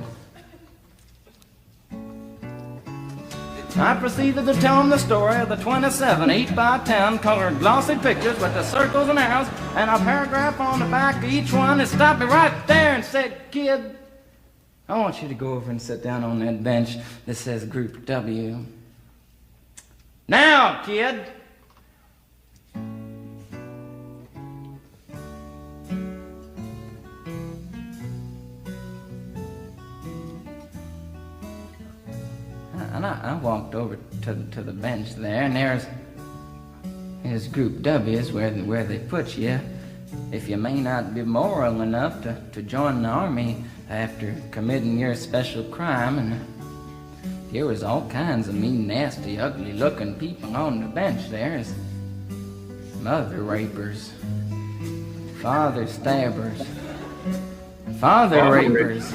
I proceeded to tell him the story of the 27 8x10 colored glossy pictures with the circles and arrows and a paragraph on the back of each one. It stopped me right there and said, "Kid, I want you to go over and sit down on that bench that says Group W. Now, kid." And I walked over to the bench there, and there's Group W is where they put you if you may not be moral enough to join the army after committing your special crime. And there was all kinds of mean, nasty, ugly-looking people on the bench there. There's mother rapers, father stabbers, father rapers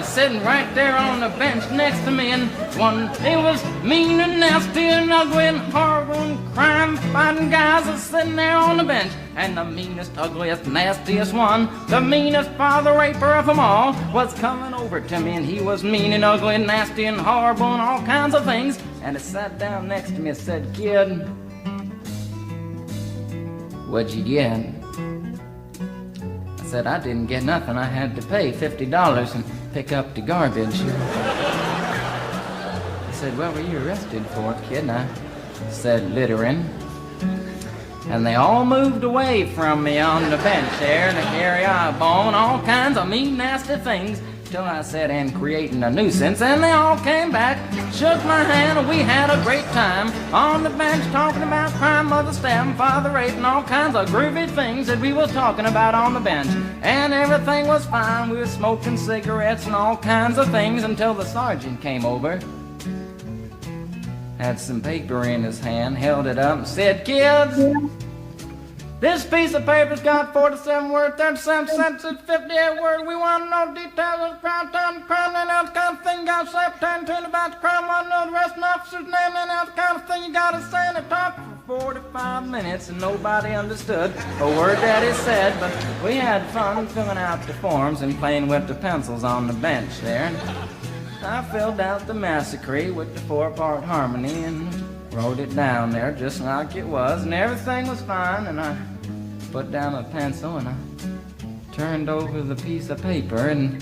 sitting right there on the bench next to me, and one, they was mean and nasty and ugly and horrible and crime-fighting guys are sitting there on the bench. And the meanest, ugliest, nastiest one, the meanest father raper of them all, was coming over to me, and he was mean and ugly and nasty and horrible and all kinds of things. And he sat down next to me and said, "Kid, what'd you get?" I said, "I didn't get nothing. I had to pay $50 and pick up the garbage." He said, "What were you arrested for, kid?" And I said, "Littering." And they all moved away from me on the bench there to carry eyeball and all kinds of mean, nasty things, till I said, "And creating a nuisance." And they all came back, shook my hand, and we had a great time on the bench talking about crime, mother stabbing, father raping, all kinds of groovy things that we was talking about on the bench. And everything was fine. We were smoking cigarettes and all kinds of things until the sergeant came over, had some paper in his hand, held it up and said, "Kids, this piece of paper's got 47 words, 37 sentences, 58 words. We want to know details of the crime, time, crime, and that kind of thing. Got to say up about the crime, want to know the rest of the officer's name, and that kind of thing. You got to say." And it talked for 45 minutes, and nobody understood a word that he said, but we had fun filling out the forms and playing with the pencils on the bench there. And I filled out the massacre with the 4-part harmony and wrote it down there just like it was, and everything was fine. And I put down a pencil and I turned over the piece of paper, and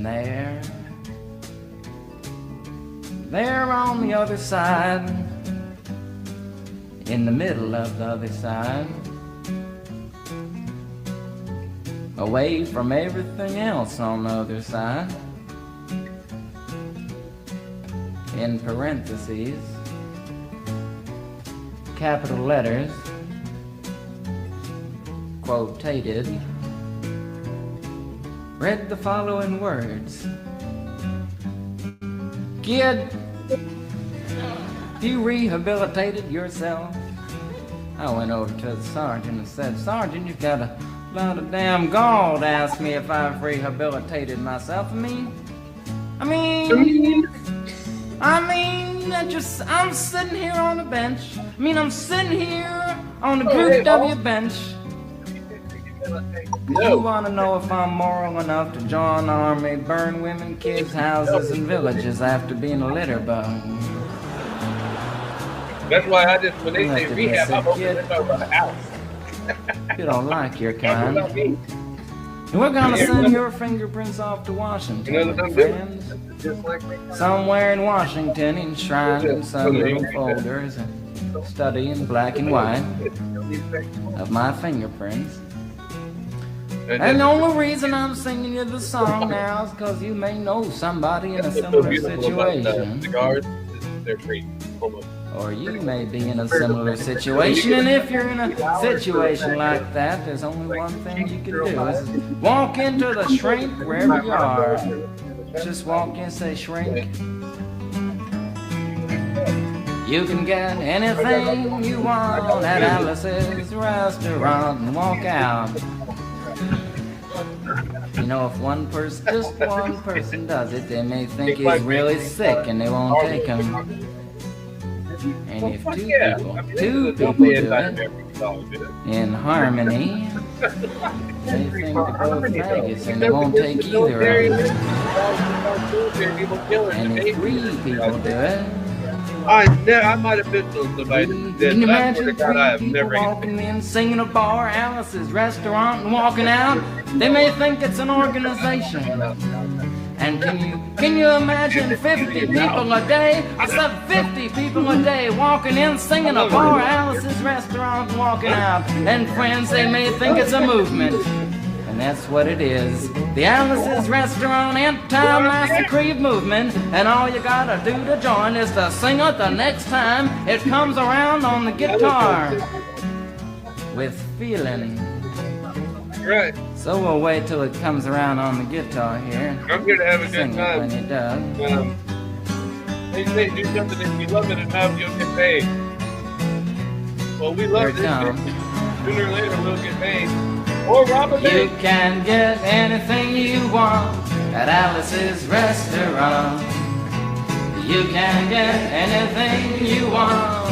there on the other side, in the middle of the other side, away from everything else on the other side, in parentheses, capital letters, quotated, read the following words: "Kid, you rehabilitated yourself." I went over to the sergeant and said, "Sergeant, you've got a lot of damn gall to ask me if I've rehabilitated myself. I mean, I'm sitting here on the bench. I'm sitting here on the Group W bench. You want to know if I'm moral enough to join the army, burn women, kids, houses, and villages after being a litter bug?" That's why I just, when they say rehab, I'm opening the door of the house. You don't like your kind. We're gonna send your fingerprints off to Washington, my friends. Somewhere in Washington, enshrined in some little folders, a study in black and white of my fingerprints. And the only reason I'm singing you the song now is because you may know somebody in a similar situation. Cigars, they're free. Or you may be in a similar situation, and if you're in a situation like that, there's only one thing you can do, is walk into the shrink wherever you are. Just walk in and say, "Shrink, you can get anything you want at Alice's restaurant," and walk out. You know, if just one person does it, they may think he's really sick and they won't take him. And if two people do it in harmony, They think they're both Vegas, and it won't take either of them. And if 3 people do it, I might have been to somebody that did, can you but I imagine swear to God, I 3 have people never eaten. walking in, singing a bar, Alice's restaurant, and walking out? They may think it's an organization. And can you imagine 50 people a day? I said 50 people a day walking in, singing a bar, Alice's restaurant, and walking out. And friends, they may think it's a movement. And that's what it is. The Alice's Restaurant Anti-Massacre movement. And all you gotta do to join is to sing it the next time it comes around on the guitar. With feeling. Right. So we'll wait till it comes around on the guitar here. I'm here to have a good Sing it time. when it does. They say do something if you love it enough, you'll get paid. Well, we love Here it this. comes. Sooner or later, we'll get paid. Or rob a You bank. can get anything you want at Alice's Restaurant. You can get anything you want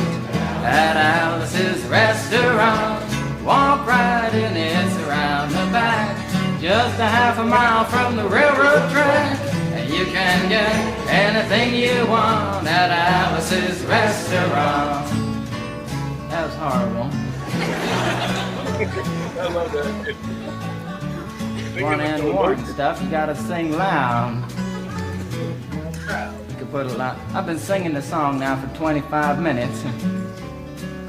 at Alice's Restaurant. Walk right in, it's around the back, just a half a mile from the railroad track. And you can get anything you want at Alice's Restaurant. That was horrible. I love that. One and one stuff, you gotta sing loud. You could put a lot. I've been singing the song now for 25 minutes.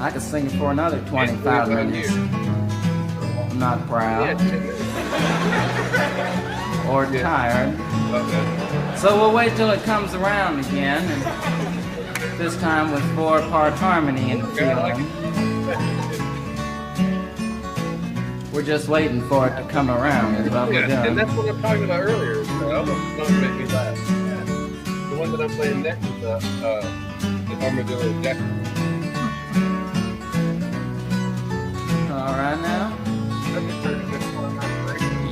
I could sing it for another 25 minutes. I'm not proud or tired. So we'll wait till it comes around again, and this time with 4-part harmony in the feeling. We're just waiting for it to come around is what we're And doing. that's what I'm talking about earlier. The album don't make me laugh. The one that I'm playing next is the Armadillo Jack. All right now.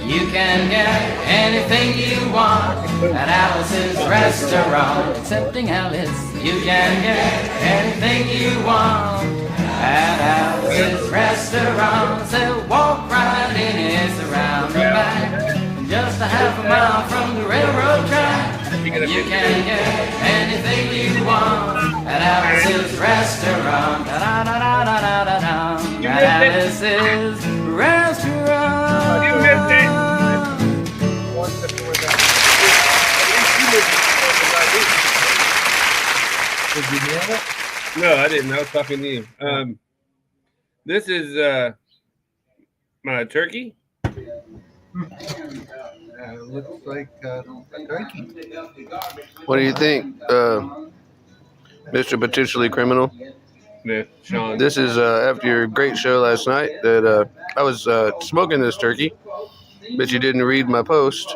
You can get anything you want at Alice's Restaurant. Accepting Alice, you can get anything you want at Alice's Restaurant. So walk right in, it's around the back, just a half a mile from the railroad track. You can get anything you want at Alice's Restaurant. Da-da-da-da-da-da-da. At Alice's Restaurant. You missed it. Did you nail it? No, I didn't. I was talking to you. This is my turkey. Looks like a turkey. What do you think, Mr. Potentially Criminal? Yeah, Sean. This is after your great show last night that I was smoking this turkey, but you didn't read my post.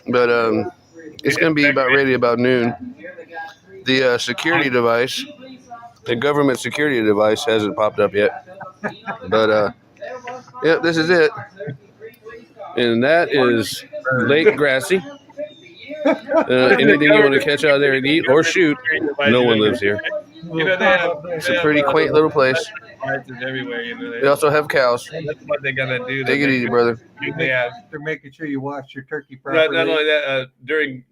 But it's going to be ready about noon. The security device, the government security device hasn't popped up yet. But, yeah, this is it. And that is Lake Grassy. Anything you want to catch out there and eat or shoot, no one lives here. You know, It's a pretty quaint little place. Everywhere, you know, They also have cows. that's what they're gonna do. Take it easy, brother. Yeah. They're making sure you wash your turkey properly. Not only that, during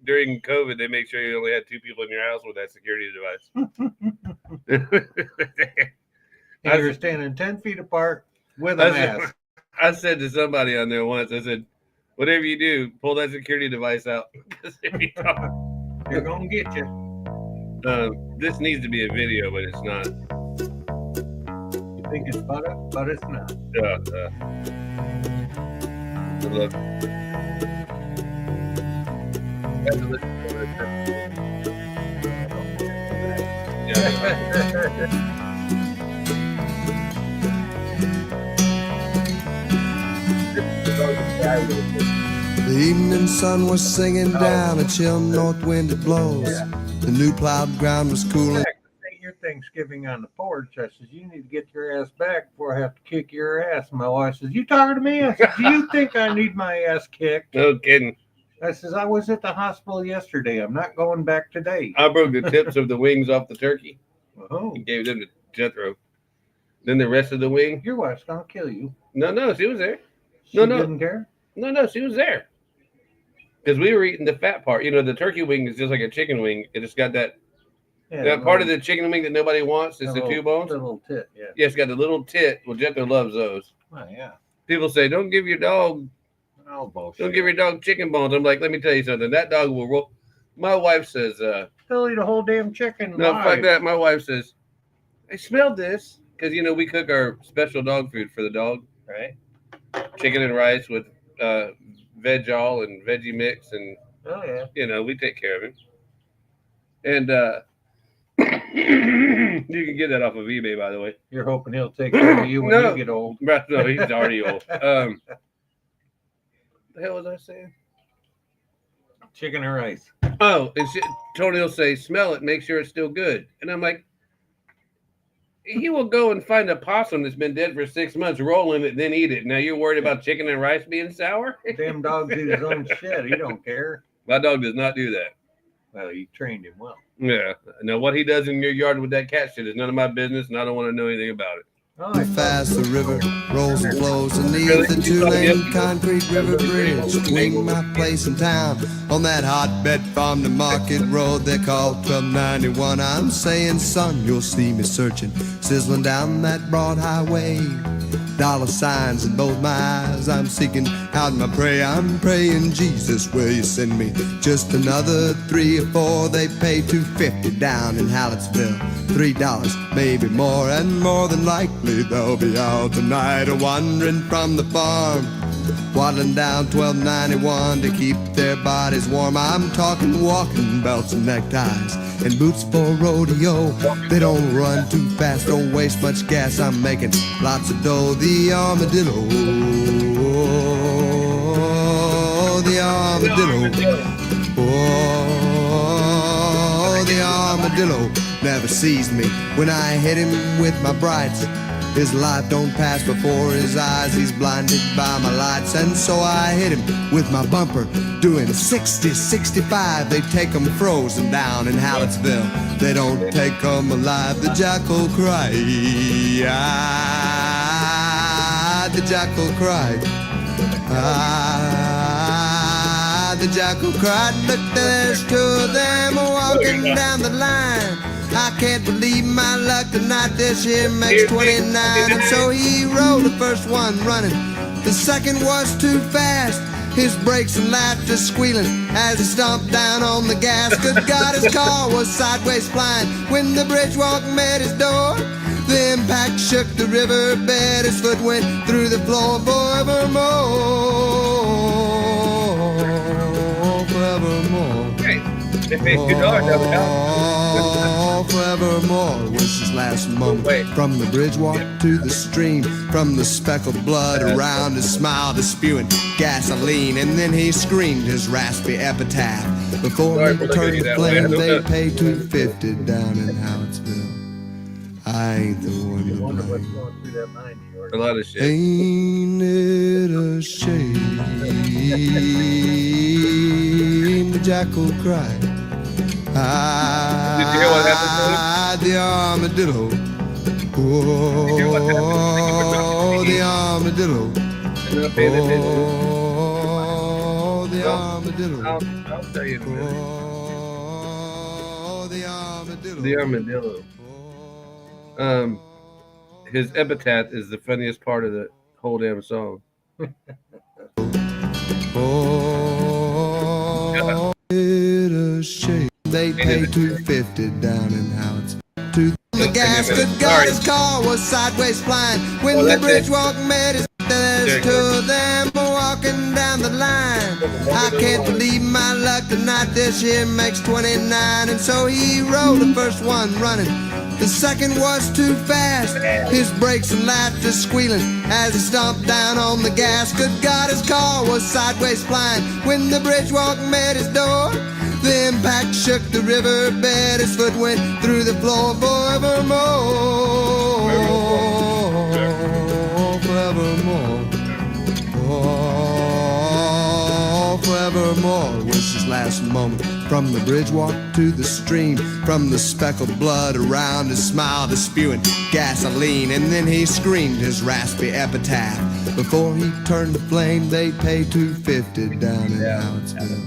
COVID, they make sure you only had 2 people in your house with that security device. And you're standing 10 feet apart with a mask. I said to somebody on there once, I said, whatever you do, pull that security device out. Because if you talk, They're going to get you. this needs to be a video, but it's not. You think it's butter, but it's not. I love The evening sun was singing down, a chill north wind it blows. The new plowed ground was cooling. Your Thanksgiving on the porch. I says, you need to get your ass back before I have to kick your ass. And my wife says, you talking to me? I said, do you think I need my ass kicked? No kidding. I says, I was at the hospital yesterday. I'm not going back today. I broke the tips of the wings off the turkey. Oh. He gave them to Jethro. Then the rest of the wing. Your wife's gonna kill you. No, she was there. She No. didn't care. No, she was there. Because we were eating the fat part. You know, the turkey wing is just like a chicken wing. It just got that part of the chicken wing that nobody wants is the two bones. The little tit, yeah. Yeah, it's got the little tit. Well, Jethro loves those. Oh, yeah. People say, don't give your dog bullshit. Don't give your dog chicken bones. I'm like, let me tell you something. That dog will roll. My wife says, he'll eat a whole damn chicken. No, fuck that. My wife says, I smelled this. Because, you know, we cook our special dog food for the dog. Right. Chicken and rice with veg all and veggie mix. And, you know, we take care of him. And you can get that off of eBay, by the way. You're hoping he'll take care of you when you get old. No, he's already old. The hell was I saying? Chicken and rice. Oh, and Tony will say, smell it, make sure it's still good. And I'm like, he will go and find a possum that's been dead for 6 months, roll in it, then eat it. Now you're worried about chicken and rice being sour? Damn dog do his own shit. He don't care. My dog does not do that. Well, you trained him well. Yeah. Now, what he does in your yard with that cat shit is none of my business, and I don't want to know anything about it. Fast the river rolls and flows beneath the two-lane concrete river bridge between my place and town on that hotbed farm to market road they call 1291. I'm saying, son, you'll see me searching, sizzling down that broad highway. Dollar signs in both my eyes, I'm seeking out my prey. I'm praying, Jesus, will you send me just another 3 or 4? They pay $2.50 down in Hallettsville, $3, maybe more, and more than likely they'll be out tonight or wandering from the farm, waddling down 1291 to keep their bodies warm. I'm talking walking belts and neckties and boots for rodeo. They don't run too fast, don't waste much gas. I'm making lots of dough. The armadillo, the armadillo, the armadillo never sees me when I hit him with my brights. His life don't pass before his eyes, he's blinded by my lights. And so I hit him with my bumper, doing 60, 65. They take him frozen down in Hallettsville, they don't take him alive. The jackal cried, the jackal cried, the jackal cried. Look, there's 2 of them walking down the line. I can't believe my luck tonight, this here makes 29. And so he rode the first one running, the second was too fast. His brakes and laughter squealing as he stomped down on the gas. Good God, his car was sideways flying when the bridge walk met his door. The impact shook the riverbed, his foot went through the floor. Forevermore, forevermore was his last moment. From the bridge walk to the stream, from the speckled blood around his smile to spewing gasoline. And then he screamed his raspy epitaph before he turned to flame. They pay $2.50 down in Hallettsville. I ain't the one to blame. A lot of shit. Ain't it a shame? The jackal cried. Did you hear what happened? The armadillo. Oh, the armadillo. Oh, the armadillo. I'll tell you in a minute. Oh, the armadillo. The armadillo. His epitaph is the funniest part of the whole damn song. Oh, it a shame. They pay $2.50 down in Hallettsville. The gas, good God, his car was sideways flying when the bridge walk met his. There's 2 of them walking down the line. I can't believe my luck tonight, this here makes 29. And so he rode the first one running, the second was too fast. His brakes and laughter squealing as he stomped down on the gas. Good God, his car was sideways flying when the bridge walk met his door. The impact shook the riverbed, his foot went through the floor. Forevermore, oh, forevermore was his last moment. From the bridge walk to the stream, from the speckled blood around his smile to spewing gasoline. And then he screamed his raspy epitaph. Before he turned to flame, they paid $250 down in Howard'sville.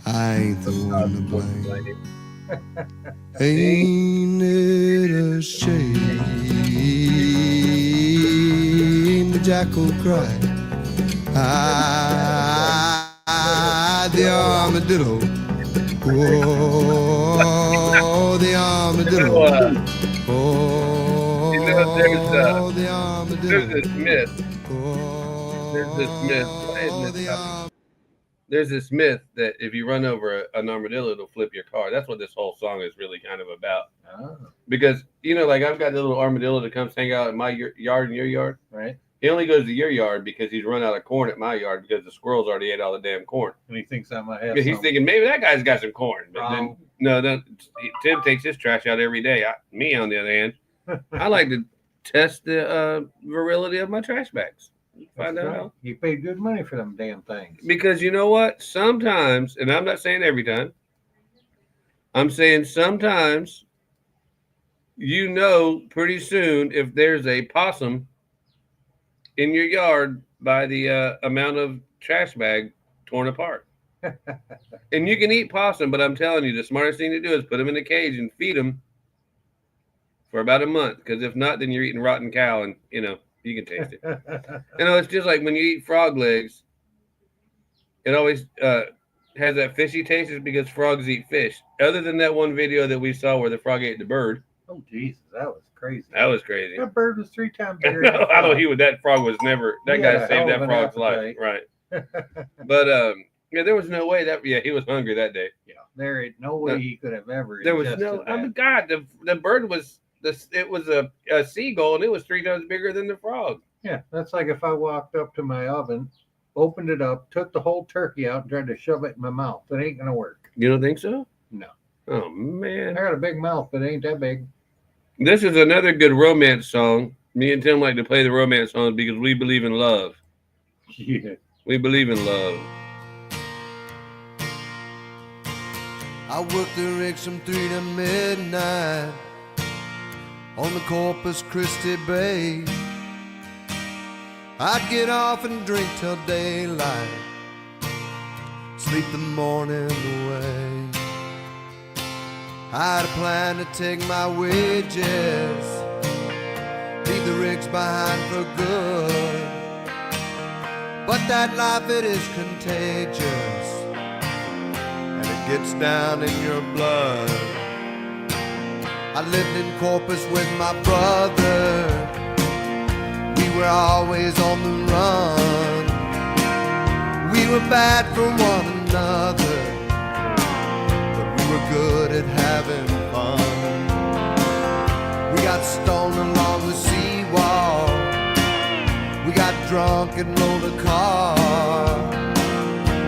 I ain't the one to blame. Ain't it a shame the jackal cried? The armadillo. Oh, the armadillo. Oh, the armadillo. There's this myth. There's this myth that if you run over an armadillo, it'll flip your car. That's what this whole song is really kind of about. Oh. Because, you know, like I've got the little armadillo that comes hang out in my yard and your yard. Right. He only goes to your yard because he's run out of corn at my yard because the squirrels already ate all the damn corn. And he thinks I might have He's some. thinking maybe that guy's got some corn. But Wrong. then, Tim takes his trash out every day. Me, on the other hand, I like to test the virility of my trash bags. Find out how. You paid good money for them damn things. Because you know what? Sometimes, and I'm not saying every time, I'm saying sometimes you know pretty soon if there's a possum in your yard by the amount of trash bag torn apart. And you can eat possum, but I'm telling you, the smartest thing to do is put them in a cage and feed them for about a month. Because if not, then you're eating rotten cow and, you know, you can taste it. You know, it's just like when you eat frog legs, it always has that fishy taste is because frogs eat fish. Other than that one video that we saw where the frog ate the bird. Oh, Jesus, that was crazy. That was crazy. That bird was 3 times bigger. No, I know that frog was never, that guy saved that frog's life. Right. But, yeah, there was no way he was hungry that day. Yeah, there ain't no way he could have ever. There was no, I mean, God, the bird was, it was a seagull and it was 3 times bigger than the frog. Yeah, that's like if I walked up to my oven, opened it up, took the whole turkey out, and tried to shove it in my mouth. It ain't gonna work. You don't think so? No. Oh man, I got a big mouth, but it ain't that big. This is another good romance song. Me and Tim like to play the romance songs because we believe in love. Yeah. We believe in love. I worked the rigs from 3 to midnight on the Corpus Christi Bay. I'd get off and drink till daylight, sleep the morning away. I had a plan to take my wages, leave the rigs behind for good. But that life, it is contagious, and it gets down in your blood. I lived in Corpus with my brother. We were always on the run. We were bad for one another, but we were good at having fun. We got stoned along the seawall. We got drunk and rolled a car.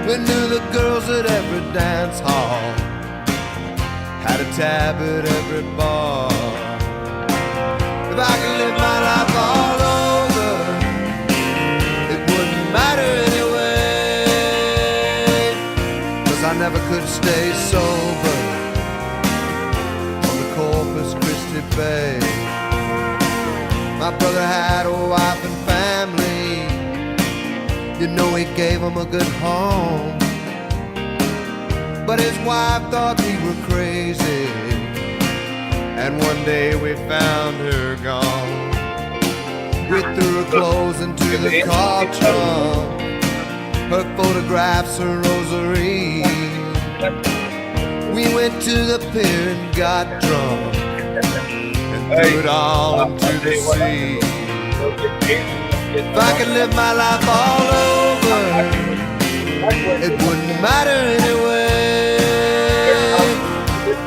We knew the girls at every dance hall, had a tab at every bar. If I could live my life all over, it wouldn't matter anyway, 'cause I never could stay sober on the Corpus Christi Bay. My brother had a wife and family, you know he gave him a good home. But his wife thought we were crazy, and one day we found her gone. We threw her clothes into the car trunk, her photographs, her rosary. We went to the pier and got drunk, and threw it all into the sea. If I could live my life all over, it wouldn't matter anyway,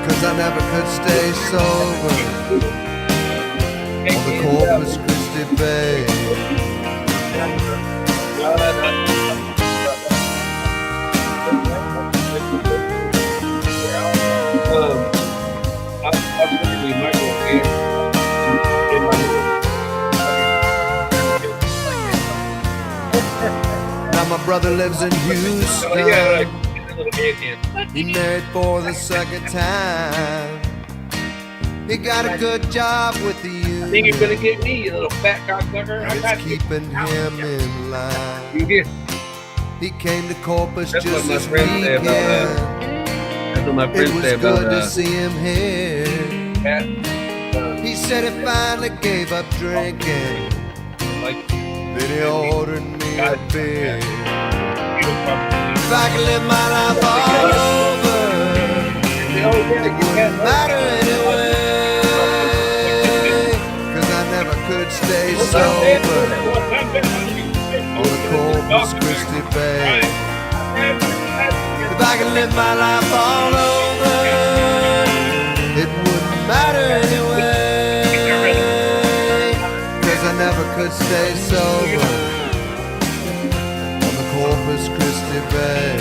'cause I never could stay sober on the Corpus Christi Bay. Now my brother lives in Houston. little can can. He married for the second time. He got a good job with the union. Think you're gonna get me, you little fat cocksucker? I got It's keeping him in line. you. Get. He came to Corpus That's just what my this friends say weekend. about. That's what my It friends was say about. good to see him here. Cat. He said he finally gave up drinking. Like. Then he ordered me a beer. If I could live my life all over, it wouldn't matter anyway. 'Cause I never could stay sober on the Corpus Christi Bay. If I could live my life all over, it wouldn't matter anyway. 'Cause I never could stay sober on the Corpus Christi Bay.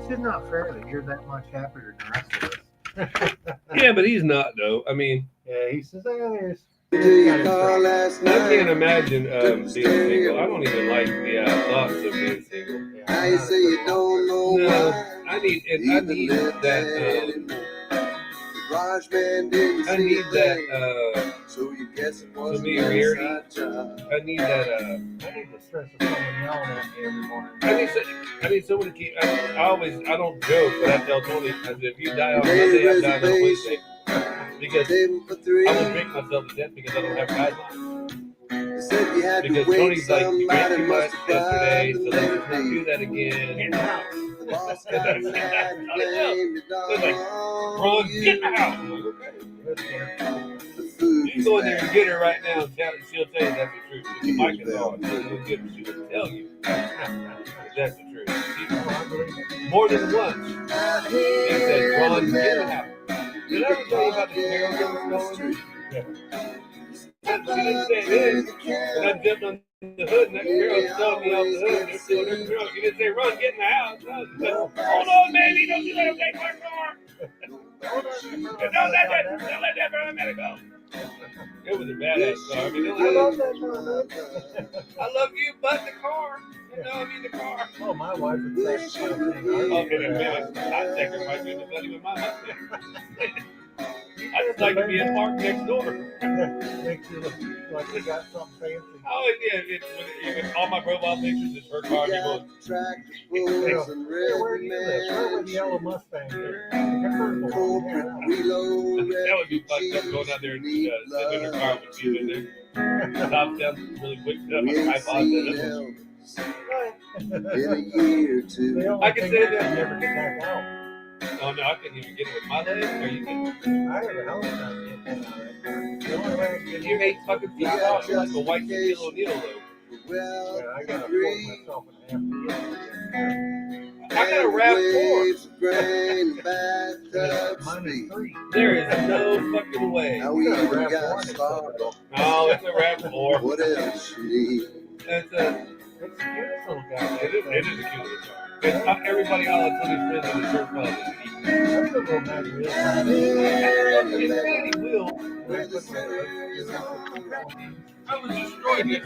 It's not fair that you're that much happier than the rest of us. Yeah, but he's not though. I mean, Yeah, he says, there's. I can't imagine being single. I don't even like the thoughts of being single. Now you say you don't know No, why. I need that. I need that. So you guess it was familiarity. I need that. I need the stress of someone yelling at me every morning. I need someone to keep. I don't joke, but I tell Toni, I said, if you die on Monday, I'm dying on Wednesday. Because I will drink myself to death because I don't have guidelines. Because Tony's like, you drank too much yesterday, so let's not do that again. Get out. Ron, get out. You can go in there and get her right now, and she'll tell you that's the truth. The mic is on. She will tell you that's the truth. More than once, she said, Ron, get out. Did I ever tell you about the barrel that was going? Yeah. She didn't say this, and I jumped on the hood, and that girl was telling me off the hood, and they're still her girl. She didn't say, Run, get in the house. No, she said, hold on, baby, don't you let him take my car. Don't let that brother let it go. It was a badass car. I mean, I love that car. I love you, but the car. You know, I mean the car. Oh, my wife would say the same thing. Okay, in a minute. I'd take her my goodness, not even my husband. I just like to be in park next door. Makes you look like you got something fancy. Oh, yeah. It's all my profile pictures is her car. Where do you live? Where would the yellow Mustang here? That would be fucked up going out there and sitting in her car with you in there. Top down really quick stuff. I iPod in a year or two. I can say that. Never get back out. Oh no, I couldn't even get it with my legs. Or you can. I have a hell of a time getting out. The only way I can get You're 8 fucking feet tall. You're like a white Shaquille O'Neal though. Yeah, I gotta force myself in half to get I got a RAV4. There is no fucking way. Now we even got started. Oh, it's a RAV4. What else you need? It's a cutest little guy. It is a cute little car. It's not everybody all of Tony's friends in the church club is eating. That's a little nice wheel. It's wheel. I was destroyed this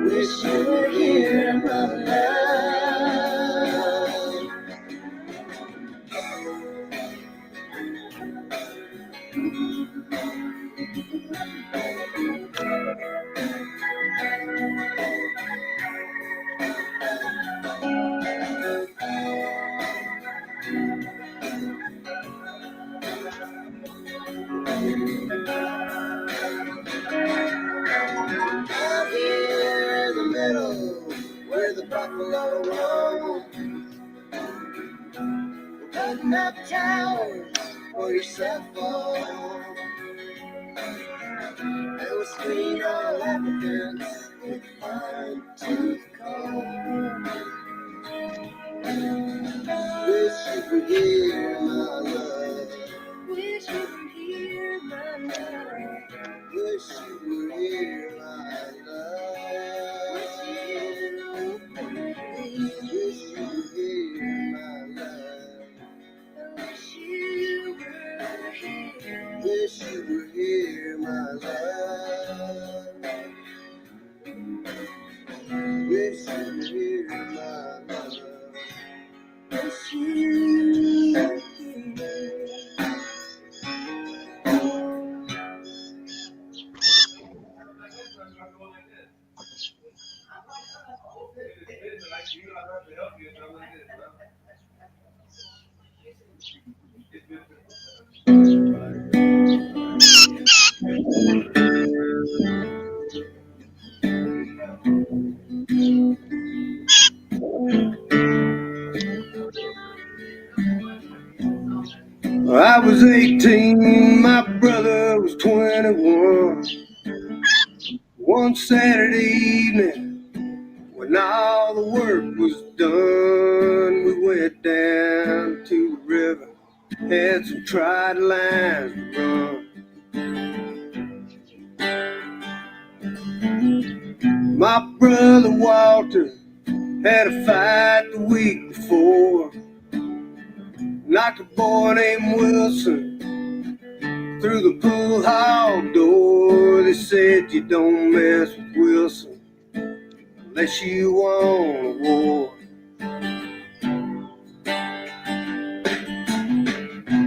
Wish you were here, my love. Out here in the middle, where the buffalo roam, putting up towers pour yourself on. There was sweet old Africans with fine tooth comb. Wish you were here, my love. Wish you were here, my love. Wish you were here, my love. Wish you were here, my love. Wish you were here. Wish you were here, my love. Wish you were here, my love. Wish you were here. I was 18, my brother was 21. One Saturday evening, when all the work was done, we went down to the river, had some tried lines to run. My brother Walter had a fight the week before, knocked a boy named Wilson through the pool hall door. They said you don't mess with Wilson unless you want a war.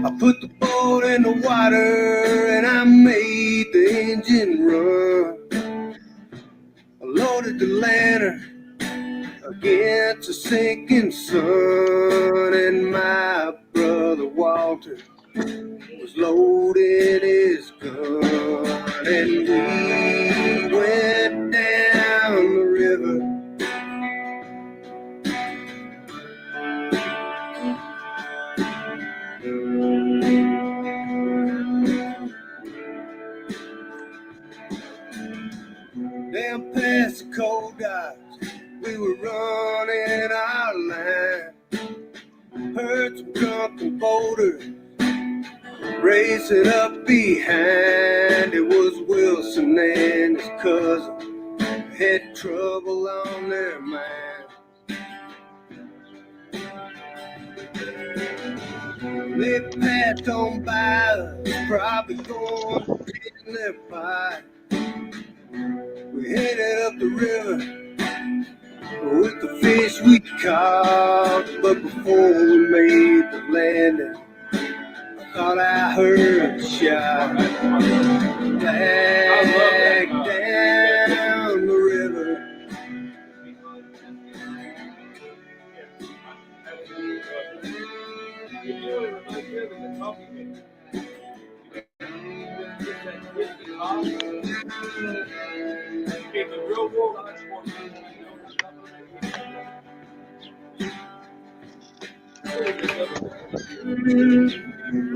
I put the boat in the water and I made the engine run. I loaded the lantern against the sinking sun, and my brother Walter was loading his gun, and we went down the river. Down past the cold guys, we were running our line. Heard some drunken boaters racing up behind. It was Wilson and his cousin had trouble on their mind. They passed on by us, probably going to in their pipe. We headed up the river with the fish we caught, but before we made the landing, thought I heard a shot back down the river.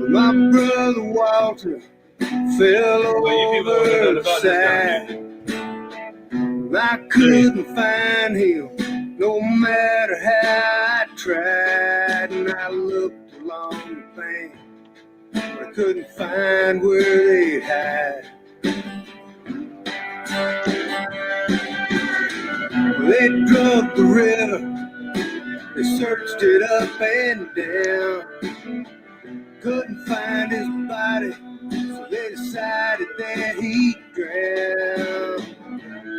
My brother Walter fell over the side. I couldn't find him, no matter how I tried. And I looked along the bank, but I couldn't find where they'd hide. They drug the river, they searched it up and down. Couldn't find his body, so they decided that he'd drown.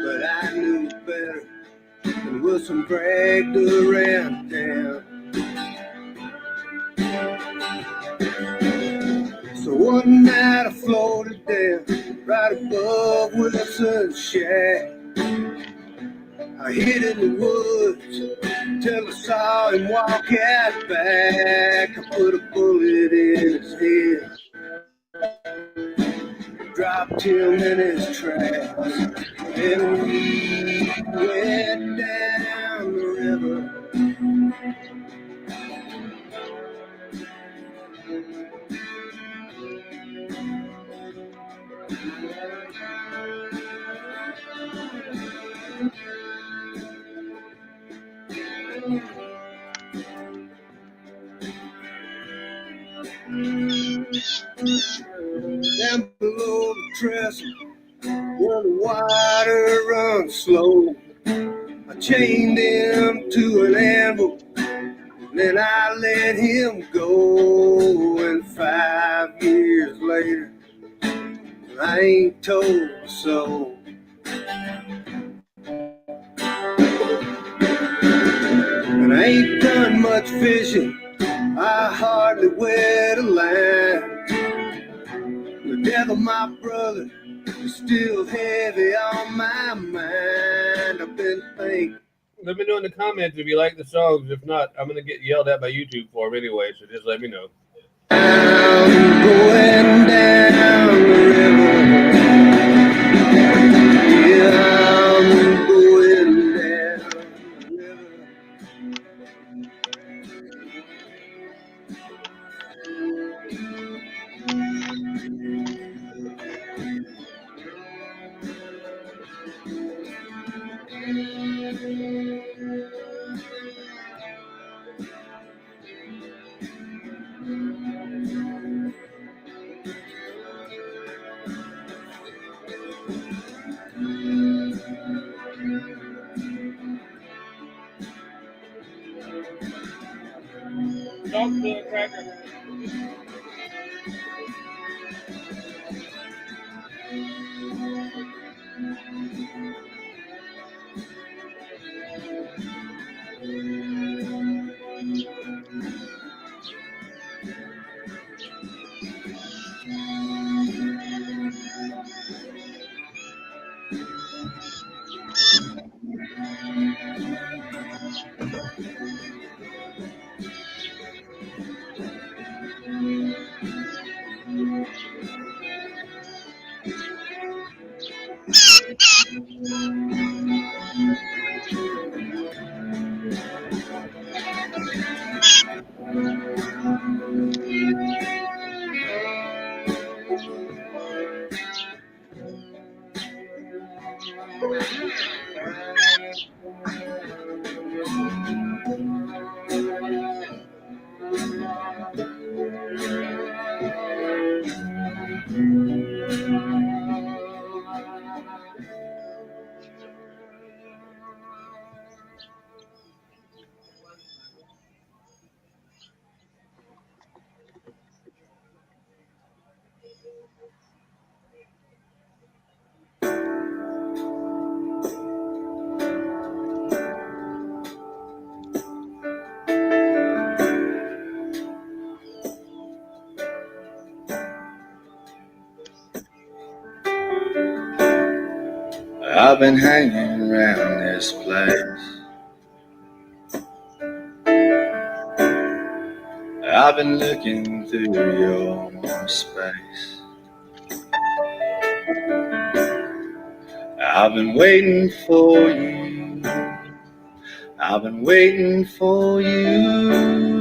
But I knew better, and Wilson bragged around town. So one night I floated down right above Wilson's shack. I hid in the woods till I saw him walk out back. I put a bullet in his head, dropped him in his tracks, and we went down the river. down slow. I chained him to an anvil, then I let him go. And 5 years later, I ain't told a soul. And I ain't done much fishing, I hardly wet a line. The death of my brother is still heavy on my mind. I've been thinking. Let me know in the comments if you like the songs. If not, I'm going to get yelled at by YouTube for them anyway, so just let me know. I'm going down the river. Yeah, I'm going down the river. Talk to the cracker. I've been hanging around this place. I've been looking through your space. I've been waiting for you. I've been waiting for you.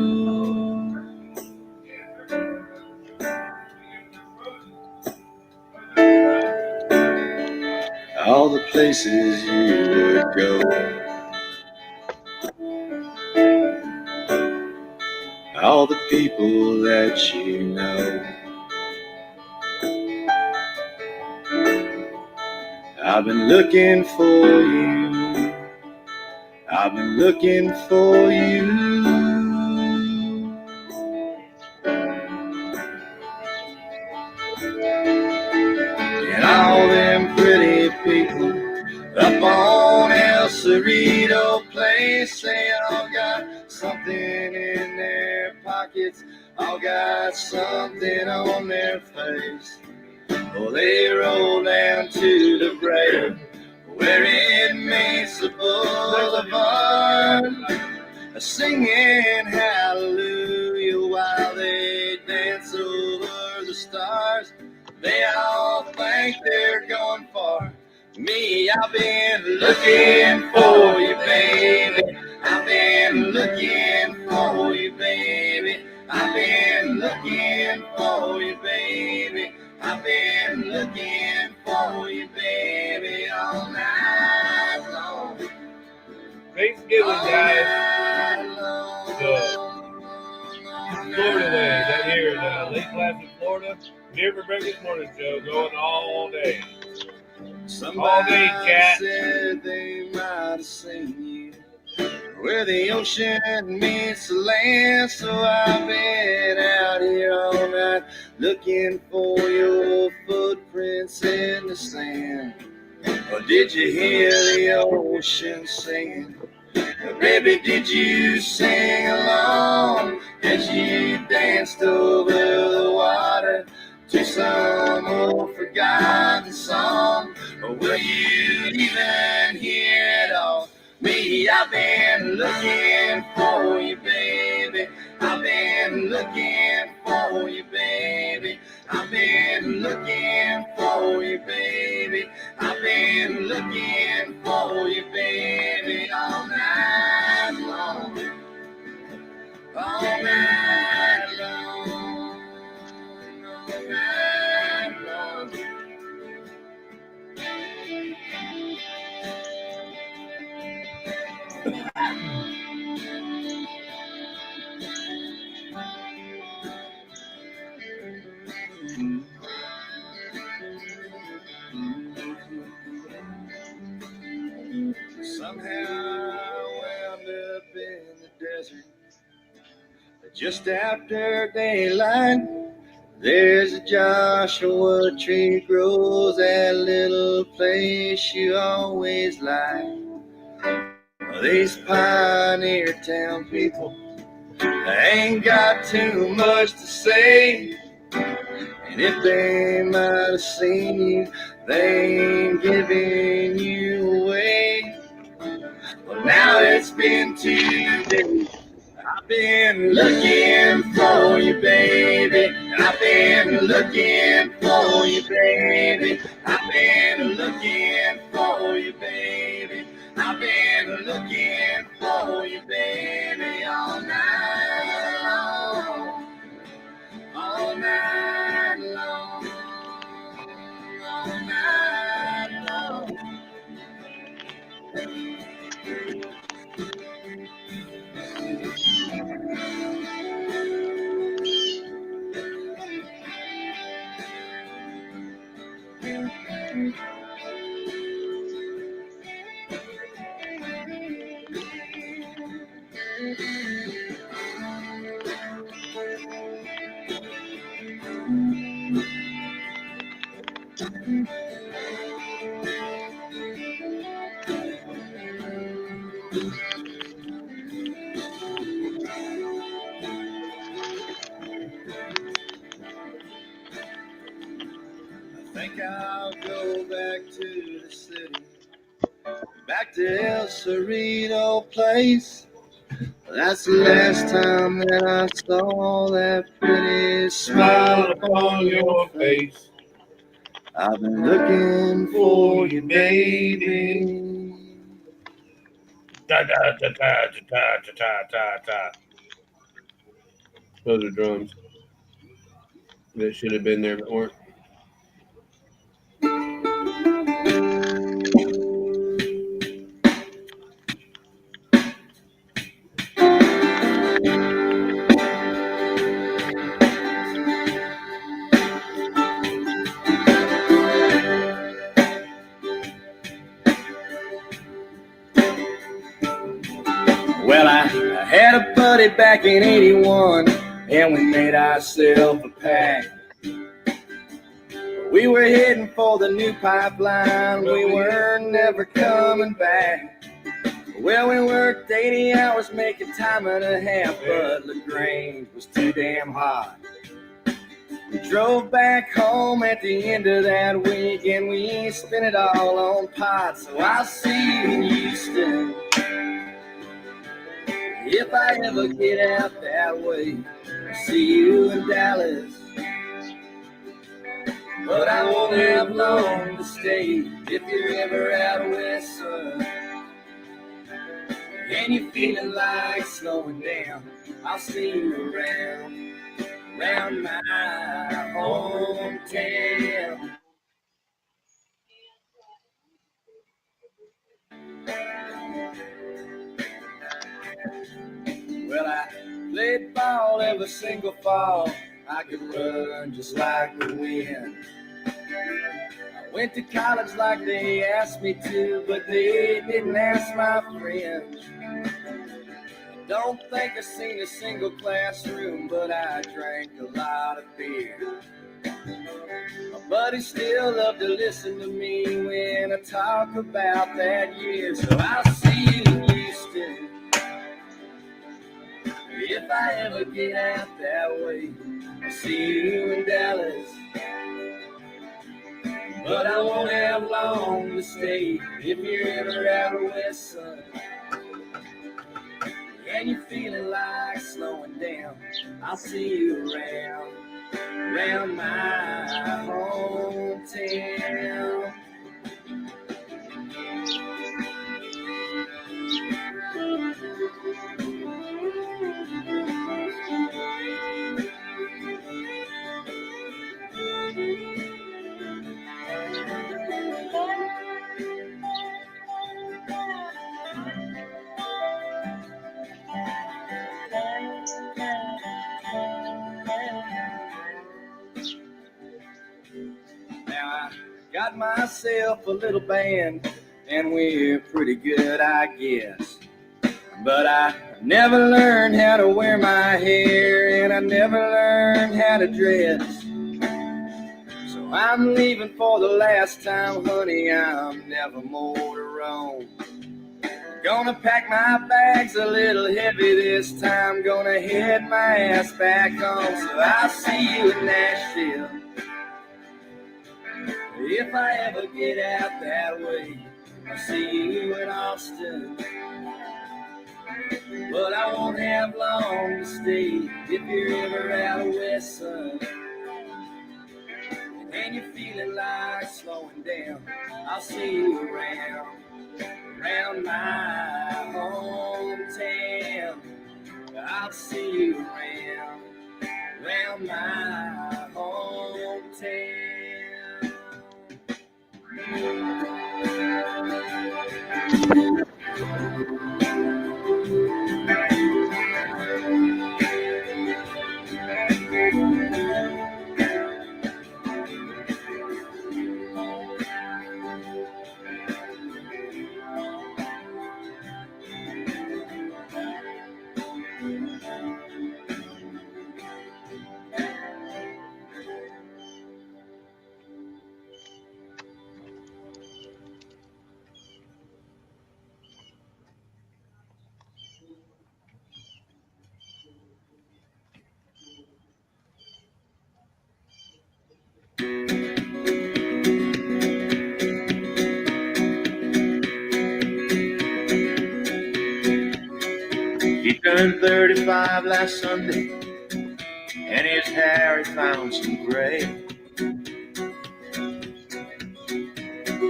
All the places you would go, all the people that you know. I've been looking for you. I've been looking for you. And all them pretty people up on El Cerrito Place, they all got something in their pockets, all got something on their face. Oh, they roll down to the Brea, where it meets the boulevard, singing hallelujah while they dance over the stars. They all think they're going far. Me, I've been looking for you, baby. I've been looking for you, baby. I've been looking for you, baby. I've been looking for you, baby, all night long. Thanksgiving, guys. Florida way, down here in Lake Placid, Florida. Beer for Breakfast Morning Show going all day. All day, chat. said they might have seen you where the ocean meets the land. So I've been out here all night looking for your footprints in the sand. Or did you hear the ocean singing? Baby, did you sing along as you danced over the water to some old forgotten song? Or will you even hear it all? Me, I've been looking for you, baby. I've been looking for you, baby. I've been looking for you, baby. I've been looking for you, baby, all night long. All night long. All night long. Somehow I wound up in the desert just after daylight. There's a Joshua tree grows that little place you always like. These pioneer town people ain't got too much to say, and if they might have seen you, they ain't giving you away. Well, now it's been 2 days. I've been looking for you, baby. I've been looking for you, baby. I've been looking for you, baby. I've been looking for you, baby, all night long. All night long. All night long. I think I'll go back to the city, back to El Cerrito place. That's the last time that I saw that pretty smile upon your face. I've been looking for you, baby. Da da da da da da da da da. Those are drums. That should have been there but weren't. Well, I had a buddy back in 81, and we made ourselves a pact. We were heading for the new pipeline, we were never coming back. Well, we worked 80 hours making time and a half, but LaGrange was too damn hot. We drove back home at the end of that week, and we spent it all on pot. So I'll see you in Houston if I ever get out that way. I'll see you in Dallas, but I won't have long to stay. If you're ever out west, son, and you're feeling like slowing down, I'll see you around my hometown. Well, I played ball every single fall. I could run just like the wind. I Went to college like they asked me to, but they didn't ask my friends. Don't think I've seen a single classroom, but I drank a lot of beer. My buddies still love to listen to me when I talk about that year. So I'll see you in Houston if I ever get out that way. I'll see you in Dallas, but I won't have long to stay. If you're ever out west, son, and you're feeling like slowing down, I'll see you around my hometown. Got myself a little band, and we're pretty good, I guess. But I never learned how to wear my hair, and I never learned how to dress. So I'm leaving for the last time, honey, I'm never more to roam. Gonna pack my bags a little heavy this time, gonna head my ass back home. So I'll see you in Nashville if I ever get out that way. I'll see you in Austin, but I won't have long to stay. If you're ever out west, son, and you're feeling like slowing down, I'll see you around my hometown. I'll see you around my hometown. He turned 35 last Sunday, and his hair he found some gray.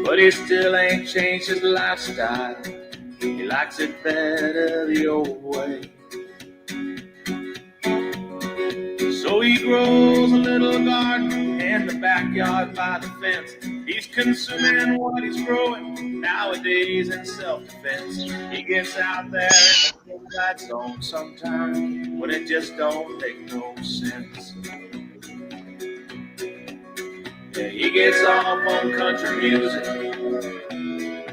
But he still ain't changed his lifestyle. He likes it better the old way. So he grows a little garden in the backyard by the fence. He's consuming what he's growing nowadays in self-defense. He gets out there in the light zone sometimes when it just don't make no sense. Yeah, he gets off on country music,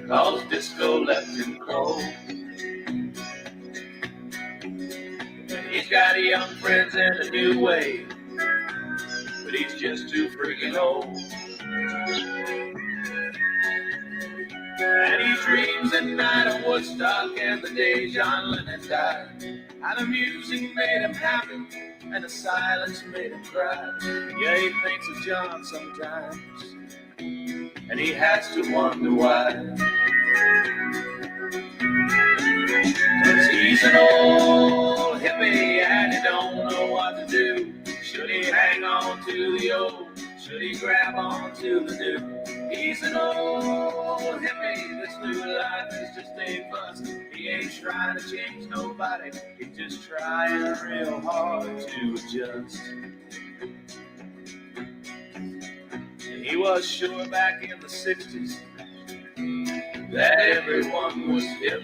cause disco left him cold. And he's got young friends in a new way, but he's just too freaking old. And he dreams at night of Woodstock and the day John Lennon died. How the music made him happy and the silence made him cry. Yeah, he thinks of John sometimes, and he has to wonder why. 'Cause he's an old hippie and he don't know what to do. Should he hang on to the old? Should he grab on to the new? He's an old hippie, this new life is just a bust. He ain't trying to change nobody, he's just trying real hard to adjust. And he was sure back in the 60s that everyone was hip.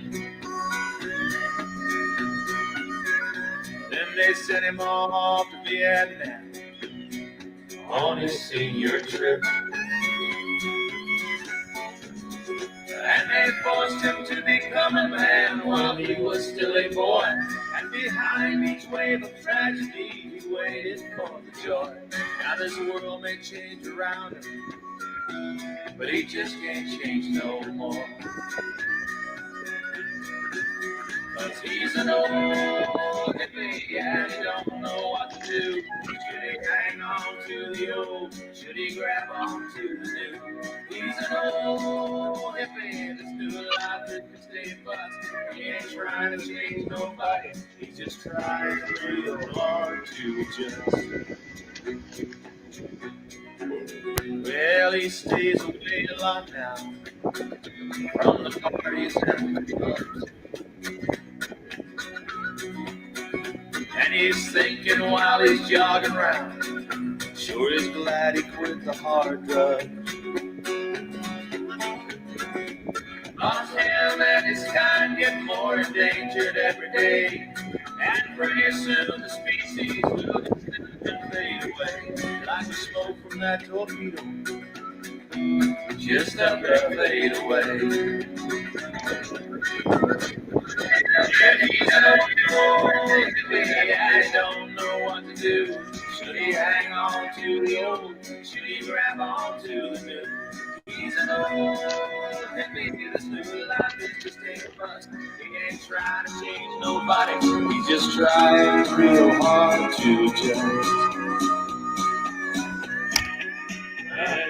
Then they sent him off to Vietnam on his senior trip. And they forced him to become a man while he was still a boy. And behind each wave of tragedy, he waited for the joy. Now this world may change around him, but he just can't change no more. 'Cause he's an old hippie and he don't know what to do. Should he hang on to the old? Should he grab on to the new? He's an old hippie, this new life is a stay bust. He ain't trying to change nobody, he's just trying real hard to adjust. Well, he stays away a lot now from the parties and the clubs. And he's thinking while he's jogging around, sure is glad he quit the hard drugs. Cause him and his kind get more endangered every day. And pretty soon the species will fade away. Like the smoke from that torpedo, just up there fade away. Yeah, he's an old hippie, I don't know what to do. Should he hang on to the old? Should he grab on to the new? He's an old hippie, this new life is just a bust. He ain't trying to change nobody, he's just trying real hard to adjust.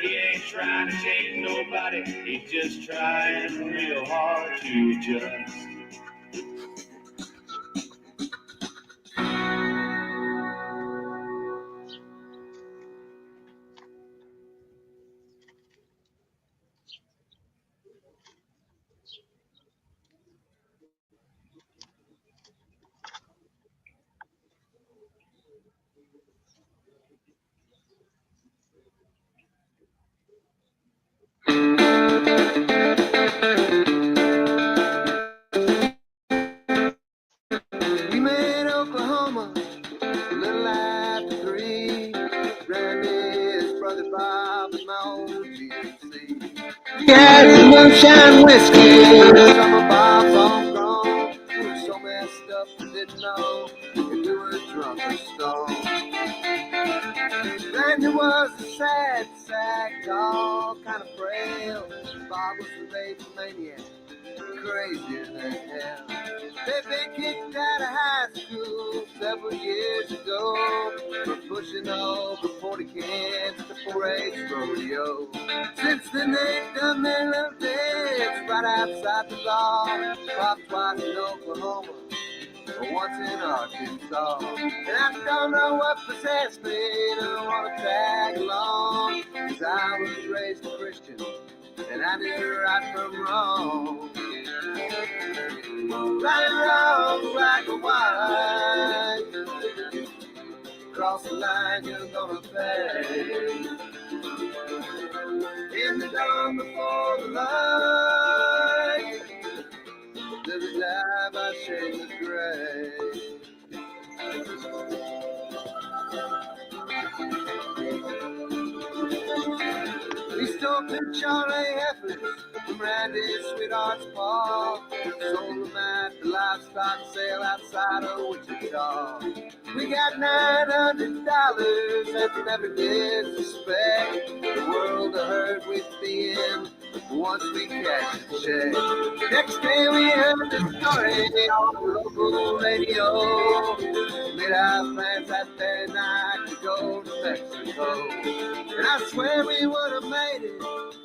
He ain't trying to change nobody, he's just trying real hard to adjust. We made Oklahoma a little after 3. Randy's brother Bob and my old GC. We had some moonshine whiskey, some of Bob's homegrown. We were so messed up we didn't know if we were drunk or stoned. Randy was a sad sack, tall, kind of frail. Bob was the baby maniac, crazier than hell. They'd been kicked out of high school several years ago for pushing over 40 cans at the 4-H rodeo. Since then they've done their little dance right outside the law. Popped twice in Oklahoma, once in Arkansas. And I don't know what possessed me to want to tag along, 'cause I was raised a Christian and I knew right from wrong. Right and wrong, black and white. Cross the line, you're gonna pay. In the dawn before the light, live and die by shades of gray. We stole Pimp Charlie Heffley from Randy's sweetheart's paw. Sold them at the livestock sale outside of Wichita. We got $900 and never did suspect the world of hurt we'd be in once we cashed the check. Next day we heard the story on the local radio. Made our plans that very night to go to Mexico. And I swear we would have made it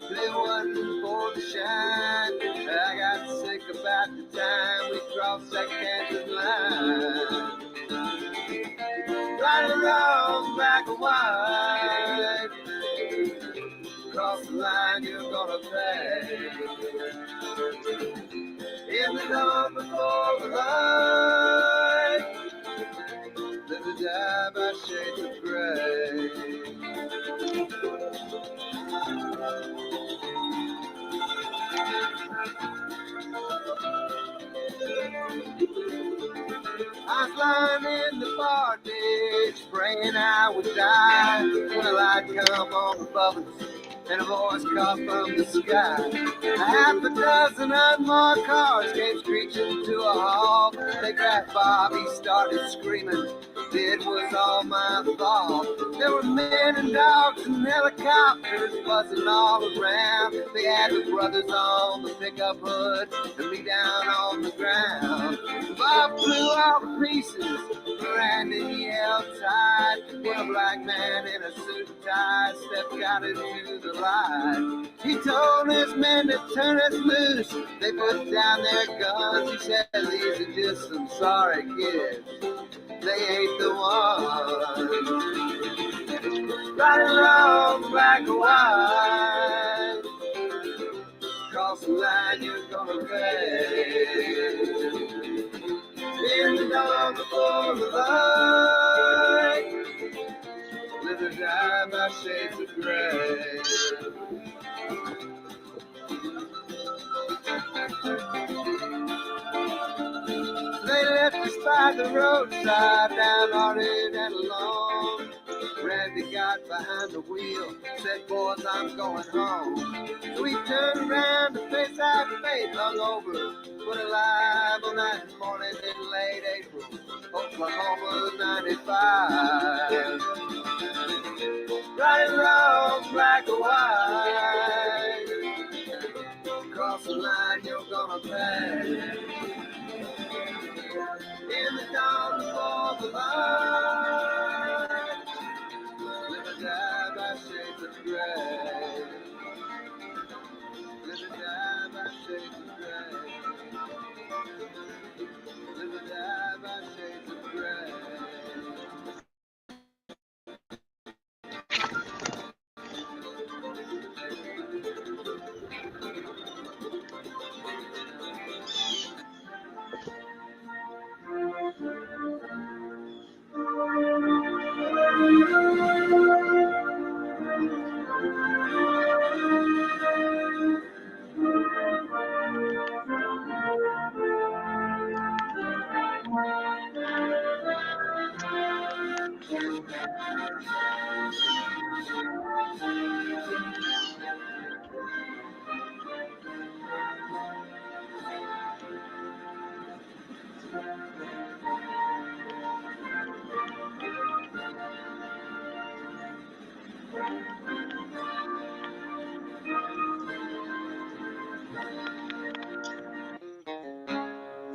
if it wasn't for the shine. I got sick about the time we crossed that Kansas line. Right and wrong, black and white. Cross the line, you're gonna pay. In the dawn before the light, live and die by shades of gray. I was lying in the bar ditch, praying I would die. Well, I'd come on above us and a voice called from the sky. A half a dozen unmarked cars came screeching to a halt. They grabbed Bob, he started screaming. It was all my fault. There were men and dogs and helicopters buzzing all around. They had the brothers on the pickup hood and me down on the ground. Bob blew all the pieces, Randy yelled tight. When a black man in a suit and tie stepped out into the light. He told his men to turn us loose. They put down their guns. He said, these are just some sorry kids. They ain't the ones. Right and wrong, black and white. Cross the line, you're gonna pay. In the dawn before the light. Live or die by shades of gray. They left us by the roadside, downhearted and alone. Randy got behind the wheel, said, boys, I'm going home. So we turned around to face our fate, hung over, but alive on that morning in late April, Oklahoma 95. Right and wrong, black or white. Cross the line, you're gonna pay. In the dawn before the light, live or die by shades of gray. Live or die by shades of gray. Live or die by shades of gray.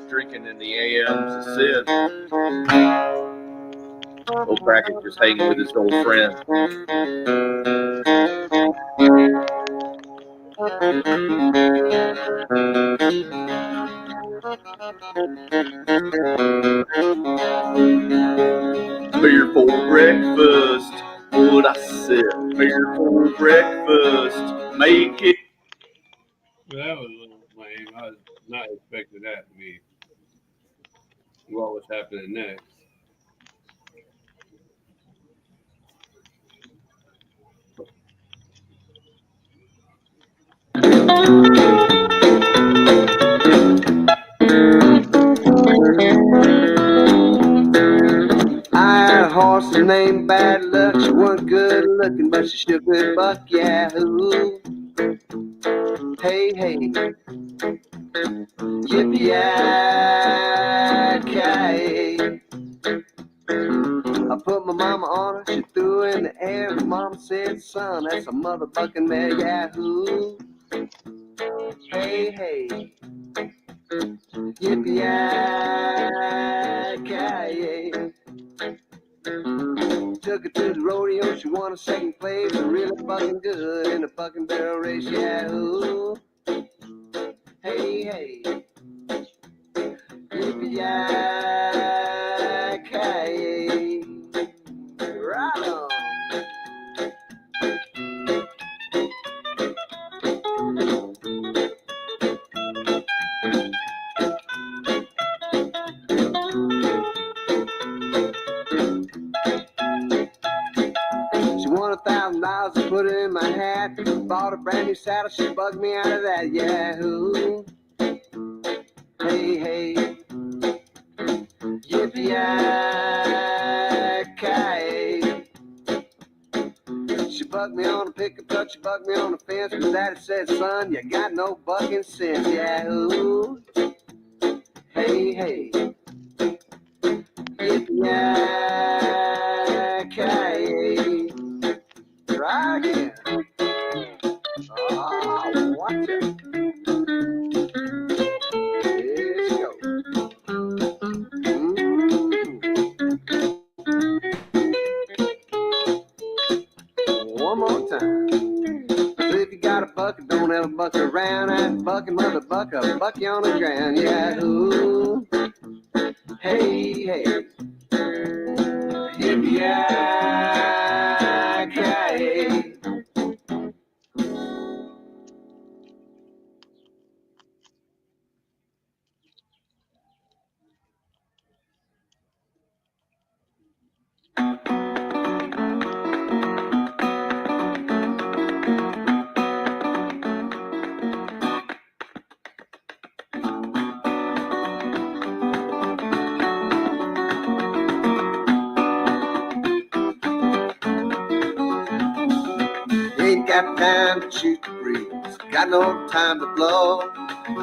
Drinking in the AMs is Sid. Old Cracker just hanging with his old friend. Beer for breakfast, what I said. Beer for breakfast, make it. That was a little lame. I was not expecting that to be what was happening next. I had a horse named Bad Luck. She wasn't good looking, but she sure could buck yahoo. Hey, hey. Yippee-yi-ki-yay. I put my mama on her, she threw her in the air. My mama said, son, that's a motherfucking mare yahoo. Hey, hey. Yippee-yi-ki-yay. Took her to the rodeo, she won a second place. Really fucking good in a fucking barrel race, yahoo. Hey, hey. Yippee-yi-ki-yay. Right on. She won $1,000, I put it in my hat. Bought a brand new saddle, she bugged me out of that, yahoo. Hey, hey. Yippee-yi-ki-yay. She bugged me on a pickup truck, she bugged buck me on the fence, but daddy said, son, you got no bucking sense. Yeah, ooh. Hey, hey. Yippee-yi-ki-yay. Try again. Oh, watch it. Let's go. One more time. So if you got a bucket, don't ever buck around. That bucket, mother buck, a buck you on the ground. Yeah, ooh. Hey, hey. Yippee-yi-ki-yay. Ain't got time to shoot the breeze, got no time to blow.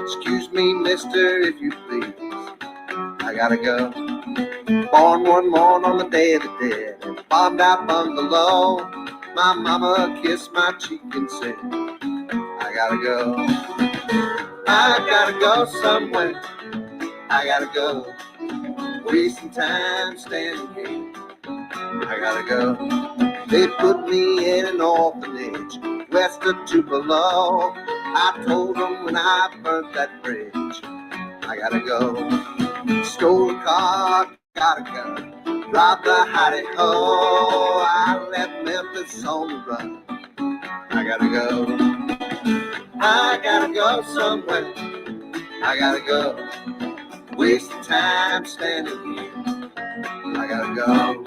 Excuse me, mister, if you please, I gotta go. Born one morn on the day of the dead, in a bombed out bungalow. My mama kissed my cheek and said, I gotta go. I gotta go somewhere, I gotta go. Wasting time standing here, I gotta go. They put me in an orphanage west of Tupelo. I told them when I burnt that bridge, I gotta go. Stole a car, got a gun, robbed the hidey-ho. I left Memphis on the run, I gotta go. I gotta go somewhere, I gotta go. Wasting time standing here, I gotta go.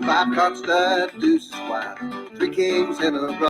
Five cards, the deuce is wild, 3 kings in a row.